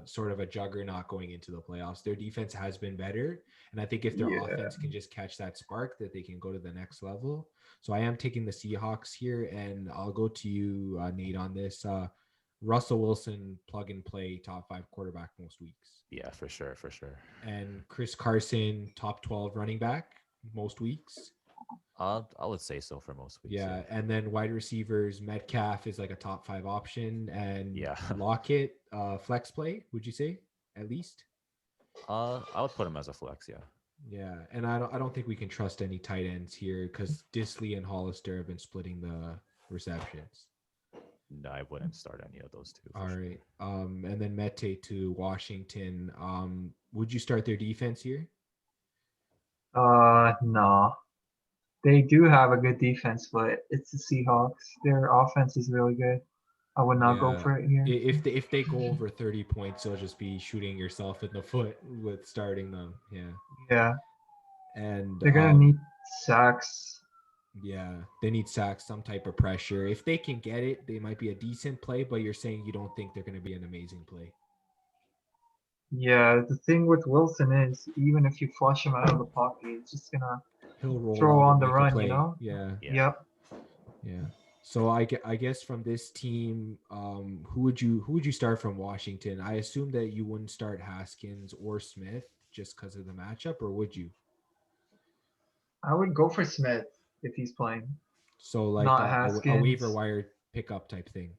sort of a juggernaut going into the playoffs. Their defense has been better, and I think if their Yeah. offense can just catch that spark, that they can go to the next level. So I am taking the Seahawks here, and I'll go to you, Nate, on this. Russell Wilson, plug and play, top 5 quarterback most weeks, yeah, for sure, for sure. and Chris Carson, top 12 running back most weeks. I would say so for most weeks. Yeah. And then wide receivers, Metcalf is like a top 5 option, and Yeah, yeah. Lockett, flex play, would you say, at least? I would put him as a flex. Yeah. Yeah. And I don't think we can trust any tight ends here because Disley and Hollister have been splitting the receptions. No, I wouldn't start any of those two for All sure. right. And then Mete to Washington. Would you start their defense here? No. They do have a good defense, but it's the Seahawks. Their offense is really good. I would not go Yeah. for it here. If they go over 30 points, you'll just be shooting yourself in the foot with starting them. Yeah. Yeah, And they're gonna need sacks. yeah, they need sacks, some type of pressure. If they can get it, they might be a decent play, but you're saying you don't think they're going to be an amazing play. Yeah, the thing with Wilson is even if you flush him out of the pocket, he's just gonna He'll roll throw out on and the make a run, play. Yeah. Yeah. Yep. Yeah. So I guess from this team, who would you start from Washington? I assume that you wouldn't start Haskins or Smith just because of the matchup, or would you? I would go for Smith if he's playing, So like not a waiver Haskins. wire pickup type thing.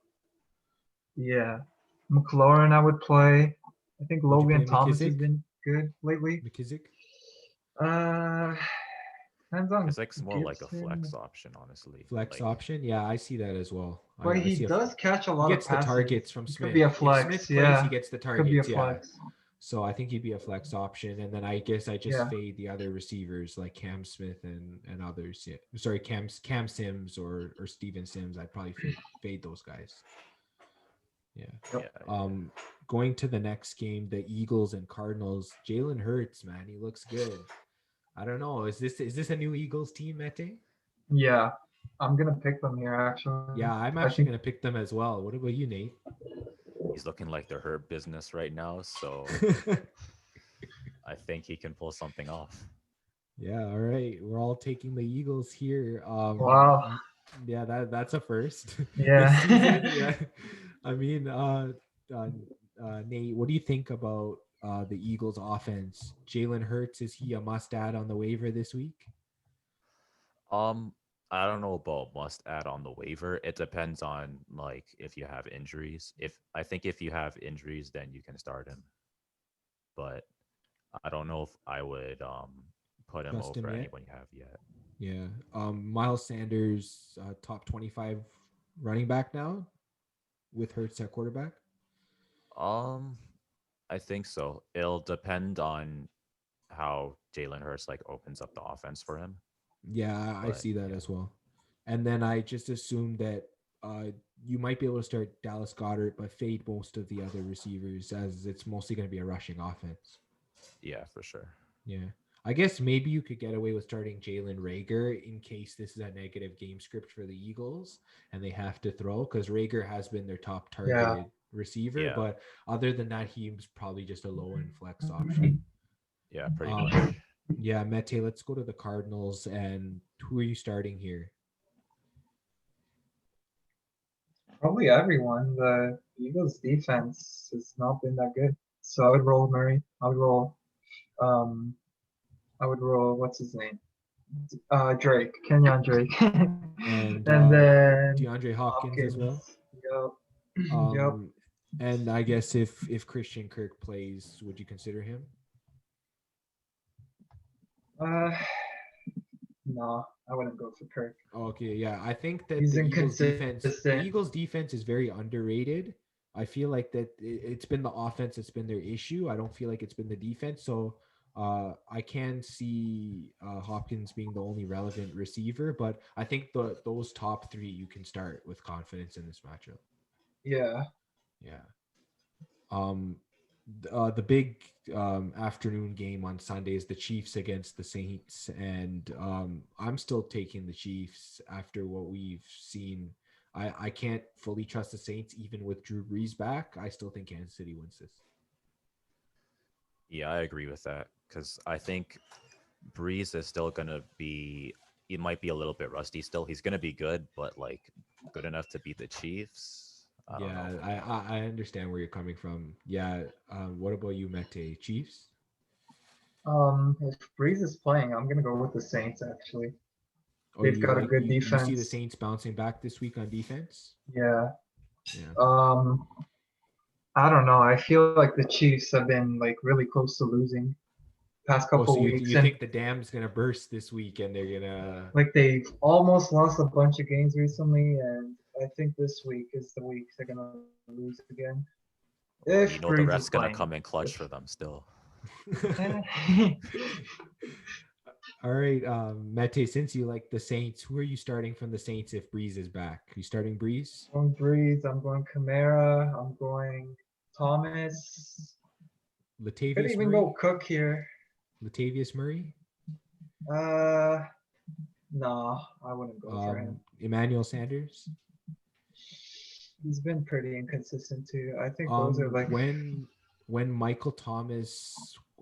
Yeah. McLaurin, I would play. I think Would you play Logan Thomas has McKissick? been good lately. McKissick? Uh, depends on It's like more like a Gibson. flex option, honestly. Flex Like, option? Yeah, I see that as well. But I he see does catch a he lot of gets the passes. targets from He Smith. could be a If flex. Smith plays, Yeah. he gets the Could be a targets. Yeah. flex. So I think he'd be a flex option, and then I guess I just Yeah. fade the other receivers like Cam Smith and others. Yeah, sorry, Cam Sims or Steven Sims. I'd probably fade those guys. Yeah. yeah. Going to the next game, the Eagles and Cardinals. Jalen Hurts, man, he looks good. I don't know. Is this a new Eagles team, Mete? Yeah. I'm gonna pick them here actually. Yeah, I'm I actually think gonna pick them as well. What about you, Nate? He's looking like the Hurt business right now, so I think he can pull something off. Yeah, all right. We're all taking the Eagles here. Wow. Yeah, that's a first. Yeah. This season. Yeah. I mean, Nate, what do you think about the Eagles offense? Jalen Hurts, is he a must add on the waiver this week? Um, I don't know about must add on the waiver. It depends on like if you have injuries. If you have injuries, then you can start him. But I don't know if I would put him Trust him over yet? anyone you have yet. Yeah. Miles Sanders, top 25 running back now with Hurts at quarterback. Um, I think so. It'll depend on how Jalen Hurts like opens up the offense for him. Yeah, I But see that yeah. as well. And then I just assume that you might be able to start Dallas Goedert, but fade most of the other receivers as it's mostly going to be a rushing offense. Yeah, for sure. Yeah. I guess maybe you could get away with starting Jalen Rager in case this is a negative game script for the Eagles and they have to throw, because Rager has been their top targeted receiver. Yeah. But other than that, he's probably just a low end flex option. Yeah, pretty Um, much. Yeah, Mete, let's go to the Cardinals. And who are you starting here? Probably everyone. The Eagles defense has not been that good. So I would roll Murray. Um I would roll what's his name? Drake. Kenyon Drake. And then DeAndre Hopkins as well. Yep. Yep. And I guess if Christian Kirk plays, would you consider him? No, I wouldn't go for Kirk. Okay, yeah. I think that He's the Eagles inconsistent. defense is very underrated. I feel like that it's been the offense that's been their issue. I don't feel like it's been the defense. So I can see Hopkins being the only relevant receiver, but I think those top three you can start with confidence in this matchup. Yeah. Yeah. The big afternoon game on Sunday is the Chiefs against the Saints, and I'm still taking the Chiefs after what we've seen. I can't fully trust the Saints even with Drew Brees back. I still think Kansas City wins this. Yeah, I agree with that because I think Breeze is still gonna be. He might be a little bit rusty still. He's gonna be good, but like good enough to beat the Chiefs. I don't know. I understand where you're coming from. Yeah. What about you, Mete? Chiefs? If Breeze is playing, I'm gonna go with the Saints actually. Oh, They've got a good you see the defense. Saints bouncing back this week on defense? Yeah. Yeah. I don't know. I feel like the Chiefs have been like really close to losing past couple So weeks, you and think the dam's gonna burst this week and they're gonna like they've almost lost a bunch of games recently, and I think this week is the week they're gonna lose again. Well, If you know the Breeze is ref's gonna playing. come in clutch for them still. All right, Mete, since you like the Saints, who are you starting from the Saints if Breeze is back? You starting Breeze? I'm going Breeze. I'm going Kamara. I'm going Thomas. Could Latavius even go Murray? Cook here. Latavius Murray? Uh, no, I wouldn't go for him. Emmanuel Sanders? He's been pretty inconsistent too. I think those are like When Michael Thomas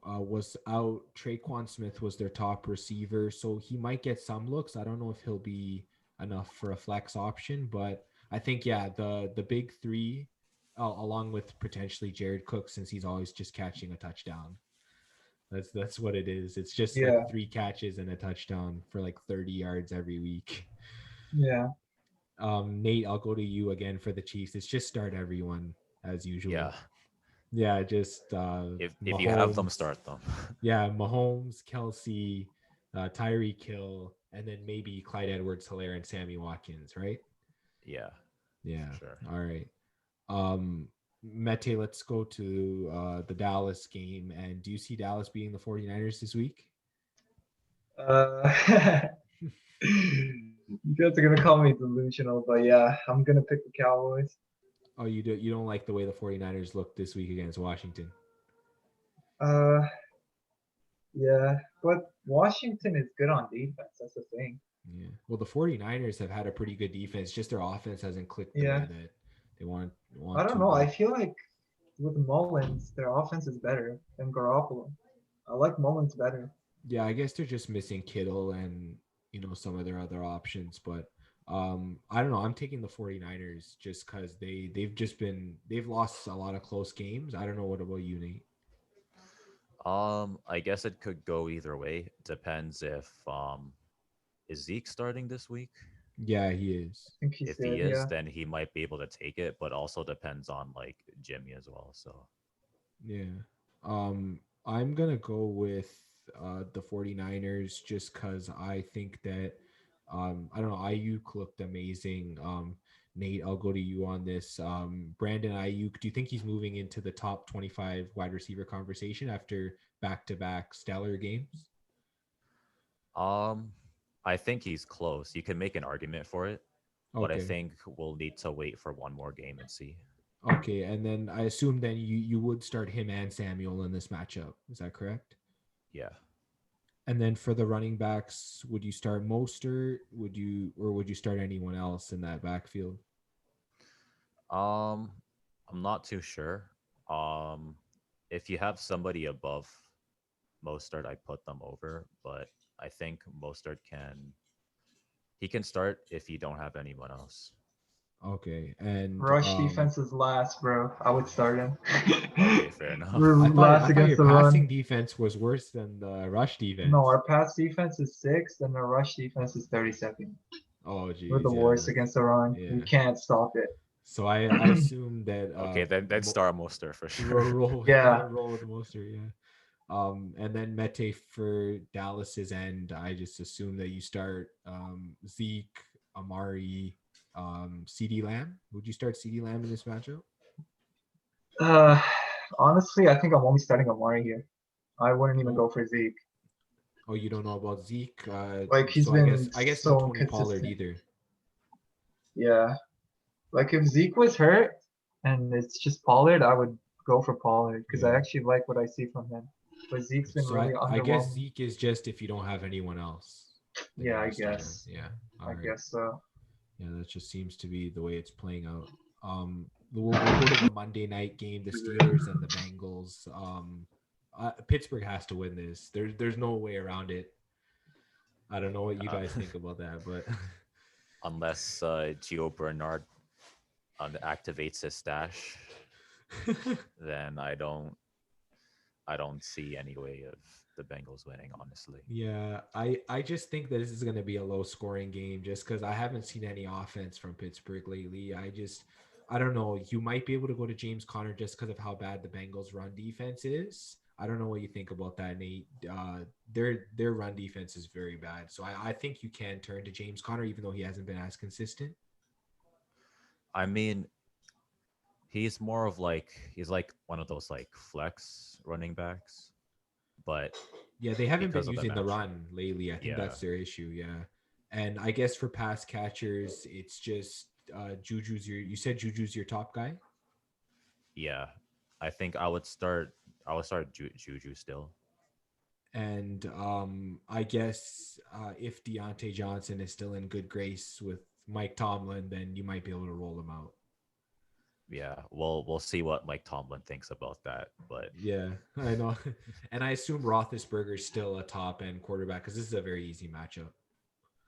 was out, Traquan Smith was their top receiver, so he might get some looks. I don't know if he'll be enough for a flex option, but I think the big three, along with potentially Jared Cook, since he's always just catching a touchdown. That's what it is. It's just yeah, like 3 catches and a touchdown for like 30 yards every week. yeah. Nate, I'll go to you again for the Chiefs. It's just start everyone as usual. Yeah. Yeah, just If you have them, start them. Yeah, Mahomes, Kelsey, Tyreek Hill, and then maybe Clyde Edwards-Helaire and Sammy Watkins, right? Yeah. Yeah. Sure. All right. Mete, let's go to the Dallas game. And do you see Dallas beating the 49ers this week? You guys are gonna call me delusional, but yeah, I'm gonna pick the Cowboys. Oh, you don't like the way the 49ers looked this week against Washington? Uh, yeah, but Washington is good on defense. That's the thing. Yeah. Well, the 49ers have had a pretty good defense. Just their offense hasn't clicked the way that they want I don't to. know. I feel like with Mullins, their offense is better than Garoppolo. I like Mullins better. Yeah, I guess they're just missing Kittle and some of their other options, but I don't know. I'm taking the 49ers just because they've lost a lot of close games. I don't know. What about you, Nate? I guess it could go either way. Depends if is Zeke starting this week? Yeah, he is. I think If he is, then he might be able to take it, but also depends on like Jimmy as well. So yeah. I'm gonna go with the 49ers just because I think that I don't know, Ayuk looked amazing. Nate, I'll go to you on this. Brandon Ayuk, do you think he's moving into the top 25 wide receiver conversation after back-to-back stellar games? I think he's close. You can make an argument for it, but I Okay. think we'll need to wait for one more game and see. Okay, and then I assume then you would start him and Samuel in this matchup. Is that correct? Yeah. And then for the running backs, would you start Mostert? Would you start anyone else in that backfield? I'm not too sure. If you have somebody above Mostert, I put them over, but I think Mostert he can start if you don't have anyone else. Okay, and Rush defense is last, bro. I would start him. Okay, fair enough. We're I last thought against your the passing run. defense was worse than the rush defense. No, our pass defense is 6th, and the rush defense is 32nd. Oh, geez, We're the worst against the run. yeah. We can't stop it. So I assume that Okay, then start Mostert for sure. roll with Mostert, yeah. And then Mete for Dallas's end, I just assume that you start Zeke, Amari, CD Lamb. Would you start CD Lamb in this matchup? Honestly, I think I'm only starting Amari here. I wouldn't even go for Zeke. Oh, you don't know about Zeke? Like he's been I guess so no Tony Pollard inconsistent. either. Yeah, like if Zeke was hurt and it's just Pollard, I would go for Pollard because I actually like what I see from him. But Zeke's been really underwhelming. I guess Zeke is just if you don't have anyone else. Yeah, I guess. Yeah, I guess so. Yeah, that just seems to be the way it's playing out. We'll go to the Monday night game, the Steelers and the Bengals. Pittsburgh has to win this. There's no way around it. I don't know what you guys think about that, but unless Gio Bernard activates his stash, then I don't see any way of the Bengals winning, honestly. Yeah, I just think that this is going to be a low scoring game just because I haven't seen any offense from Pittsburgh lately. I don't know. You might be able to go to James Conner just because of how bad the Bengals run defense is. I don't know what you think about that, Nate. Their run defense is very bad. So I think you can turn to James Conner even though he hasn't been as consistent. I mean, he's more of he's like one of those like flex running backs, but Yeah, they haven't been because of the using the matchup. run lately. I think Yeah, that's their issue. Yeah, and I guess for pass catchers, it's just Juju's your. You said Juju's your top guy, yeah. I think I would start Juju still. and I guess if Deontay Johnson is still in good grace with Mike Tomlin, then you might be able to roll him out. Yeah, we'll see what Mike Tomlin thinks about that, but Yeah, I know, and I assume Roethlisberger's still a top end quarterback because this is a very easy matchup.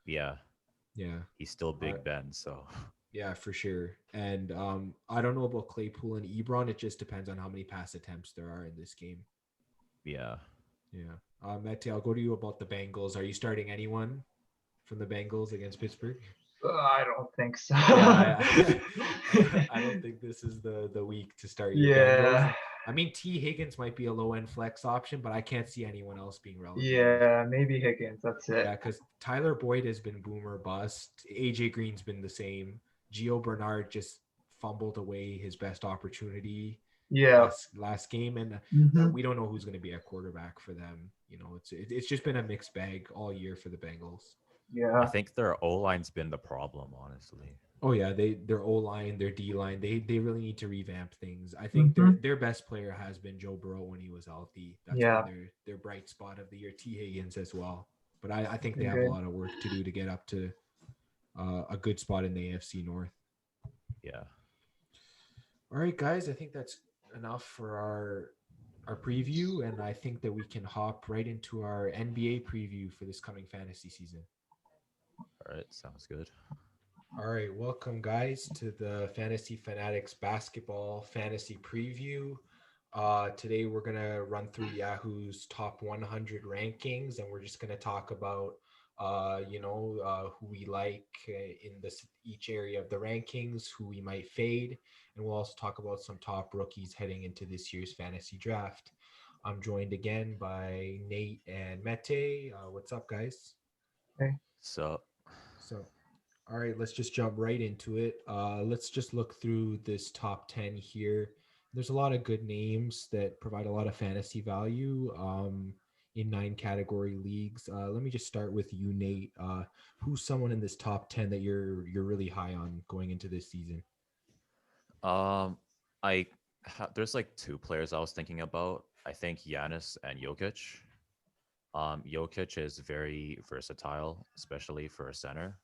yeah, Yeah. he's still All right. Big Ben, so Yeah, for sure. And I don't know about Claypool and Ebron. It just depends on how many pass attempts there are in this game. yeah. Yeah. Mete, I'll go to you about the Bengals. Are you starting anyone from the Bengals against Pittsburgh? I don't think so. Yeah, I don't think this is the week to start your Bengals. Yeah, I mean, T. Higgins might be a low end flex option, but I can't see anyone else being relevant in this. yeah, maybe Higgins. That's it. Yeah, because Tyler Boyd has been boomer bust. AJ Green's been the same. Gio Bernard just fumbled away his best opportunity Yeah. last game, and Hmm. we don't know who's going to be a quarterback for them. You know, it's just been a mixed bag all year for the Bengals. I Yeah. think their O line's been the problem, honestly. Oh yeah, their O line, their D line, they really need to revamp things. I think Hmm. their best player has been Joe Burrow when he was healthy. That's been Yeah. their bright spot of the year. T Higgins as well, but I think they Been have a good. lot of work to do to get up to a good spot in the AFC North. Yeah. All right, guys, I think that's enough for our preview, and I think that we can hop right into our NBA preview for this coming fantasy season. All right, sounds good. All right, welcome guys to the Fantasy Fanatics basketball fantasy preview. Today we're gonna run through Yahoo's top 100 rankings, and we're just gonna talk about, who we like in this each area of the rankings, who we might fade, and we'll also talk about some top rookies heading into this year's fantasy draft. I'm joined again by Nate and Mete. What's up, guys? Okay. So, So, all right, let's just jump right into it. Let's just look through this top 10 here. There's a lot of good names that provide a lot of fantasy value in 9 category leagues. Let me just start with you, Nate. Who's someone in this top 10 that you're really high on going into this season? um, there's like two players I was thinking about. I think Giannis and Jokic. Jokic is very versatile, especially for a center,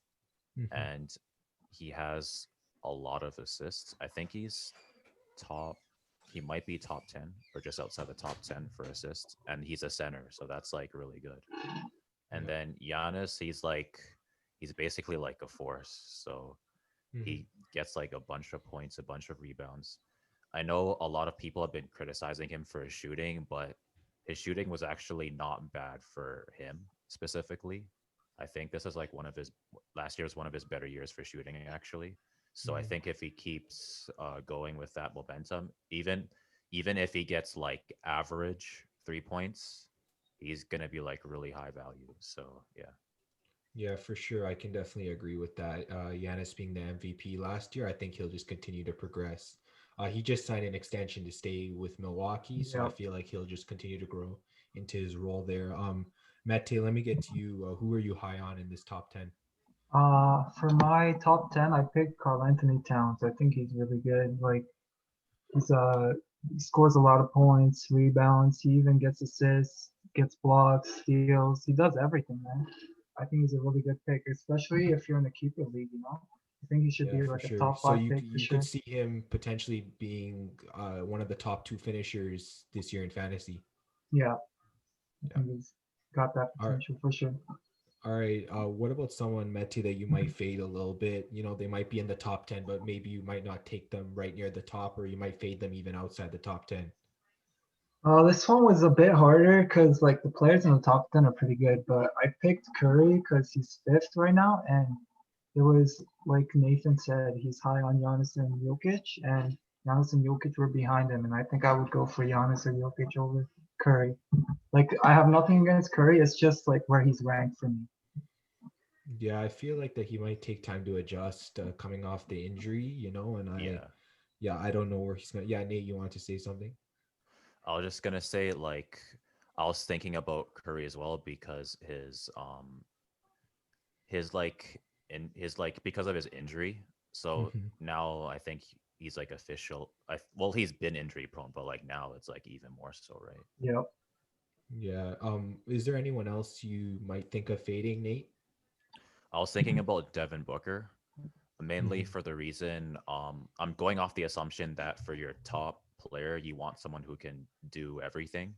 Mhm. and he has a lot of assists. I think top. He might be top 10 or just outside the top 10 for assists, and he's a center, so that's like really good. And Yeah. then Giannis, he's basically like a force. So Mhm. he gets like a bunch of points, a bunch of rebounds. I know a lot of people have been criticizing him for his shooting, but his shooting was actually not bad for him specifically. I think this is like one of his last year was one of his better years for shooting actually. So I Mhm. think if he keeps going with that momentum, even if he gets like average 3 points, he's gonna be like really high value. So yeah, Yeah, for sure. I can definitely agree with that. Giannis being the MVP last year, I think he'll just continue to progress. He just signed an extension to stay with Milwaukee, so I Yeah. feel like he'll just continue to grow into his role there. Mete, let me get to you. Who are you high on in this top 10? For my top 10, I picked Carl Anthony Towns. I think he's really good. Like he scores a lot of points, rebounds. He even gets assists, gets blocks, steals. He does everything, man. I think he's a really good pick, especially if you're in a keeper league. I think he should Yeah, be for like a sure. top So five you pick for you could sure. see him potentially being one of the top two finishers this year in fantasy. Yeah, I Yeah. think he's got that All right. potential for sure. All right. What about someone, Meti, that you might fade a little bit? You know, they might be in the top 10, but maybe you might not take them right near the top, or you might fade them even outside the top 10. This one was a bit harder because like the players in the top 10 are pretty good, but I picked Curry because he's fifth right now, and it was like Nathan said, he's high on Giannis and Jokic, and Giannis and Jokic were behind him, and I think I would go for Giannis or Jokic over Curry. Like I have nothing against Curry, it's just like where he's ranked for me. Yeah, I feel like that he might take time to adjust coming off the injury, and yeah. yeah, I don't know where he's going to. Yeah, Nate, you want to say something? I was just gonna say like I was thinking about Curry as well because his like in his like because of his injury. So Hmm. now I think he's like official. Well, he's been injury prone, but like now it's like even more so, right? Yep. Yeah. Is there anyone else you might think of fading, Nate? I was thinking about Devin Booker, mainly Hmm. for the reason I'm going off the assumption that for your top player, you want someone who can do everything.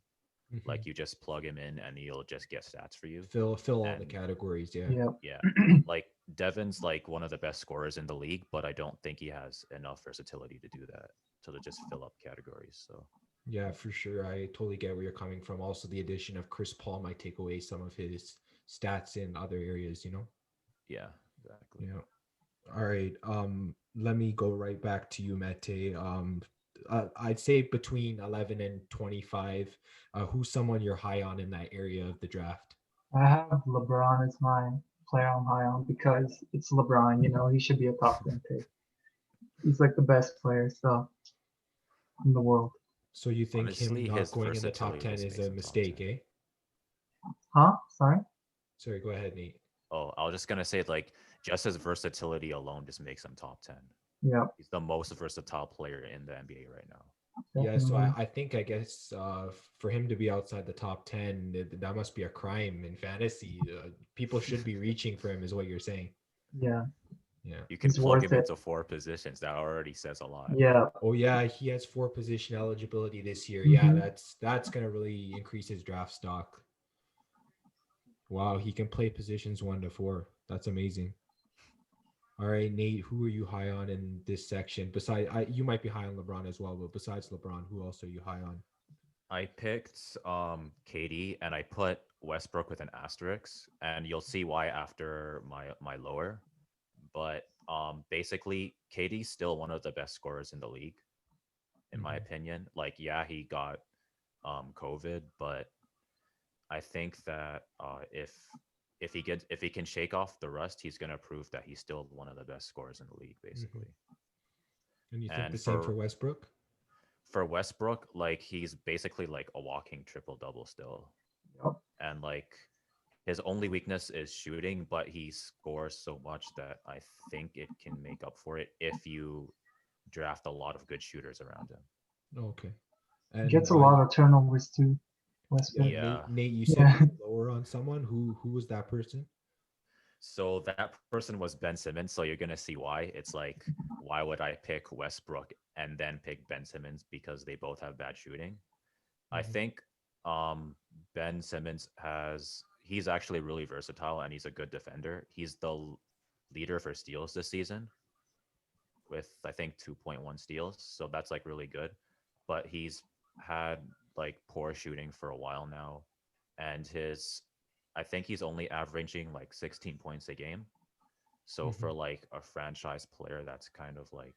Hmm. Like you just plug him in and he'll just get stats for you. Fill all the And categories. Yeah. Yep. yeah, like Devin's like one of the best scorers in the league, but I don't think he has enough versatility to do that to just fill up categories. So Yeah, for sure. I totally get where you're coming from. Also, the addition of Chris Paul might take away some of his stats in other areas, you know? yeah, exactly. Yeah. All right. Let me go right back to you, Mete. I'd say between 11 and 25, who's someone you're high on in that area of the draft? I have LeBron as my player I'm high on because it's LeBron. You know, he should be a top 10 pick. He's like the best player so in the world. So you think him Honestly, not his going in the top versatility 10 just is makes a him top mistake, 10. eh? Huh? Sorry. Sorry, go ahead, Nate. Oh, I was just gonna say like just his versatility alone just makes him top 10. Yep. He's the most versatile player in the NBA right now. Yeah, so Definitely. I think I guess for him to be outside the top 10, that must be a crime in fantasy. People should be reaching for him, is what you're saying. Yeah. Yeah. You can He's plug worth him it. into four positions. That already says a lot. Yeah. Oh yeah, he has four position eligibility this year. Yeah, Hmm. that's gonna really increase his draft stock. Wow, he can play positions 1 to 4. That's amazing. All right, Nate, who are you high on in this section? Besides, you might be high on LeBron as well, but besides LeBron, who else are you high on? I picked KD and I put Westbrook with an asterisk, and you'll see why after my lower. But basically, KD's still one of the best scorers in the league, in my Hmm. opinion. Like, yeah, he got COVID, but I think that if he can shake off the rust, he's gonna prove that he's still one of the best scorers in the league, basically. Hmm. And you think And the same for Westbrook? for Westbrook, like he's basically like a walking triple double still. Yep. And like his only weakness is shooting, but he scores so much that I think it can make up for it if you draft a lot of good shooters around him. Okay. Gets And a lot of turnovers too, yeah, Westbrook. Yeah. Nate, you said Yeah. you're lower on someone. Who was that person? So that person was Ben Simmons. So you're gonna see why. It's like, why would I pick Westbrook and then pick Ben Simmons because they both have bad shooting? I Hmm. think Ben Simmons he's actually really versatile and he's a good defender. He's the leader for steals this season with I think 2.1 steals, so that's like really good. But he's had like poor shooting for a while now, and his I think he's only averaging like 16 points a game. So Hmm. for like a franchise player, that's kind of like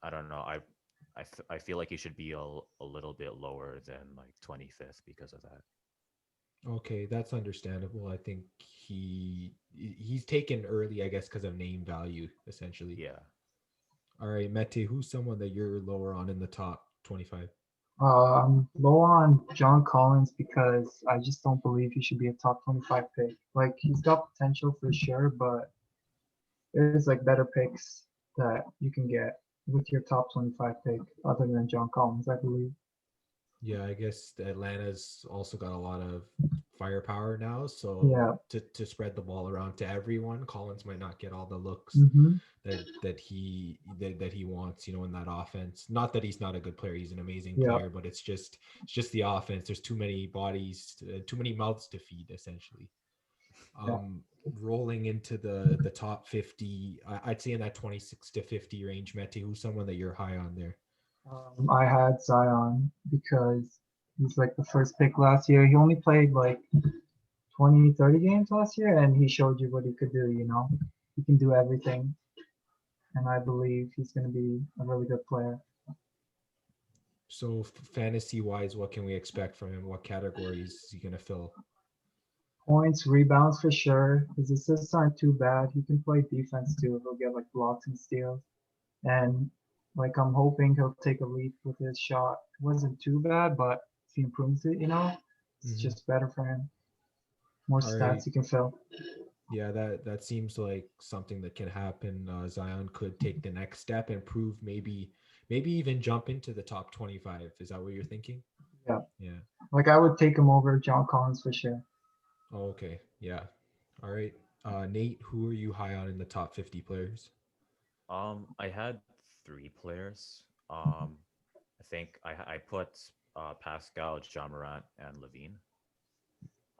I don't know. I feel like he should be a little bit lower than like 25th because of that. Okay, that's understandable. I think he's taken early, I guess, because of name value, essentially. Yeah. All right, Mete, who's someone that you're lower on in the top 25? I'm low on John Collins because I just don't believe he should be a top 25 pick. Like he's got potential for sure, but there's like better picks that you can get with your top 25 pick other than John Collins, I believe. Yeah, I guess Atlanta's also got a lot of firepower now, so Yeah. to spread the ball around to everyone, Collins might not get all the looks Hmm. that he wants, in that offense. Not that he's not a good player; he's an amazing Yeah. player, but it's just the offense. There's too many bodies, too many mouths to feed, essentially. Yeah. Um, Rolling into the top 50, I'd say in that 26 to 50 range, Mete, who's someone that you're high on there? I had Zion because he's like the first pick last year. He only played like 20, 30 games last year, and he showed you what he could do, you know? He can do everything, and I believe he's going to be a really good player. So fantasy wise, what can we expect from him? What categories is he gonna fill? Points, rebounds for sure. His assists aren't too bad. He can play defense too. He'll get like blocks and steals. And like I'm hoping he'll take a leap with his shot. It wasn't too bad, but if he improves it, it's Hmm. just better for him. More All stats right. he can fill. Yeah, that seems like something that can happen. Zion could take the next step and prove maybe even jump into the top 25. Is that what you're thinking? Yeah. Yeah. Like I would take him over John Collins for sure. Oh, okay. Yeah. All right. Nate, who are you high on in the top 50 players? I had three players. I think I put Pascal, John Morant, and Levine.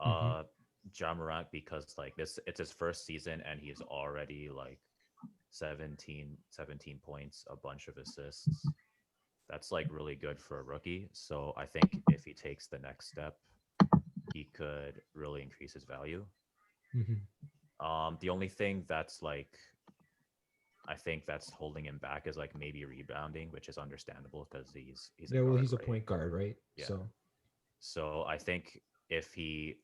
Hmm. Uh, John Morant because like this, it's his first season and he's already like 17 points, a bunch of assists. That's like really good for a rookie. So I think if he takes the next step, he could really increase his value. Hmm. The only thing that's like I think that's holding him back is like maybe rebounding, which is understandable because he's a Yeah, well, guard, he's a right? point guard, right? Yeah. So, So I think if he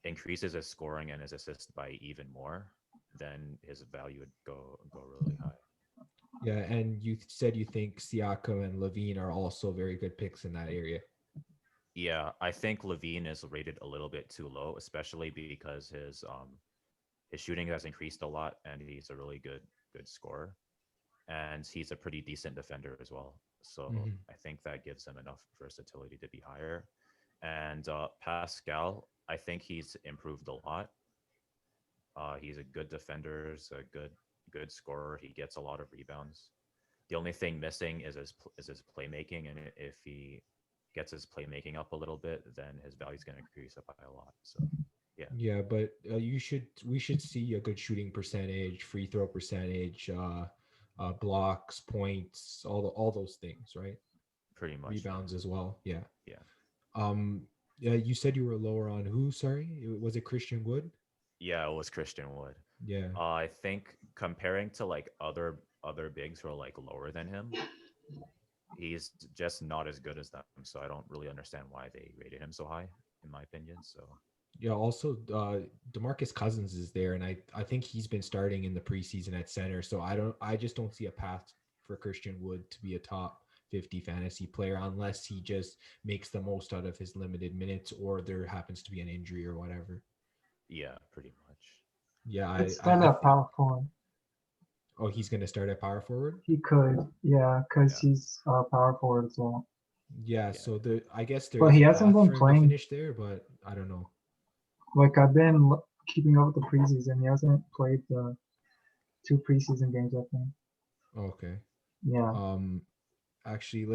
increases his scoring and his assist by even more, then his value would go really high. yeah, and you said you think Siakam and Levine are also very good picks in that area. Yeah, I think Levine is rated a little bit too low, especially because his shooting has increased a lot and he's a really good scorer and he's a pretty decent defender as well. So Hmm. I think that gives him enough versatility to be higher. And Pascal, I think he's improved a lot. He's a good defender, he's a good scorer. He gets a lot of rebounds. The only thing missing is his playmaking, and if he gets his playmaking up a little bit, then his value is going to increase up by a lot. So yeah, Yeah, but we should see a good shooting percentage, free throw percentage, blocks, points, all those things, right? pretty much. Yeah, Rebounds as well. Yeah. yeah, Yeah. You said you were lower on who? Sorry, was it Christian Wood? yeah. It was Christian Wood. Yeah. I think comparing to like other bigs who are like lower than him, he's just not as good as them. So I don't really understand why they rated him so high, in my opinion. So Yeah. Also, Demarcus Cousins is there, and I think he's been starting in the preseason at center. So I just don't see a path for Christian Wood to be a top 50 fantasy player unless he just makes the most out of his limited minutes or there happens to be an injury or whatever. yeah, pretty much. Yeah, Could start I at think. power forward. Oh, he's gonna start at power forward. He could, yeah, because Yeah, he's power forward as well. Yeah, yeah. so I guess there But is he a hasn't path been for him to playing. finish there, but I don't know. Like I've been keeping up with the preseason. He hasn't played the two preseason games, I think. Okay. Yeah, Um, actually,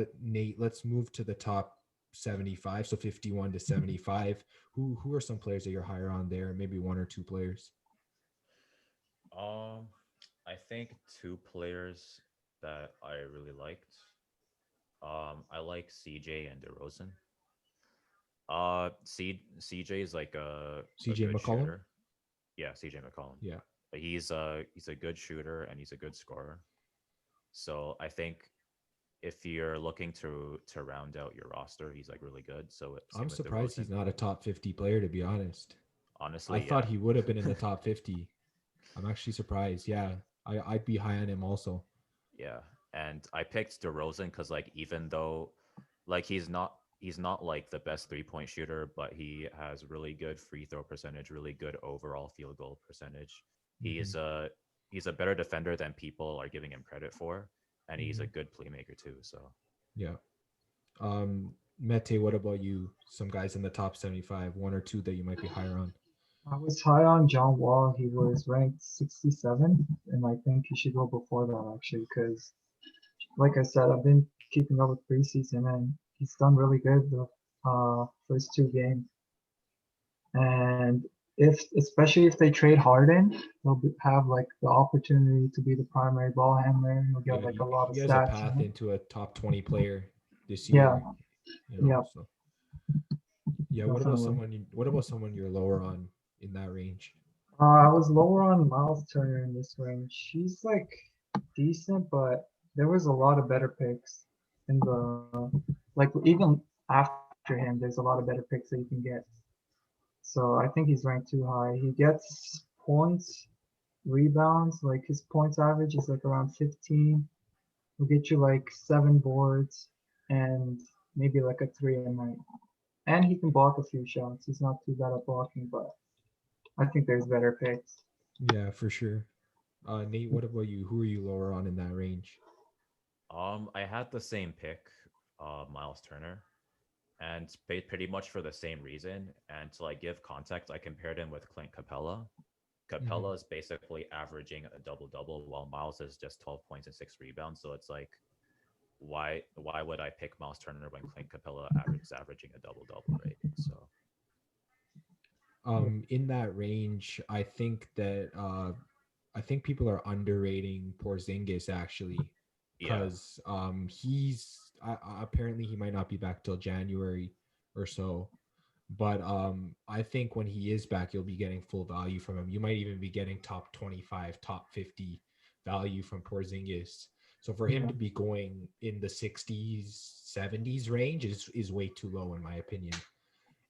let's move to the top 75. So 51 to 75. Who are some players that you're higher on there? Maybe one or two players. Um, I think two players that I really liked. I like CJ and DeRozan. CJ is like a CJ good McCollum. shooter. Yeah, CJ McCollum. Yeah. He's a good shooter and he's a good scorer. So I think if you're looking to round out your roster, he's like really good. So I'm same with surprised DeRozan. he's not a top 50 player, to be honest. I Honestly, thought yeah. he would have been in the top 50. I'm actually surprised. Yeah, I'd be high on him also. Yeah, and I picked DeRozan because like even though like he's not like the best 3 point shooter, but he has really good free throw percentage, really good overall field goal percentage. Hmm. He's a he's a better defender than people are giving him credit for, and he's a Hmm. good playmaker too. So Yeah. Mete, what about you? Some guys in the top 75, one or two that you might be higher on. I was high on John Wall. He was ranked 67, and I think he should go before that actually, because like I said, I've been keeping up with preseason, and he's done really good the first two games. And if especially if they trade Harden, have like the opportunity to be the primary ball handler. He'll get Yeah, like a lot of he has a stats. path into a top 20 player this Yeah, year, yeah, so yeah, definitely. what about someone you're lower on in that range? I was lower on Miles Turner in this range. She's like decent, but there was a lot of better picks in the like even after him. There's a lot of better picks that you can get. So I think he's ranked too high. He gets points, rebounds. Like his points average is like around 15. He'll get you like 7 boards and maybe like a 3 a night. And he can block a few shots. He's not too bad at blocking, but I think there's better picks. Yeah, for sure. Nate, what about you? Who are you lower on in that range? I had the same pick, Miles Turner, and pretty much for the same reason. And to like give context, I compared him with Clint Capella. Mm-hmm. Capella is basically averaging a double double, while Miles is just 12 points and 6 rebounds. So it's like, why would I pick Miles Turner when Clint Capella is averaging a double double, right? So Yeah. In that range, I think people are underrating Porzingis actually, yeah, because apparently he might not be back till January or so. But I think when he is back, you'll be getting full value from him. You might even be getting top 25, top 50 value from Porzingis. So for him Yeah. to be going in the 60s, 70s range is way too low in my opinion.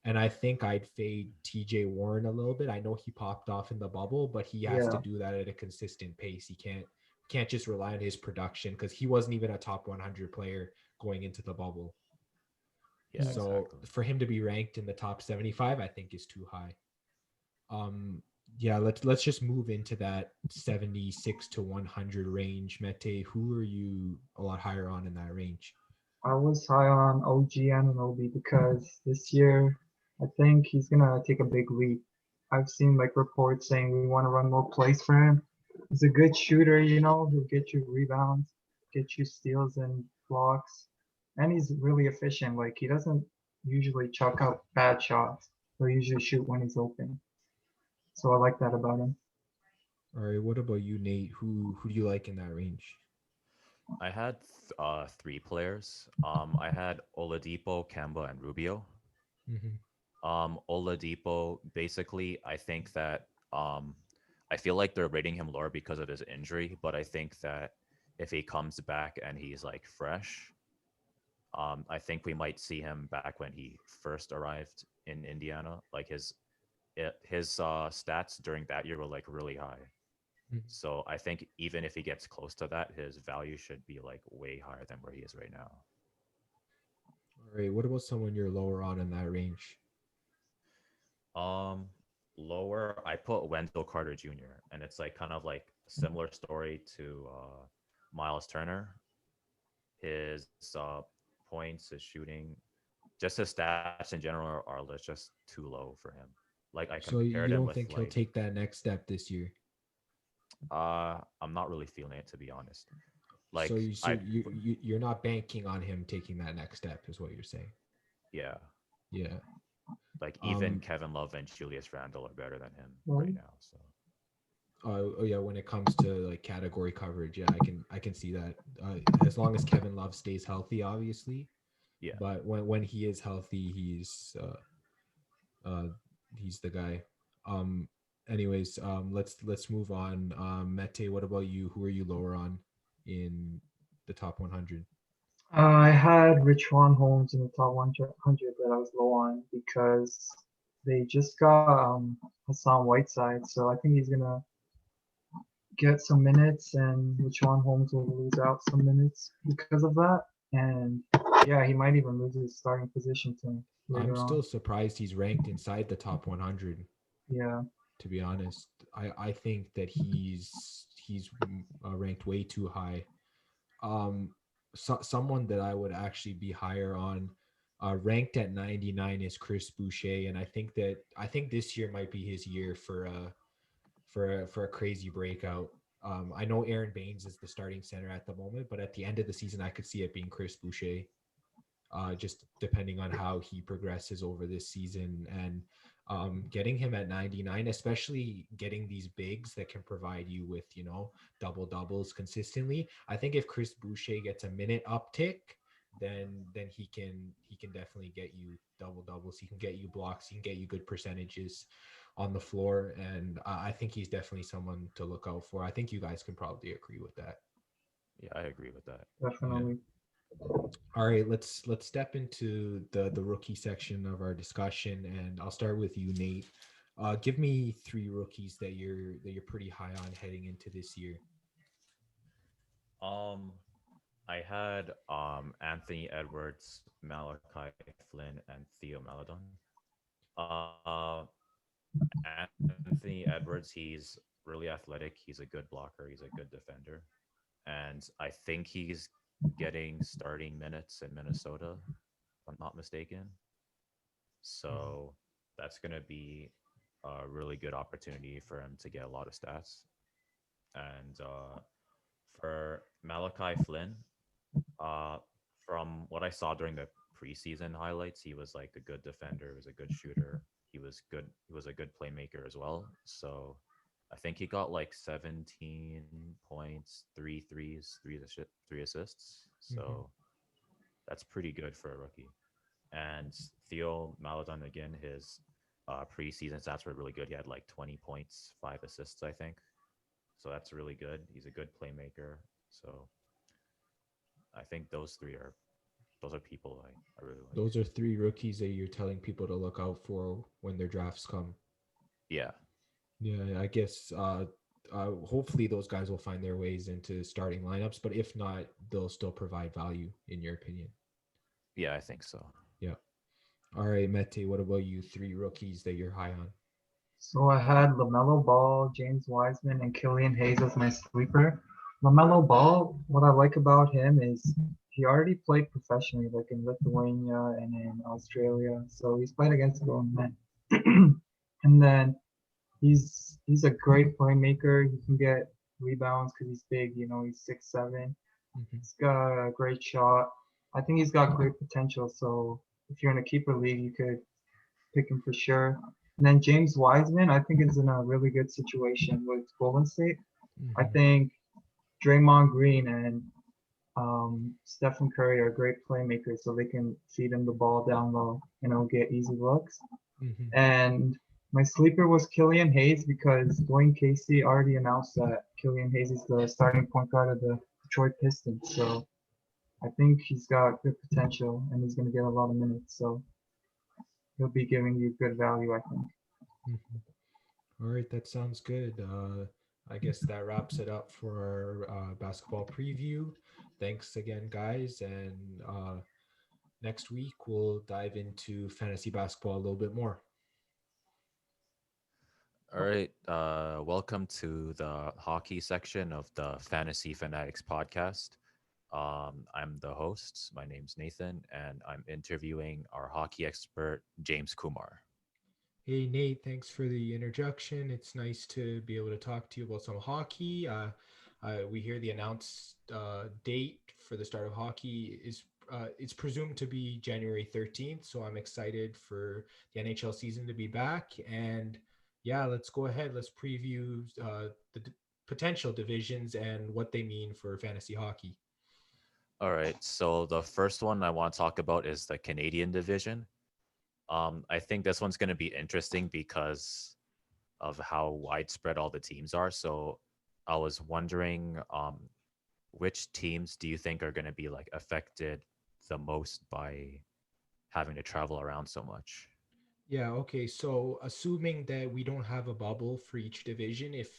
And I think I'd fade TJ Warren a little bit. I know he popped off in the bubble, but he has to Yeah. do that at a consistent pace. He can't just rely on his production because he wasn't even a top 100 player going into the bubble. yeah, Yeah. So exactly. for him to be ranked in the top 75, I think is too high. Um, yeah, let's just move into that 76 to 100 range. Mete, who are you a lot higher on in that range? I was high on OG Anunoby because this year I think he's gonna take a big leap. I've seen like reports saying we want to run more plays for him. He's a good shooter, you know. He'll get you rebounds, get you steals and blocks, and he's really efficient. Like he doesn't usually chuck up bad shots. He'll usually shoot when he's open. So I like that about him. All right, what about you, Nate? Who do you like in that range? I had three players. I had Oladipo, Kemba, and Rubio. Mm-hmm. Oladipo, basically, I think that I feel like they're rating him lower because of his injury, but I think that if he comes back and he's like fresh, I think we might see him back when he first arrived in Indiana. Like his stats during that year were like really high. So I think even if he gets close to that, his value should be like way higher than where he is right now. All right, what about someone you're lower on in that range? Um, Lower, I put Wendell Carter Jr. and it's like kind of like similar story to Miles Turner. His points, his shooting, just his stats in general are just too low for him. Like I So compared him you with don't think like he'll take that next step this year? I'm not really feeling it to be honest. So Like you so you're not banking on him taking that next step, is what you're saying? yeah, Yeah. like even Um. Kevin Love and Julius Randle are better than him right Well, now. So Oh yeah. When it comes to like category coverage, yeah, I can see that. As long as Kevin Love stays healthy, obviously. yeah, But when he is healthy, uh he's the guy. Um. Anyways, let's move on. Mete, what about you? Who are you lower on in the top 100? I had Richwan Holmes in the top 100 that I was low on because they just got Hassan Whiteside, so I think he's gonna get some minutes, and Richwan Holmes will lose out some minutes because of that. And yeah, he might even lose his starting position to him I'm later still on. surprised he's ranked inside the top 100. Yeah, To be honest, I think that he's ranked way too high. Someone that I would actually be higher on, ranked at 99, is Chris Boucher, and I think this year might be his year for a crazy breakout. I know Aaron Baines is the starting center at the moment, but at the end of the season, I could see it being Chris Boucher, just depending on how he progresses over this season. And getting him at 99, especially getting these bigs that can provide you with, double doubles consistently. I think if Chris Boucher gets a minute uptick, then he can definitely get you double doubles. He can get you blocks. He can get you good percentages on the floor. And I think he's definitely someone to look out for. I think you guys can probably agree with that. yeah, I agree with that. Yeah. definitely. All right, let's step into the rookie section of our discussion, and I'll start with you, Nate. Give me three rookies that you're pretty high on heading into this year. Um, I had Anthony Edwards, Malachi Flynn, and Theo Maladon. Anthony Edwards, he's really athletic. He's a good blocker. He's a good defender, and I think he's getting starting minutes in Minnesota, if I'm not mistaken. Mhm. So that's going to be a really good opportunity for him to get a lot of stats. And for Malachi Flynn, uh, from what I saw during the preseason highlights, he was like a good defender. He was a good shooter. He was good. He was a good playmaker as well. So I think he got like 17 points, three assists. Mhm. So that's pretty good for a rookie. And Theo Maladon again, his preseason stats were really good. He had like 20 points, 5 assists, I think. So that's really good. He's a good playmaker. So I think those are people I really like. Those are three rookies that you're telling people to look out for when their drafts come. Yeah, Yeah, I guess hopefully those guys will find their ways into starting lineups, but if not, they'll still provide value in your opinion. yeah, I think so. Yeah. All right, Mete, what about you? Three rookies that you're high on. So I had LaMelo Ball, James Wiseman, and Killian Hayes as my sleeper. LaMelo Ball, what I like about him is he already played professionally, like in Lithuania and in Australia. So he's played against grown men. And then he's a great playmaker. He can get rebounds because he's big. He's 6'7". Hmm. He's got a great shot. I think he's got great potential. So if you're in a keeper league, you could pick him for sure. And then James Wiseman, I think is in a really good situation with Golden State. I Hmm. think Draymond Green and Stephen Curry are great playmakers, so they can feed him the ball down low and he'll get easy looks. Hmm. And my sleeper was Killian Hayes because Dwayne Casey already announced that Killian Hayes is the starting point guard of the Detroit Pistons. So I think he's got good potential and he's going to get a lot of minutes. So he'll be giving you good value, I think. Hmm. All right, that sounds good. I guess that wraps it up for our basketball preview. Thanks again, guys. And next week, we'll dive into fantasy basketball a little bit more. All right. Welcome to the hockey section of the Fantasy Fanatics Podcast. I'm the host. My name's Nathan, and I'm interviewing our hockey expert, James Kumar. Hey, Nate, thanks for the introduction. It's nice to be able to talk to you about some hockey. We hear the announced date for the start of hockey is it's presumed to be January 13th, so I'm excited for the NHL season to be back. And yeah, let's go ahead. Let's preview potential divisions and what they mean for fantasy hockey. All right. So the first one I want to talk about is the Canadian division. I think this one's going to be interesting because of how widespread all the teams are. So I was wondering, which teams do you think are going to be like affected the most by having to travel around so much? Yeah, okay. So assuming that we don't have a bubble for each division, if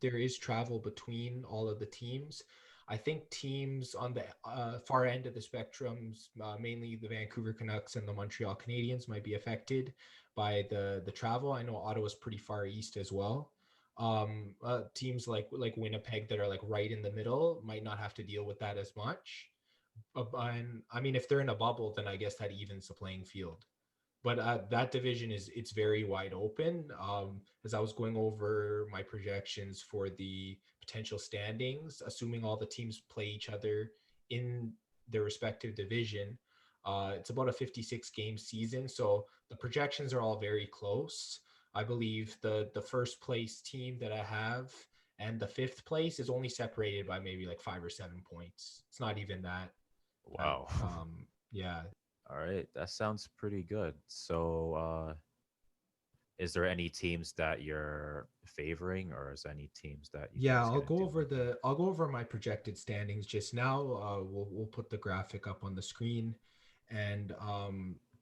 there is travel between all of the teams, I think teams on the far end of the spectrums, mainly the Vancouver Canucks and the Montreal Canadiens, might be affected by the travel. I know Ottawa's pretty far east as well. Teams like Winnipeg that are like right in the middle might not have to deal with that as much. And I mean, if they're in a bubble, then I guess that evens the playing field, but that division is it's very wide open. As I was going over my projections for the potential standings, assuming all the teams play each other in their respective division, it's about a 56 game season, so the projections are all very close. I believe the first place team that I have and the fifth place is only separated by maybe like 5 or 7 points. It's not even that. That Wow. yeah. All right, that sounds pretty good. So, is there any teams that you're favoring, or is there any teams that you think Yeah, is going to do okay? I'll go over my projected standings just now. We'll put the graphic up on the screen, and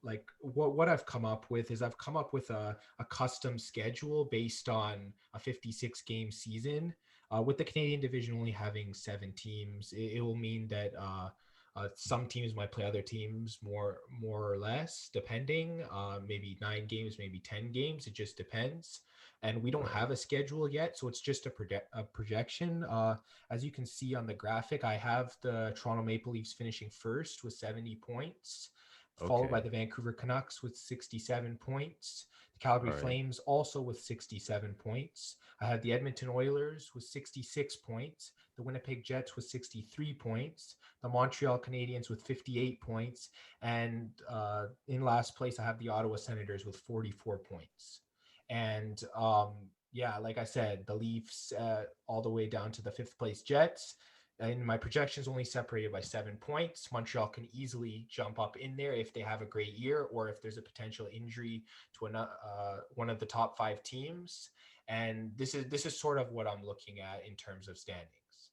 like what I've come up with is I've come up with a custom schedule based on a 56 game season. With the Canadian division only having 7 teams, it will mean that some teams might play other teams more or less, depending. Maybe 9 games, maybe 10 games. It just depends. And we don't Right. have a schedule yet, so it's just a projection. As you can see on the graphic, I have the Toronto Maple Leafs finishing first with 70 points, followed by Okay. the Vancouver Canucks with 67 points. The Calgary All right. Flames also with 67 points. I had the Edmonton Oilers with 66 points, the Winnipeg Jets with 63 points, the Montreal Canadiens with 58 points, and in last place, I have the Ottawa Senators with 44 points. And yeah, like I said, the Leafs all the way down to the fifth place Jets. And my projections only separated by 7 points. Montreal can easily jump up in there if they have a great year or if there's a potential injury to one of the top 5 teams. And this is sort of what I'm looking at in terms of standings.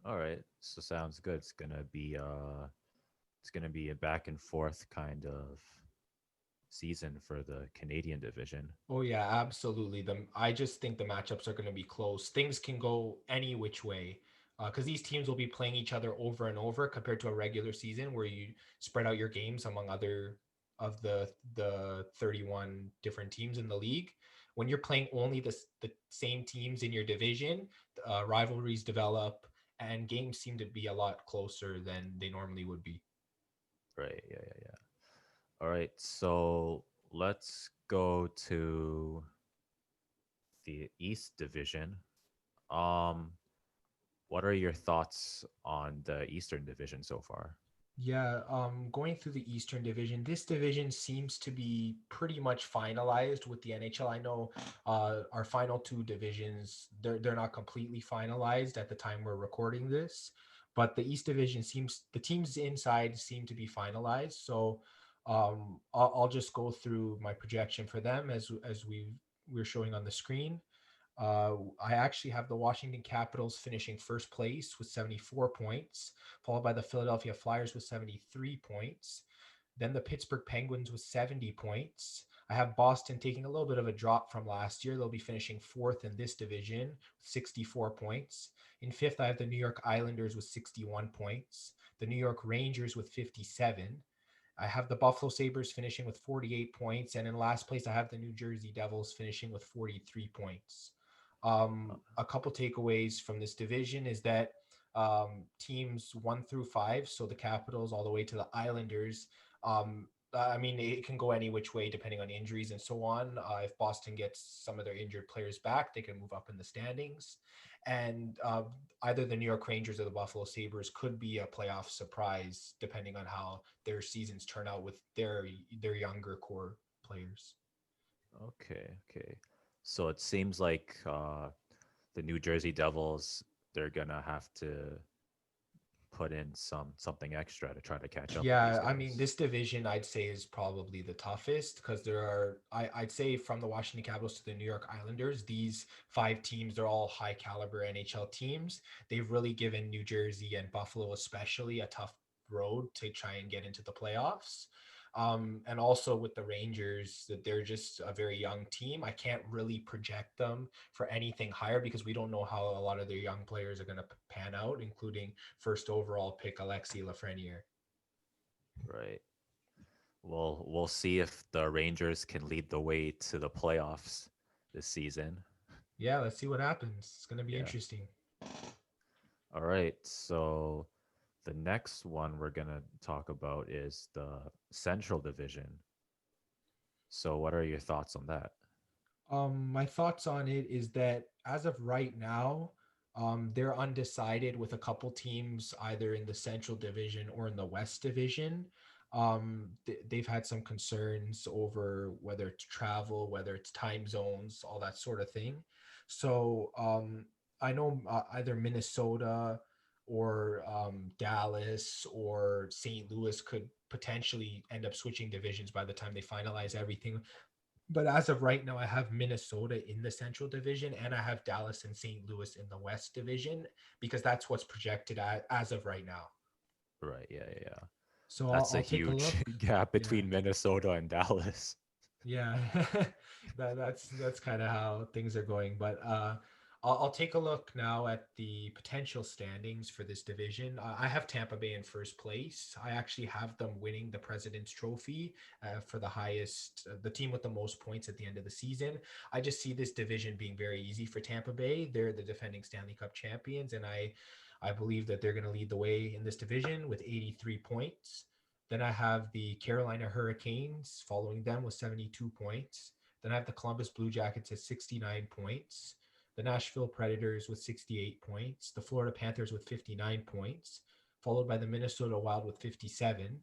All right. So sounds good. It's gonna be a back and forth kind of season for the Canadian division. Oh yeah, absolutely. I just think the matchups are going to be close. Things can go any which way because these teams will be playing each other over and over compared to a regular season where you spread out your games among other of the 31 different teams in the league. When you're playing only the same teams in your division, rivalries develop and games seem to be a lot closer than they normally would be. Right. Yeah. Yeah. Yeah. All right. So let's go to the East Division. Um, what are your thoughts on the Eastern Division so far? Yeah, going through the Eastern Division, this division seems to be pretty much finalized with the NHL. I know our final 2 divisions, they're not completely finalized at the time we're recording this, but the East Division seems the teams inside seem to be finalized. So I'll just go through my projection for them as we're showing on the screen. I actually have the Washington Capitals finishing first place with 74 points, followed by the Philadelphia Flyers with 73 points. Then the Pittsburgh Penguins with 70 points. I have Boston taking a little bit of a drop from last year. They'll be finishing fourth in this division with 64 points. In fifth, I have the New York Islanders with 61 points, the New York Rangers with 57. I have the Buffalo Sabres finishing with 48 points. And in last place, I have the New Jersey Devils finishing with 43 points. A couple takeaways from this division is that teams 1 through 5, so the Capitals all the way to the Islanders, I mean, it can go any which way depending on injuries and so on. If Boston gets some of their injured players back, they can move up in the standings. And either the New York Rangers or the Buffalo Sabres could be a playoff surprise depending on how their seasons turn out with their younger core players. Okay. Okay. So it seems like the New Jersey Devils, they're gonna have to put in something extra to try to catch up with these Yeah, I mean, guys. this division I'd say is probably the toughest because I'd say from the Washington Capitals to the New York Islanders, these 5 teams, they're all high caliber NHL teams. They've really given New Jersey and Buffalo especially a tough road to try and get into the playoffs. And also with the Rangers, that they're just a very young team. I can't really project them for anything higher because we don't know how a lot of their young players are going to pan out, including first overall pick Alexi Lafreniere. Right. Well, we'll see if the Rangers can lead the way to the playoffs this season. Yeah, let's see what happens. It's going to be Yeah. interesting. All right. So the next one we're gonna talk about is the Central Division. So what are your thoughts on that? My thoughts on it is that as of right now, they're undecided with a couple teams either in the Central Division or in the West Division. They've had some concerns over whether it's travel, whether it's time zones, all that sort of thing. So I know either Minnesota or Dallas or St. Louis could potentially end up switching divisions by the time they finalize everything, but as of right now, I have Minnesota in the Central Division and I have Dallas and St. Louis in the West Division because that's what's projected as of right now. Right. Yeah. Yeah. Yeah. So That's a I'll take a huge look. gap Yeah, between Minnesota and Dallas. yeah, that's kind of how things are going. But I'll take a look now at the potential standings for this division. I have Tampa Bay in first place. I actually have them winning the President's Trophy for the highest, the team with the most points at the end of the season. I just see this division being very easy for Tampa Bay. They're the defending Stanley Cup champions, and I believe that they're going to lead the way in this division with 83 points. Then I have the Carolina Hurricanes following them with 72 points. Then I have the Columbus Blue Jackets at 69 points, the Nashville Predators with 68 points, the Florida Panthers with 59 points, followed by the Minnesota Wild with 57,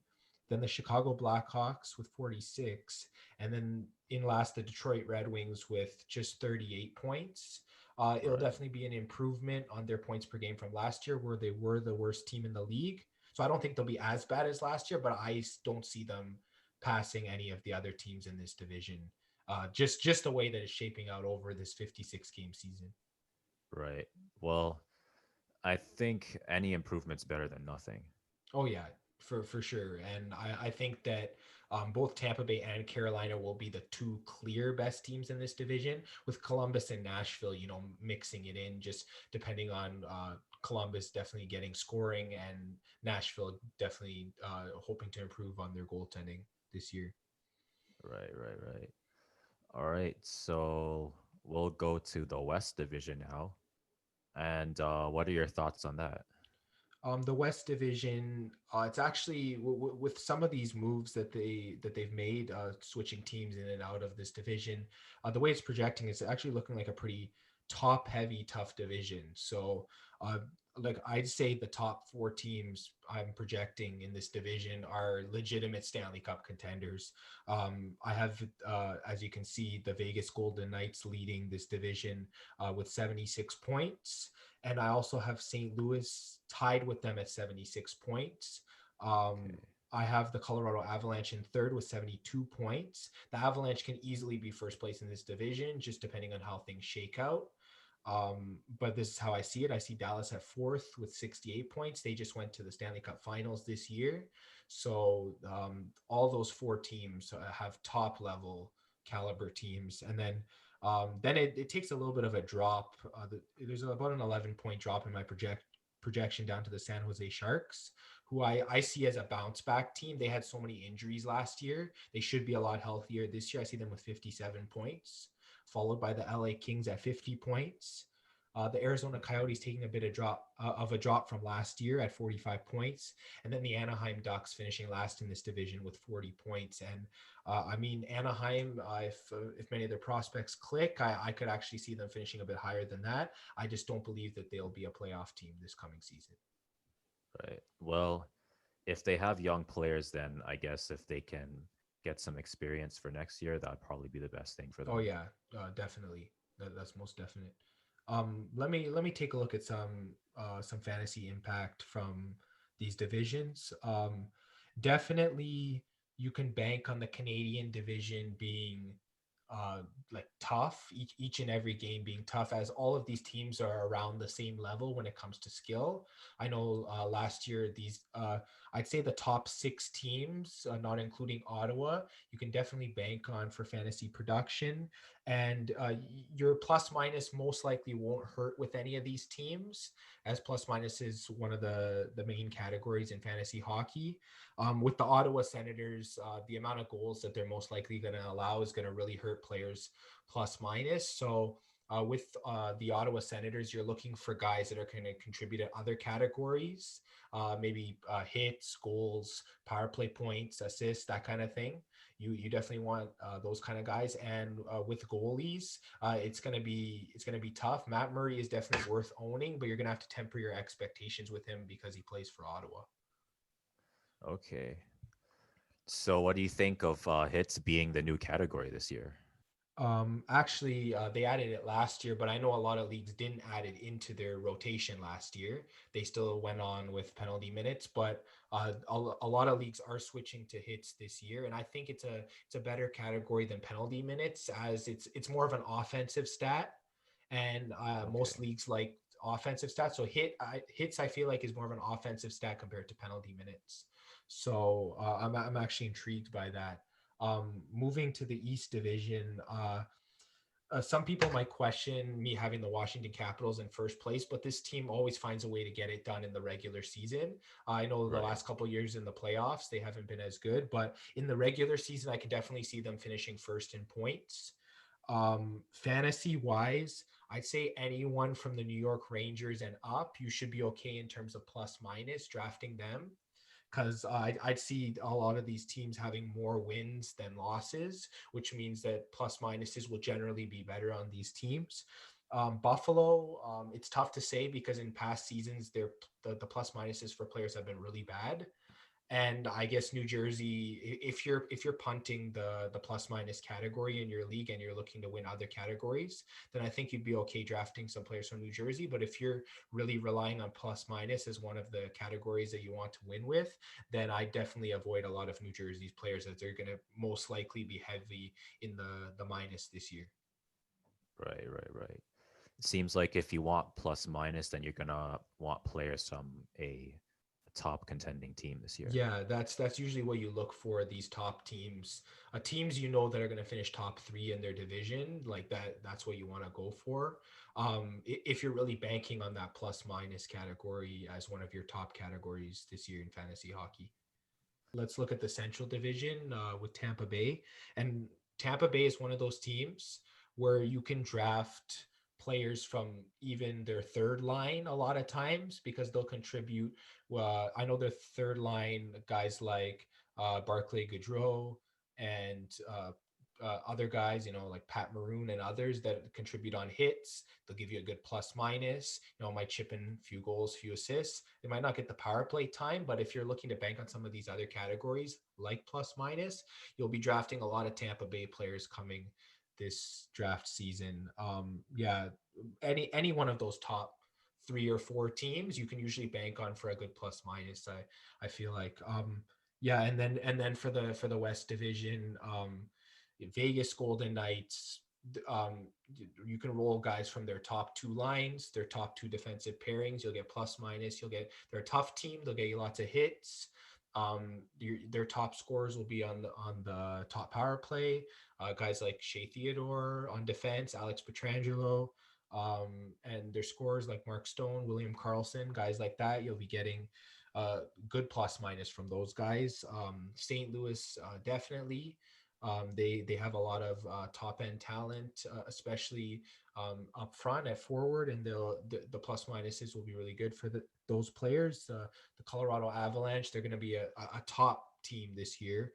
then the Chicago Blackhawks with 46, and then in last, the Detroit Red Wings with just 38 points. It'll Right. definitely be an improvement on their points per game from last year, where they were the worst team in the league. So I don't think they'll be as bad as last year, but I don't see them passing any of the other teams in this division. Just the way that it's shaping out over this 56 game season. Right. Well, I think any improvement's better than nothing. Oh yeah, for sure. And I think that both Tampa Bay and Carolina will be the two clear best teams in this division, with Columbus and Nashville, mixing it in, just depending on Columbus definitely getting scoring and Nashville definitely hoping to improve on their goaltending this year. Right, right, right. All right. So we'll go to the West Division now. And what are your thoughts on that? The West Division, it's actually with some of these moves that they've made, switching teams in and out of this division. The way it's projecting is actually looking like a pretty top heavy, tough division. So, uh, like I'd say the top four teams I'm projecting in this division are legitimate Stanley Cup contenders. I have, as you can see, the Vegas Golden Knights leading this division with 76 points, and I also have St. Louis tied with them at 76 points. Um, Okay. I have the Colorado Avalanche in third with 72 points. The Avalanche can easily be first place in this division, just depending on how things shake out. But this is how I see it. I see Dallas at fourth with 68 points. They just went to the Stanley Cup Finals this year. So all those four teams have top level caliber teams. And then it takes a little bit of a drop. There's about an 11-point drop in my projection down to the San Jose Sharks, who I see as a bounce back team. They had so many injuries last year. They should be a lot healthier this year. I see them with 57 points, followed by the LA Kings at 50 points. The Arizona Coyotes taking a bit of a drop from last year at 45 points, and then the Anaheim Ducks finishing last in this division with 40 points. And I mean, Anaheim, if many of their prospects click, I could actually see them finishing a bit higher than that. I just don't believe that they'll be a playoff team this coming season. Right. Well, if they have young players, then I guess if they can get some experience for next year, that'd probably be the best thing for Oh them. yeah, definitely. That's most definite. Let me take a look at some fantasy impact from these divisions. Definitely, you can bank on the Canadian division being like tough, each and every game being tough, as all of these teams are around the same level when it comes to skill. I know last year I'd say the top six teams, not including Ottawa, you can definitely bank on for fantasy production, and your plus minus most likely won't hurt with any of these teams, as plus minus is one of the main categories in fantasy hockey. With the Ottawa Senators, the amount of goals that they're most likely going to allow is going to really hurt players plus minus. So with the Ottawa Senators, you're looking for guys that are going to contribute at other categories, maybe hits, goals, power play points, assists, that kind of thing. You definitely want those kind of guys. And with goalies, it's gonna be tough. Matt Murray is definitely worth owning, but you're gonna have to temper your expectations with him because he plays for Ottawa. Okay. So what do you think of hits being the new category this year? Actually, they added it last year, but I know a lot of leagues didn't add it into their rotation last year. They still went on with penalty minutes, but a lot of leagues are switching to hits this year, and I think it's a better category than penalty minutes, as it's more of an offensive stat, and most Okay. leagues like offensive stats. So hits I feel like is more of an offensive stat compared to penalty minutes. So I'm actually intrigued by that. Moving to the East Division, some people might question me having the Washington Capitals in first place, but this team always finds a way to get it done in the regular season. I know the Right. last couple of years in the playoffs, they haven't been as good, but in the regular season, I can definitely see them finishing first in points. Fantasy wise, I'd say anyone from the New York Rangers and up, you should be okay in terms of plus minus drafting them, because I'd see a lot of these teams having more wins than losses, which means that plus minuses will generally be better on these teams. Buffalo, it's tough to say because in past seasons, the plus minuses for players have been really bad. And I guess New Jersey, if you're punting the plus minus category in your league and you're looking to win other categories, then I think you'd be okay drafting some players from New Jersey. But if you're really relying on plus minus as one of the categories that you want to win with, then I definitely avoid a lot of New Jersey's players as they're going to most likely be heavy in the minus this year. Right, right, right. It seems like if you want plus minus, then you're gonna want players from a top contending team this year. Yeah, that's usually what you look for, these top teams. Teams you know that are going to finish top three in their division, like that. That's what you want to go for. If you're really banking on that plus minus category as one of your top categories this year in fantasy hockey. Let's look at the Central Division with Tampa Bay. And Tampa Bay is one of those teams where you can draft players from even their third line a lot of times because they'll contribute. I know their third line guys like Barclay Goodrow and other guys, like Pat Maroon and others that contribute on hits. They'll give you a good plus minus, might chip in a few goals, few assists. They might not get the power play time, but if you're looking to bank on some of these other categories like plus minus, you'll be drafting a lot of Tampa Bay players coming this draft season. Yeah, any one of those top three or four teams you can usually bank on for a good plus minus. I feel like yeah, and then for the West Division, Vegas Golden Knights, um, you can roll guys from their top two lines, their top two defensive pairings. You'll get plus minus. They're a tough team. They'll get you lots of hits. Their top scorers will be on the top power play. Guys like Shea Theodore on defense, Alex Petrangelo, and their scorers like Mark Stone, William Karlsson, guys like that. You'll be getting good plus minus from those guys. St. Louis, definitely. They have a lot of top end talent, especially up front at forward, and the plus minuses will be really good for those players. The Colorado Avalanche, they're going to be a top team this year.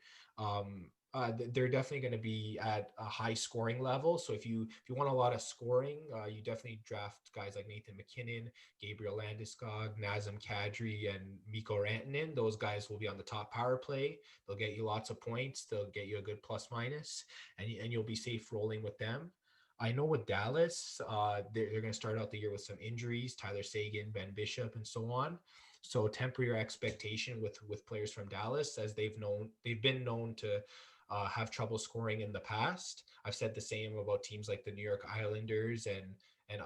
They're definitely going to be at a high scoring level. So if you want a lot of scoring, you definitely draft guys like Nathan McKinnon, Gabriel Landeskog, Nazem Kadri, and Mikko Rantanen. Those guys will be on the top power play. They'll get you lots of points. They'll get you a good plus minus, and you'll be safe rolling with them. I know with Dallas, they're going to start out the year with some injuries, Tyler Seguin, Ben Bishop, and so on. So temper your expectation with players from Dallas, as they've been known to have trouble scoring in the past. I've said the same about teams like the New York Islanders and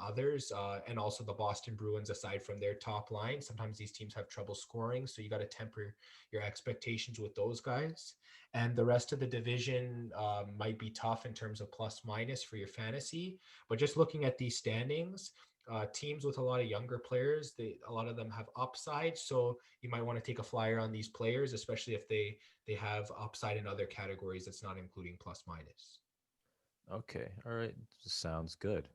others, and also the Boston Bruins. Aside from their top line, sometimes these teams have trouble scoring, so you got to temper your expectations with those guys. And the rest of the division might be tough in terms of plus minus for your fantasy. But just looking at these standings, teams with a lot of younger players, a lot of them have upside. So you might want to take a flyer on these players, especially if they have upside in other categories that's not including plus minus. Okay, all right, sounds good.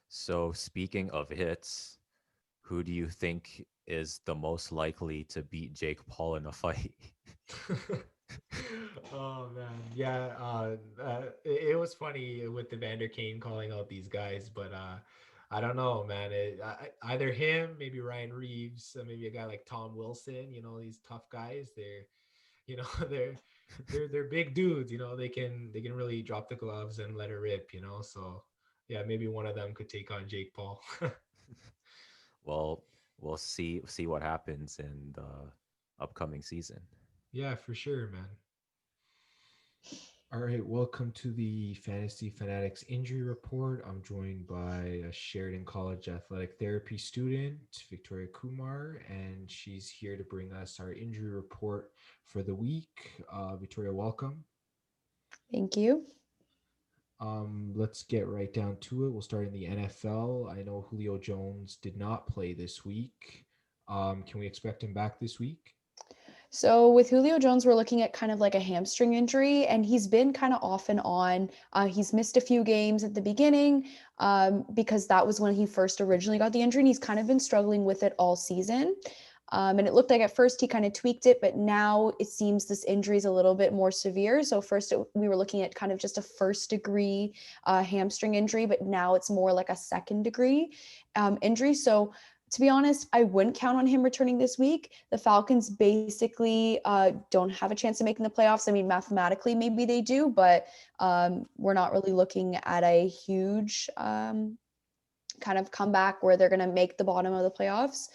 So speaking of hits, who do you think is the most likely to beat Jake Paul in a fight? Oh man, yeah. It was funny with the Vander Kane calling out these guys, but I don't know, man. Either him, maybe Ryan Reeves, maybe a guy like Tom Wilson. These tough guys. You know, they're big dudes. They can really drop the gloves and let it rip. So yeah, maybe one of them could take on Jake Paul. Well, we'll see what happens in the upcoming season. Yeah, for sure, man. All right, welcome to the Fantasy Fanatics Injury Report. I'm joined by a Sheridan College athletic therapy student, Victoria Kumar, and she's here to bring us our injury report for the week. Victoria, welcome. Thank you. Let's get right down to it. We'll start in the NFL. I know Julio Jones did not play this week. Can we expect him back this week? So with Julio Jones, we're looking at kind of like a hamstring injury, and he's been kind of off and on. He's missed a few games at the beginning because that was when he first originally got the injury, and he's kind of been struggling with it all season. And it looked like at first he kind of tweaked it, but now it seems this injury is a little bit more severe. So first we were looking at kind of just a first degree hamstring injury, but now it's more like a second degree injury. So to be honest, I wouldn't count on him returning this week. The Falcons basically don't have a chance of making the playoffs. I mean, mathematically, maybe they do, but we're not really looking at a huge kind of comeback where they're going to make the bottom of the playoffs.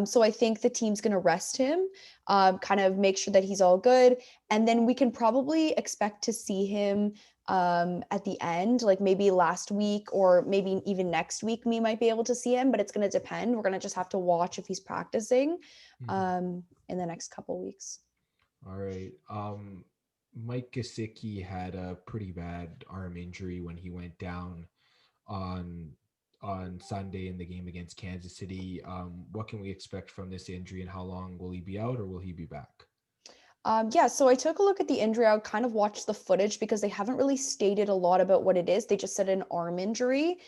So I think the team's going to rest him, kind of make sure that he's all good. And then we can probably expect to see him at the end, like maybe last week or maybe even next week, we might be able to see him, but it's going to depend. We're going to just have to watch if he's practicing in the next couple weeks. All right. Mike Gesicki had a pretty bad arm injury when he went down on Sunday in the game against Kansas City. What can we expect from this injury, and how long will he be out, or will he be back? Yeah, so I took a look at the injury. I kind of watched the footage because they haven't really stated a lot about what it is. They just said an arm injury.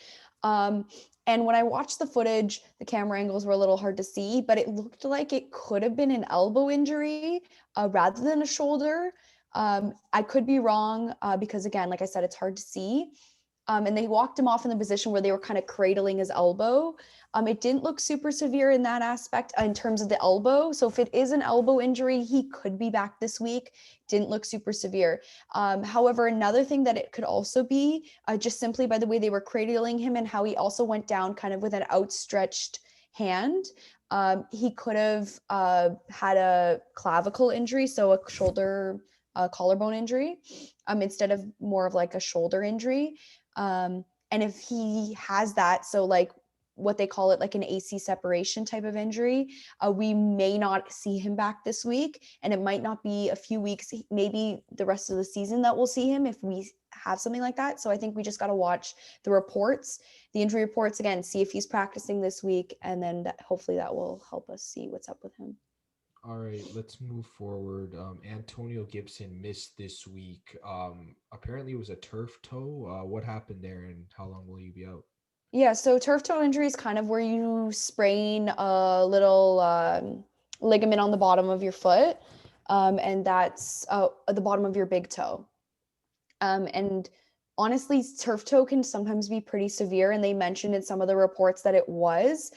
And when I watched the footage, the camera angles were a little hard to see, but it looked like it could have been an elbow injury rather than a shoulder. I could be wrong because, again, like I said, it's hard to see. And they walked him off in the position where they were kind of cradling his elbow. It didn't look super severe in that aspect in terms of the elbow. So if it is an elbow injury, he could be back this week. Didn't look super severe. However, another thing that it could also be just simply by the way they were cradling him and how he also went down kind of with an outstretched hand. He could have had a clavicle injury, so a shoulder collarbone injury instead of more of like a shoulder injury. And if he has that, so like what they call it, like an AC separation type of injury, we may not see him back this week, and it might not be a few weeks, maybe the rest of the season that we'll see him if we have something like that. So I think we just got to watch the reports, the injury reports again, see if he's practicing this week, and then hopefully that will help us see what's up with him. All right, let's move forward. Antonio Gibson missed this week. Apparently it was a turf toe. What happened there, and how long will you be out? Yeah, so turf toe injury is kind of where you sprain a little ligament on the bottom of your foot, and that's at the bottom of your big toe. And honestly, turf toe can sometimes be pretty severe, and they mentioned in some of the reports that it was.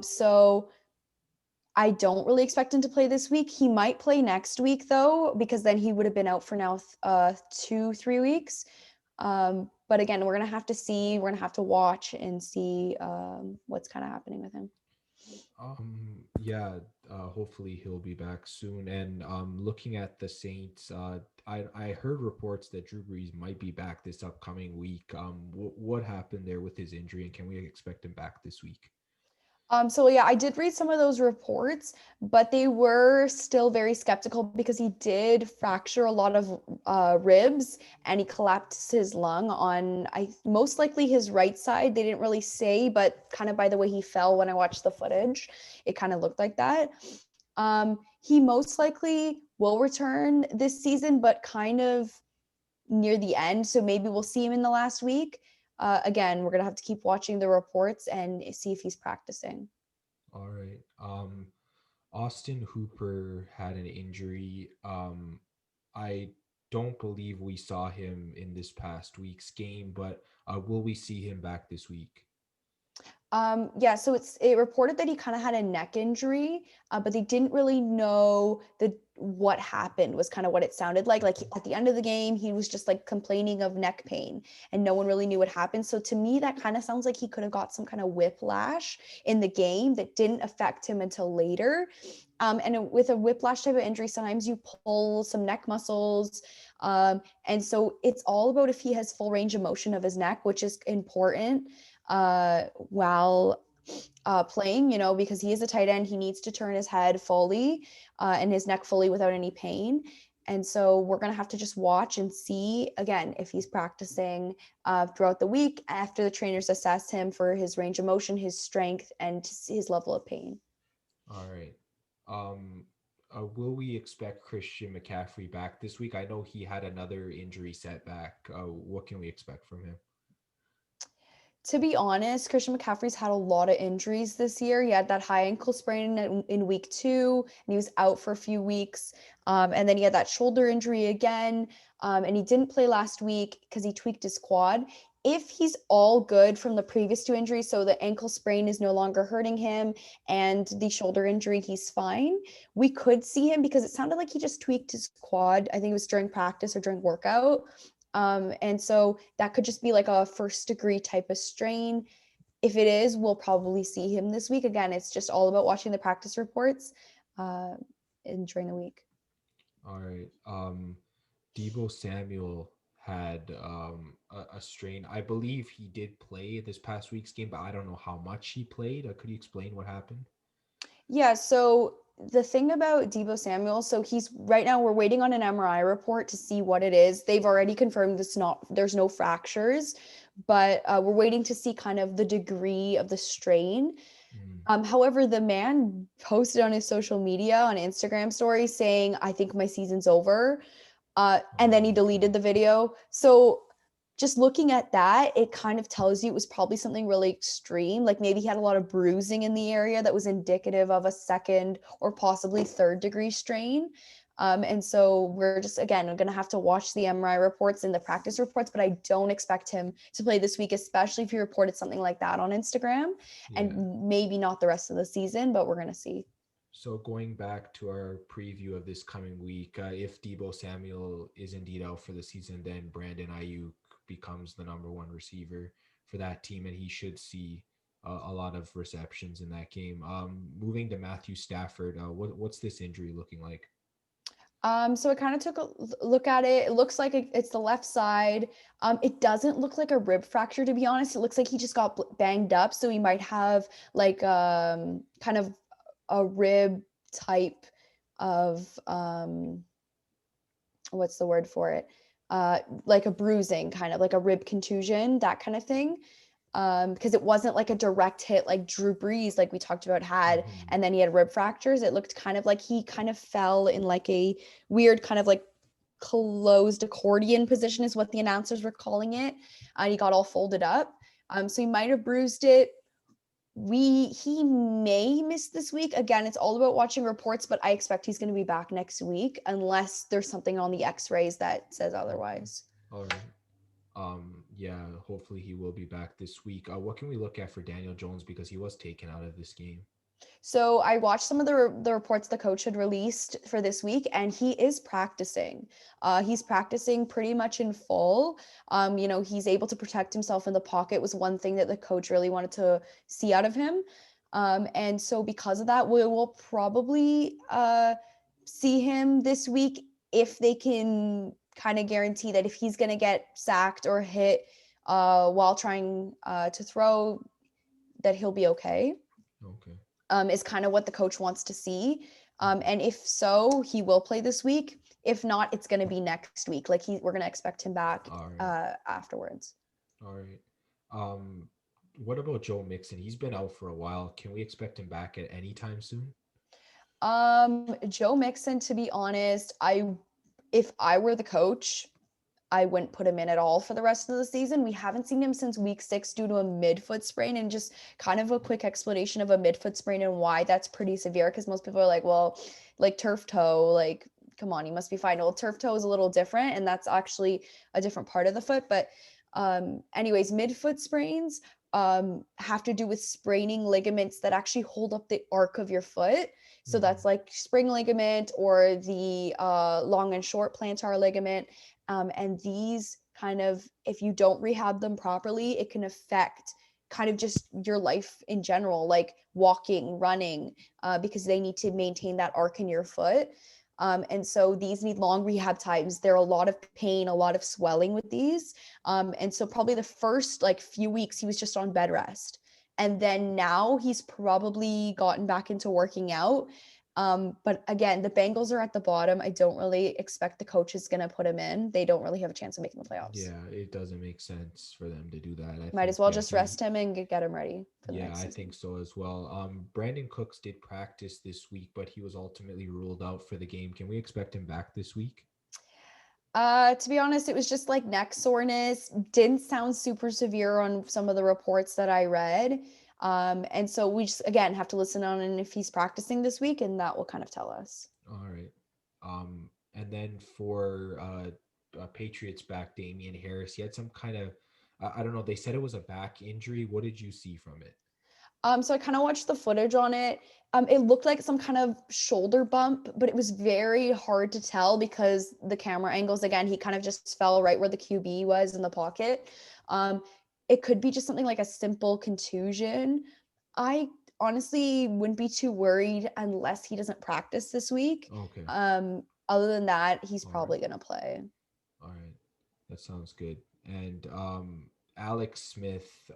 So I don't really expect him to play this week. He might play next week though, because then he would have been out for now 2-3 weeks. But again, we're gonna have to see. We're gonna have to watch and see what's kind of happening with him. Yeah, hopefully he'll be back soon. And looking at the Saints, I heard reports that Drew Brees might be back this upcoming week. What happened there with his injury, and can we expect him back this week? So yeah, I did read some of those reports, but they were still very skeptical because he did fracture a lot of ribs and he collapsed his lung on most likely his right side. They didn't really say, but kind of by the way he fell when I watched the footage, it kind of looked like that. He most likely will return this season, but kind of near the end. So maybe we'll see him in the last week. Again, we're going to have to keep watching the reports and see if he's practicing. All right. Austin Hooper had an injury. I don't believe we saw him in this past week's game, but will we see him back this week? Yeah, so it reported that he kind of had a neck injury, but they didn't really know what happened was kind of what it sounded like. Like at the end of the game, he was just like complaining of neck pain and no one really knew what happened. So to me, that kind of sounds like he could have got some kind of whiplash in the game that didn't affect him until later. And with a whiplash type of injury, sometimes you pull some neck muscles. And so it's all about if he has full range of motion of his neck, which is important while playing, because he is a tight end. He needs to turn his head fully and his neck fully without any pain. And so we're going to have to just watch and see, again, if he's practicing throughout the week after the trainers assess him for his range of motion, his strength, and his level of pain. All right. Will we expect Christian McCaffrey back this week? I know he had another injury setback. What can we expect from him? To be honest, Christian McCaffrey's had a lot of injuries this year. He had that high ankle sprain in week 2, and he was out for a few weeks. And then he had that shoulder injury again, and he didn't play last week because he tweaked his quad. If he's all good from the previous 2 injuries, so the ankle sprain is no longer hurting him and the shoulder injury, he's fine, we could see him, because it sounded like he just tweaked his quad. I think it was during practice or during workout. And so that could just be like a first degree type of strain. If it is, we'll probably see him this week. Again, it's just all about watching the practice reports during the week. All right. Deebo Samuel had a strain. I believe he did play this past week's game, but I don't know how much he played. Could you explain what happened? Yeah, so the thing about Deebo Samuel, so he's right now we're waiting on an MRI report to see what it is. They've already confirmed there's no fractures, but we're waiting to see kind of the degree of the strain. However, the man posted on his social media, on Instagram story, saying, "I think my season's over," and then he deleted the video. So just looking at that, it kind of tells you it was probably something really extreme. Like maybe he had a lot of bruising in the area that was indicative of a second or possibly third degree strain. And so we're just, again, going to have to watch the MRI reports and the practice reports, but I don't expect him to play this week, especially if he reported something like that on Instagram. Yeah. And maybe not the rest of the season, but we're going to see. So going back to our preview of this coming week, if Deebo Samuel is indeed out for the season, then Brandon Ayuk becomes the number 1 receiver for that team, and he should see a lot of receptions in that game. Moving to Matthew Stafford, what's this injury looking like? So I kind of took a look at it. It looks like it's the left side. It doesn't look like a rib fracture, to be honest. It looks like he just got banged up. So he might have like kind of a rib type of what's the word for it? Like a bruising, kind of like a rib contusion, that kind of thing. Because it wasn't like a direct hit like Drew Brees, like we talked about, had, and then he had rib fractures. It looked kind of like he kind of fell in like a weird kind of like closed accordion position is what the announcers were calling it. And he got all folded up. So he might have bruised it. He may miss this week. Again, it's all about watching reports, but I expect he's going to be back next week unless there's something on the x-rays that says otherwise. All right. Yeah, hopefully he will be back this week. What can we look at for Daniel Jones, because he was taken out of this game? So I watched some of the reports the coach had released for this week, and he is practicing. He's practicing pretty much in full. He's able to protect himself in the pocket was one thing that the coach really wanted to see out of him. And so because of that, we will probably see him this week if they can kind of guarantee that if he's going to get sacked or hit while trying to throw, that he'll be okay. Okay. Is kind of what the coach wants to see. And if so, he will play this week. If not, it's going to be next week. Like we're going to expect him back afterwards. All right. What about Joe Mixon? He's been out for a while. Can we expect him back at any time soon? Joe Mixon, to be honest, if I were the coach, I wouldn't put him in at all for the rest of the season. We haven't seen him since week 6 due to a midfoot sprain, and just kind of a quick explanation of a midfoot sprain and why that's pretty severe, because most people are like, well, like turf toe, like, come on, he must be fine. Well, turf toe is a little different, and that's actually a different part of the foot. But anyways, midfoot sprains have to do with spraining ligaments that actually hold up the arc of your foot. So that's like spring ligament or the long and short plantar ligament. And these kind of, if you don't rehab them properly, it can affect kind of just your life in general, like walking, running, because they need to maintain that arc in your foot. And so these need long rehab times. There are a lot of pain, a lot of swelling with these. And so probably the first like few weeks, he was just on bed rest. And then now he's probably gotten back into working out. But again, the Bengals are at the bottom. I don't really expect the coach is going to put him in. They don't really have a chance of making the playoffs. Yeah, it doesn't make sense for them to do that. Might as well just rest him and get him ready for the Yeah, next I season. think so as well. Brandon Cooks did practice this week, but he was ultimately ruled out for the game. Can we expect him back this week? To be honest, it was just like neck soreness. Didn't sound super severe on some of the reports that I read. And so we just, again, have to listen on and if he's practicing this week, and that will kind of tell us. All right. And then for Patriots back, Damian Harris, he had some kind of, I don't know, they said it was a back injury. What did you see from it? So I kind of watched the footage on it. It looked like some kind of shoulder bump, but it was very hard to tell because the camera angles, again, he kind of just fell right where the QB was in the pocket. It could be just something like a simple contusion. I honestly wouldn't be too worried unless he doesn't practice this week. Okay. Other than that, he's All probably right. going to play. All right. That sounds good. And Alex Smith,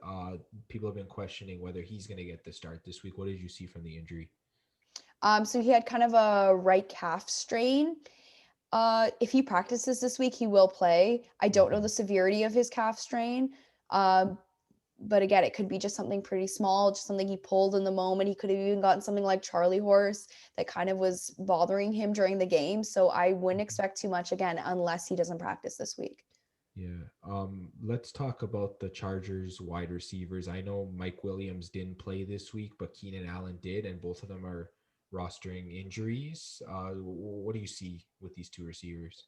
people have been questioning whether he's going to get the start this week. What did you see from the injury? So he had kind of a right calf strain. If he practices this week, he will play. I don't know the severity of his calf strain. But again, it could be just something pretty small, just something he pulled in the moment. He could have even gotten something like Charlie horse that kind of was bothering him during the game. So I wouldn't expect too much again, unless he doesn't practice this week. Yeah. Let's talk about the Chargers wide receivers. I know Mike Williams didn't play this week, but Keenan Allen did, and both of them are rostering injuries. What do you see with these two receivers?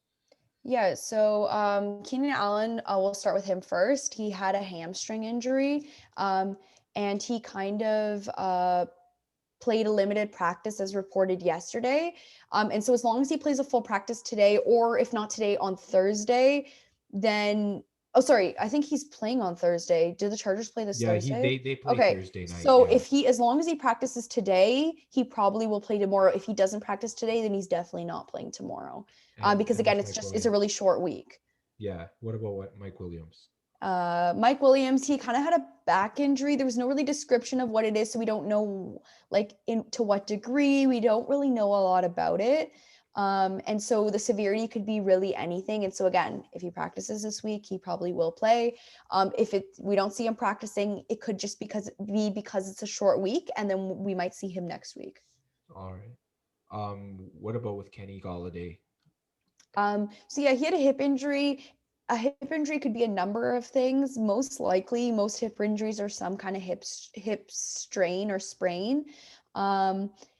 Yeah, so Keenan Allen, we'll start with him first. He had a hamstring injury, and he kind of played a limited practice as reported yesterday. And so as long as he plays a full practice today, or if not today, on Thursday, then I think he's playing on Thursday. Do the Chargers play this Thursday? They play Okay. Thursday night. So yeah. as long as he practices today, he probably will play tomorrow. If he doesn't practice today, then he's definitely not playing tomorrow. Because again, it's a really short week. Yeah. What about Mike Williams? Mike Williams, he kind of had a back injury. There was no really description of what it is, so we don't know to what degree. We don't really know a lot about it. And so the severity could be really anything. And so again, if he practices this week, he probably will play. If we don't see him practicing, it could just because it's a short week, and then we might see him next week. All right. What about with Kenny Golladay? So yeah, he had a hip injury. A hip injury could be a number of things. Most likely, most hip injuries are some kind of hip strain or sprain.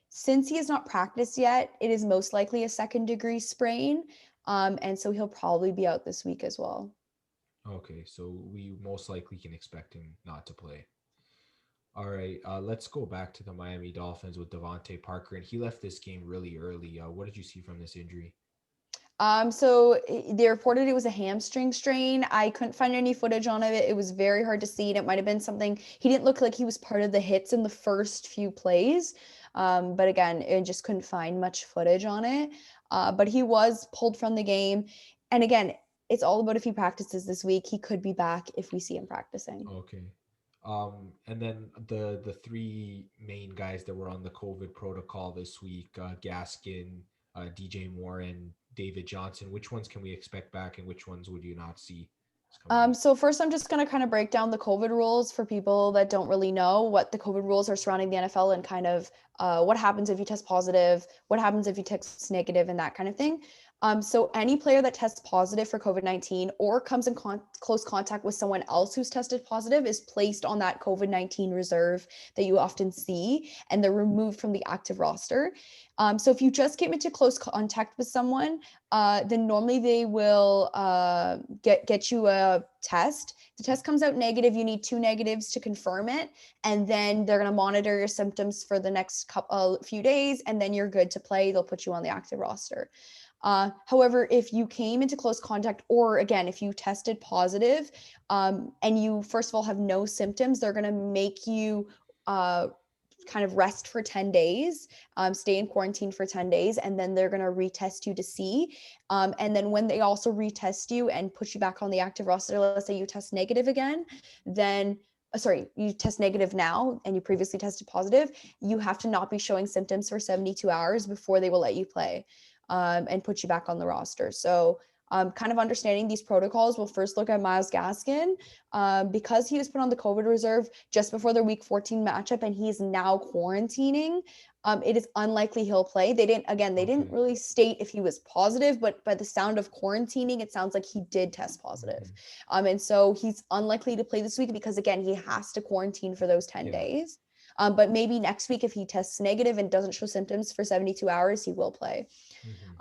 Since he has not practiced yet, it is most likely a second-degree sprain. And so he'll probably be out this week as well. Okay, so we most likely can expect him not to play. All right, let's go back to the Miami Dolphins with Devontae Parker, and he left this game really early. What did you see from this injury? So they reported it was a hamstring strain. I couldn't find any footage on it. It was very hard to see. And it might have been something, he didn't look like he was part of the hits in the first few plays. But again, I just couldn't find much footage on it. But he was pulled from the game. And again, it's all about if he practices this week. He could be back if we see him practicing. Okay. And then the three main guys that were on the COVID protocol this week, Gaskin, DJ Moore, and David Johnson, which ones can we expect back and which ones would you not see? So first, I'm just going to kind of break down the COVID rules for people that don't really know what the COVID rules are surrounding the NFL and kind of what happens if you test positive, what happens if you test negative, and that kind of thing. So any player that tests positive for COVID-19 or comes in close contact with someone else who's tested positive is placed on that COVID-19 reserve that you often see, and they're removed from the active roster. So if you just came into close contact with someone, then normally they will get you a test. The test comes out negative. You need 2 negatives to confirm it. And then they're going to monitor your symptoms for the next few days, and then you're good to play. They'll put you on the active roster. However, if you came into close contact, or again, if you tested positive, and you first of all have no symptoms, they're going to make you kind of rest for 10 days, stay in quarantine for 10 days, and then they're going to retest you to see. And then when they also retest you and put you back on the active roster, let's say you test negative again, then you test negative now and you previously tested positive, you have to not be showing symptoms for 72 hours before they will let you play and put you back on the roster. So kind of understanding these protocols, we'll first look at Myles Gaskin because he was put on the COVID reserve just before their week 14 matchup and he's now quarantining. It is unlikely he'll play. They didn't really state if he was positive, but by the sound of quarantining, it sounds like he did test positive. And so he's unlikely to play this week because again, he has to quarantine for those 10 days. But maybe next week, if he tests negative and doesn't show symptoms for 72 hours, he will play.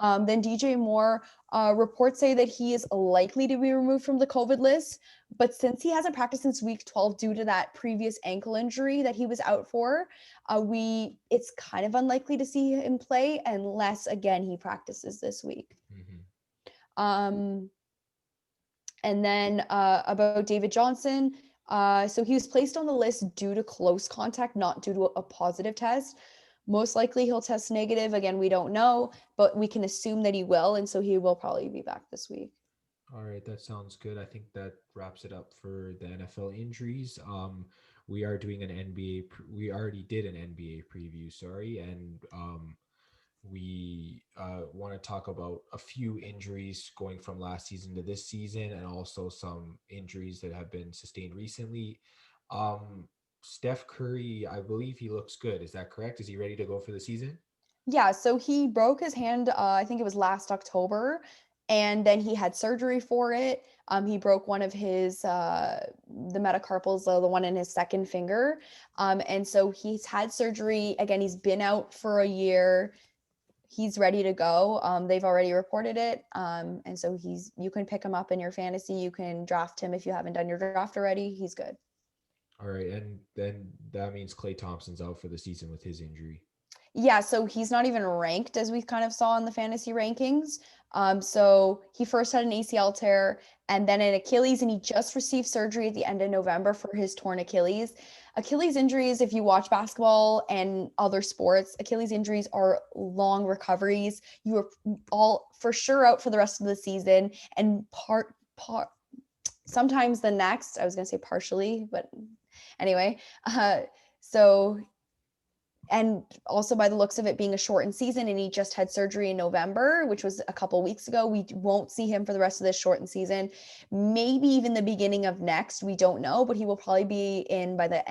Then DJ Moore, reports say that he is likely to be removed from the COVID list, but since he hasn't practiced since week 12 due to that previous ankle injury that he was out for, it's kind of unlikely to see him play unless, again, he practices this week. And then about David Johnson, so he was placed on the list due to close contact, not due to a positive test. Most likely he'll test negative. Again, we don't know, but we can assume that he will. And so he will probably be back this week. All right, that sounds good. I think that wraps it up for the NFL injuries. We are doing an NBA. We already did an NBA preview, and we want to talk about a few injuries going from last season to this season, and also some injuries that have been sustained recently. Steph Curry, I believe he looks good. Is that correct? Is he ready to go for the season? Yeah, so he broke his hand, I think it was last October, and then he had surgery for it. He broke one of his, the metacarpals, the one in his second finger. And so he's had surgery. Again, he's been out for a year. He's ready to go. They've already reported it. And so you can pick him up in your fantasy. You can draft him if you haven't done your draft already. He's good. All right, and then that means Klay Thompson's out for the season with his injury. Yeah, so he's not even ranked as we kind of saw in the fantasy rankings. So he first had an ACL tear and then an Achilles, and he just received surgery at the end of November for his torn Achilles. Achilles injuries, if you watch basketball and other sports, Achilles injuries are long recoveries. You are all for sure out for the rest of the season, and sometimes the next, I was going to say partially, but anyway, and also by the looks of it being a shortened season, and he just had surgery in November, which was a couple weeks ago, we won't see him for the rest of this shortened season. Maybe even the beginning of next, we don't know, but he will probably be in by the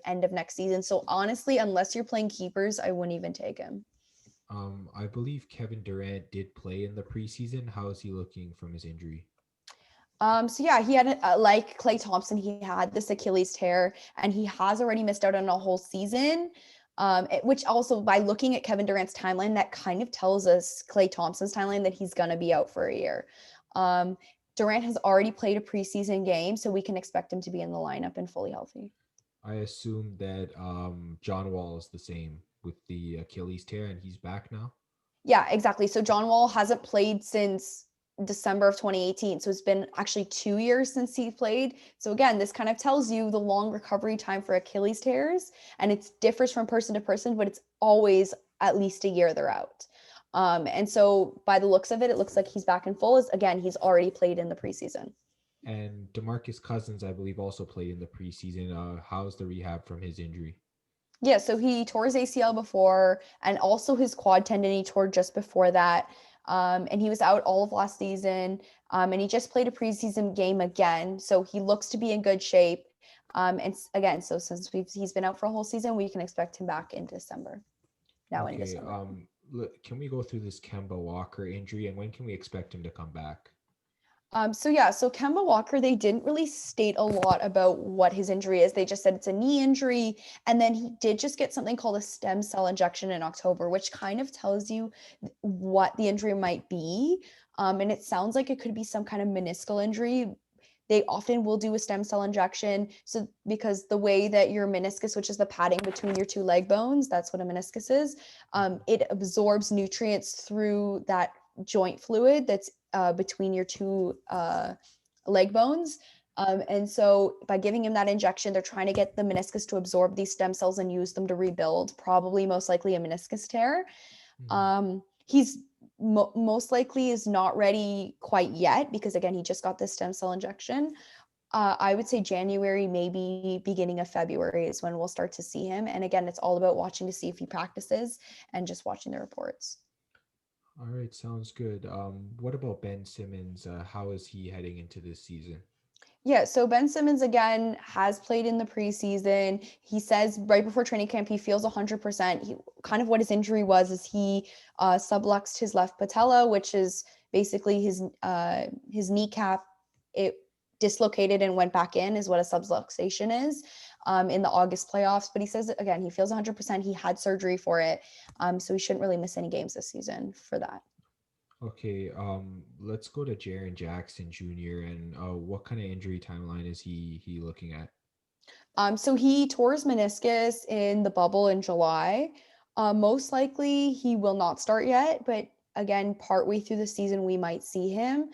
end of next season. So honestly, unless you're playing keepers, I wouldn't even take him. I believe Kevin Durant did play in the preseason. How is he looking from his injury? So yeah, he had like Klay Thompson, he had this Achilles tear, and he has already missed out on a whole season. Which also, by looking at Kevin Durant's timeline, that kind of tells us Klay Thompson's timeline that he's going to be out for a year. Durant has already played a preseason game, so we can expect him to be in the lineup and fully healthy. I assume that John Wall is the same with the Achilles tear, and he's back now? Yeah, exactly. So John Wall hasn't played since December of 2018. So it's been actually 2 years since he played. So again, this kind of tells you the long recovery time for Achilles tears, and it differs from person to person, but it's always at least a year they're out. And so by the looks of it, it looks like he's back in full. Again, he's already played in the preseason. And DeMarcus Cousins, I believe, also played in the preseason. How's the rehab from his injury? Yeah, so he tore his ACL before, and also his quad tendon he tore just before that. And he was out all of last season, and he just played a preseason game again. So he looks to be in good shape. And again, so since he's been out for a whole season, we can expect him back in December. In December. Can we go through this Kemba Walker injury, and when can we expect him to come back? So Kemba Walker, they didn't really state a lot about what his injury is. They just said it's a knee injury. And then he did just get something called a stem cell injection in October, which kind of tells you what the injury might be. And it sounds like it could be some kind of meniscal injury. They often will do a stem cell injection. So because the way that your meniscus, which is the padding between your two leg bones, that's what a meniscus is, it absorbs nutrients through that joint fluid that's between your two leg bones. And so by giving him that injection, they're trying to get the meniscus to absorb these stem cells and use them to rebuild, probably most likely a meniscus tear. He's most likely is not ready quite yet because, again, he just got this stem cell injection. I would say January, maybe beginning of February is when we'll start to see him. And again, it's all about watching to see if he practices and just watching the reports. All right, sounds good. What about Ben Simmons? How is he heading into this season? Yeah, so Ben Simmons again has played in the preseason. He says right before training camp he feels 100%. He kind of what his injury was is he subluxed his left patella, which is basically his kneecap. It dislocated and went back in is what a subluxation is in the August playoffs. But he says again he feels 100%. He had surgery for it, so he shouldn't really miss any games this season for that. Okay, let's go to Jaren Jackson Jr. and what kind of injury timeline is he looking at? So he tore his meniscus in the bubble in July. Most likely he will not start yet, but again, partway through the season, we might see him.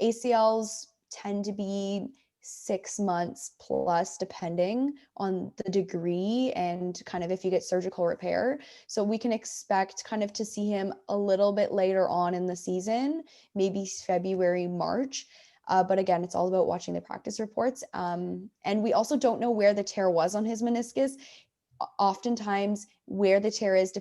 ACLs tend to be 6 months plus, depending on the degree and kind of if you get surgical repair. So we can expect kind of to see him a little bit later on in the season, maybe February, March. But again, it's all about watching the practice reports. And we also don't know where the tear was on his meniscus. Oftentimes, where the tear is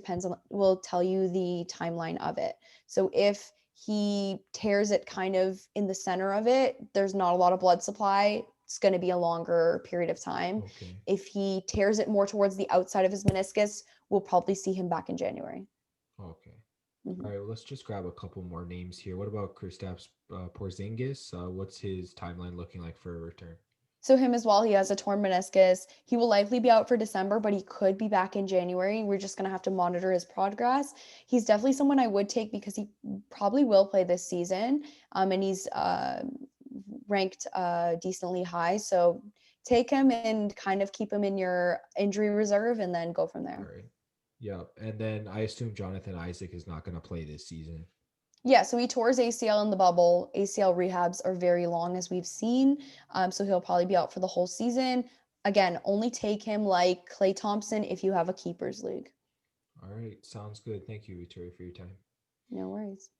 will tell you the timeline of it. So if he tears it kind of in the center of it, there's not a lot of blood supply. It's going to be a longer period of time. Okay. If he tears it more towards the outside of his meniscus, we'll probably see him back in January. Okay. Mhm. All right, well, let's just grab a couple more names here. What about Kristaps Porzingis? What's his timeline looking like for a return? So him as well, he has a torn meniscus. He will likely be out for December, but he could be back in January. We're just going to have to monitor his progress. He's definitely someone I would take because he probably will play this season. And he's ranked decently high. So take him and kind of keep him in your injury reserve and then go from All there. right. Yeah, and then I assume Jonathan Isaac is not going to play this season. Yeah, so he tore his ACL in the bubble. ACL rehabs are very long, as we've seen. So he'll probably be out for the whole season. Again, only take him like Klay Thompson if you have a keepers league. All right, sounds good. Thank you, Victoria, for your time. No worries.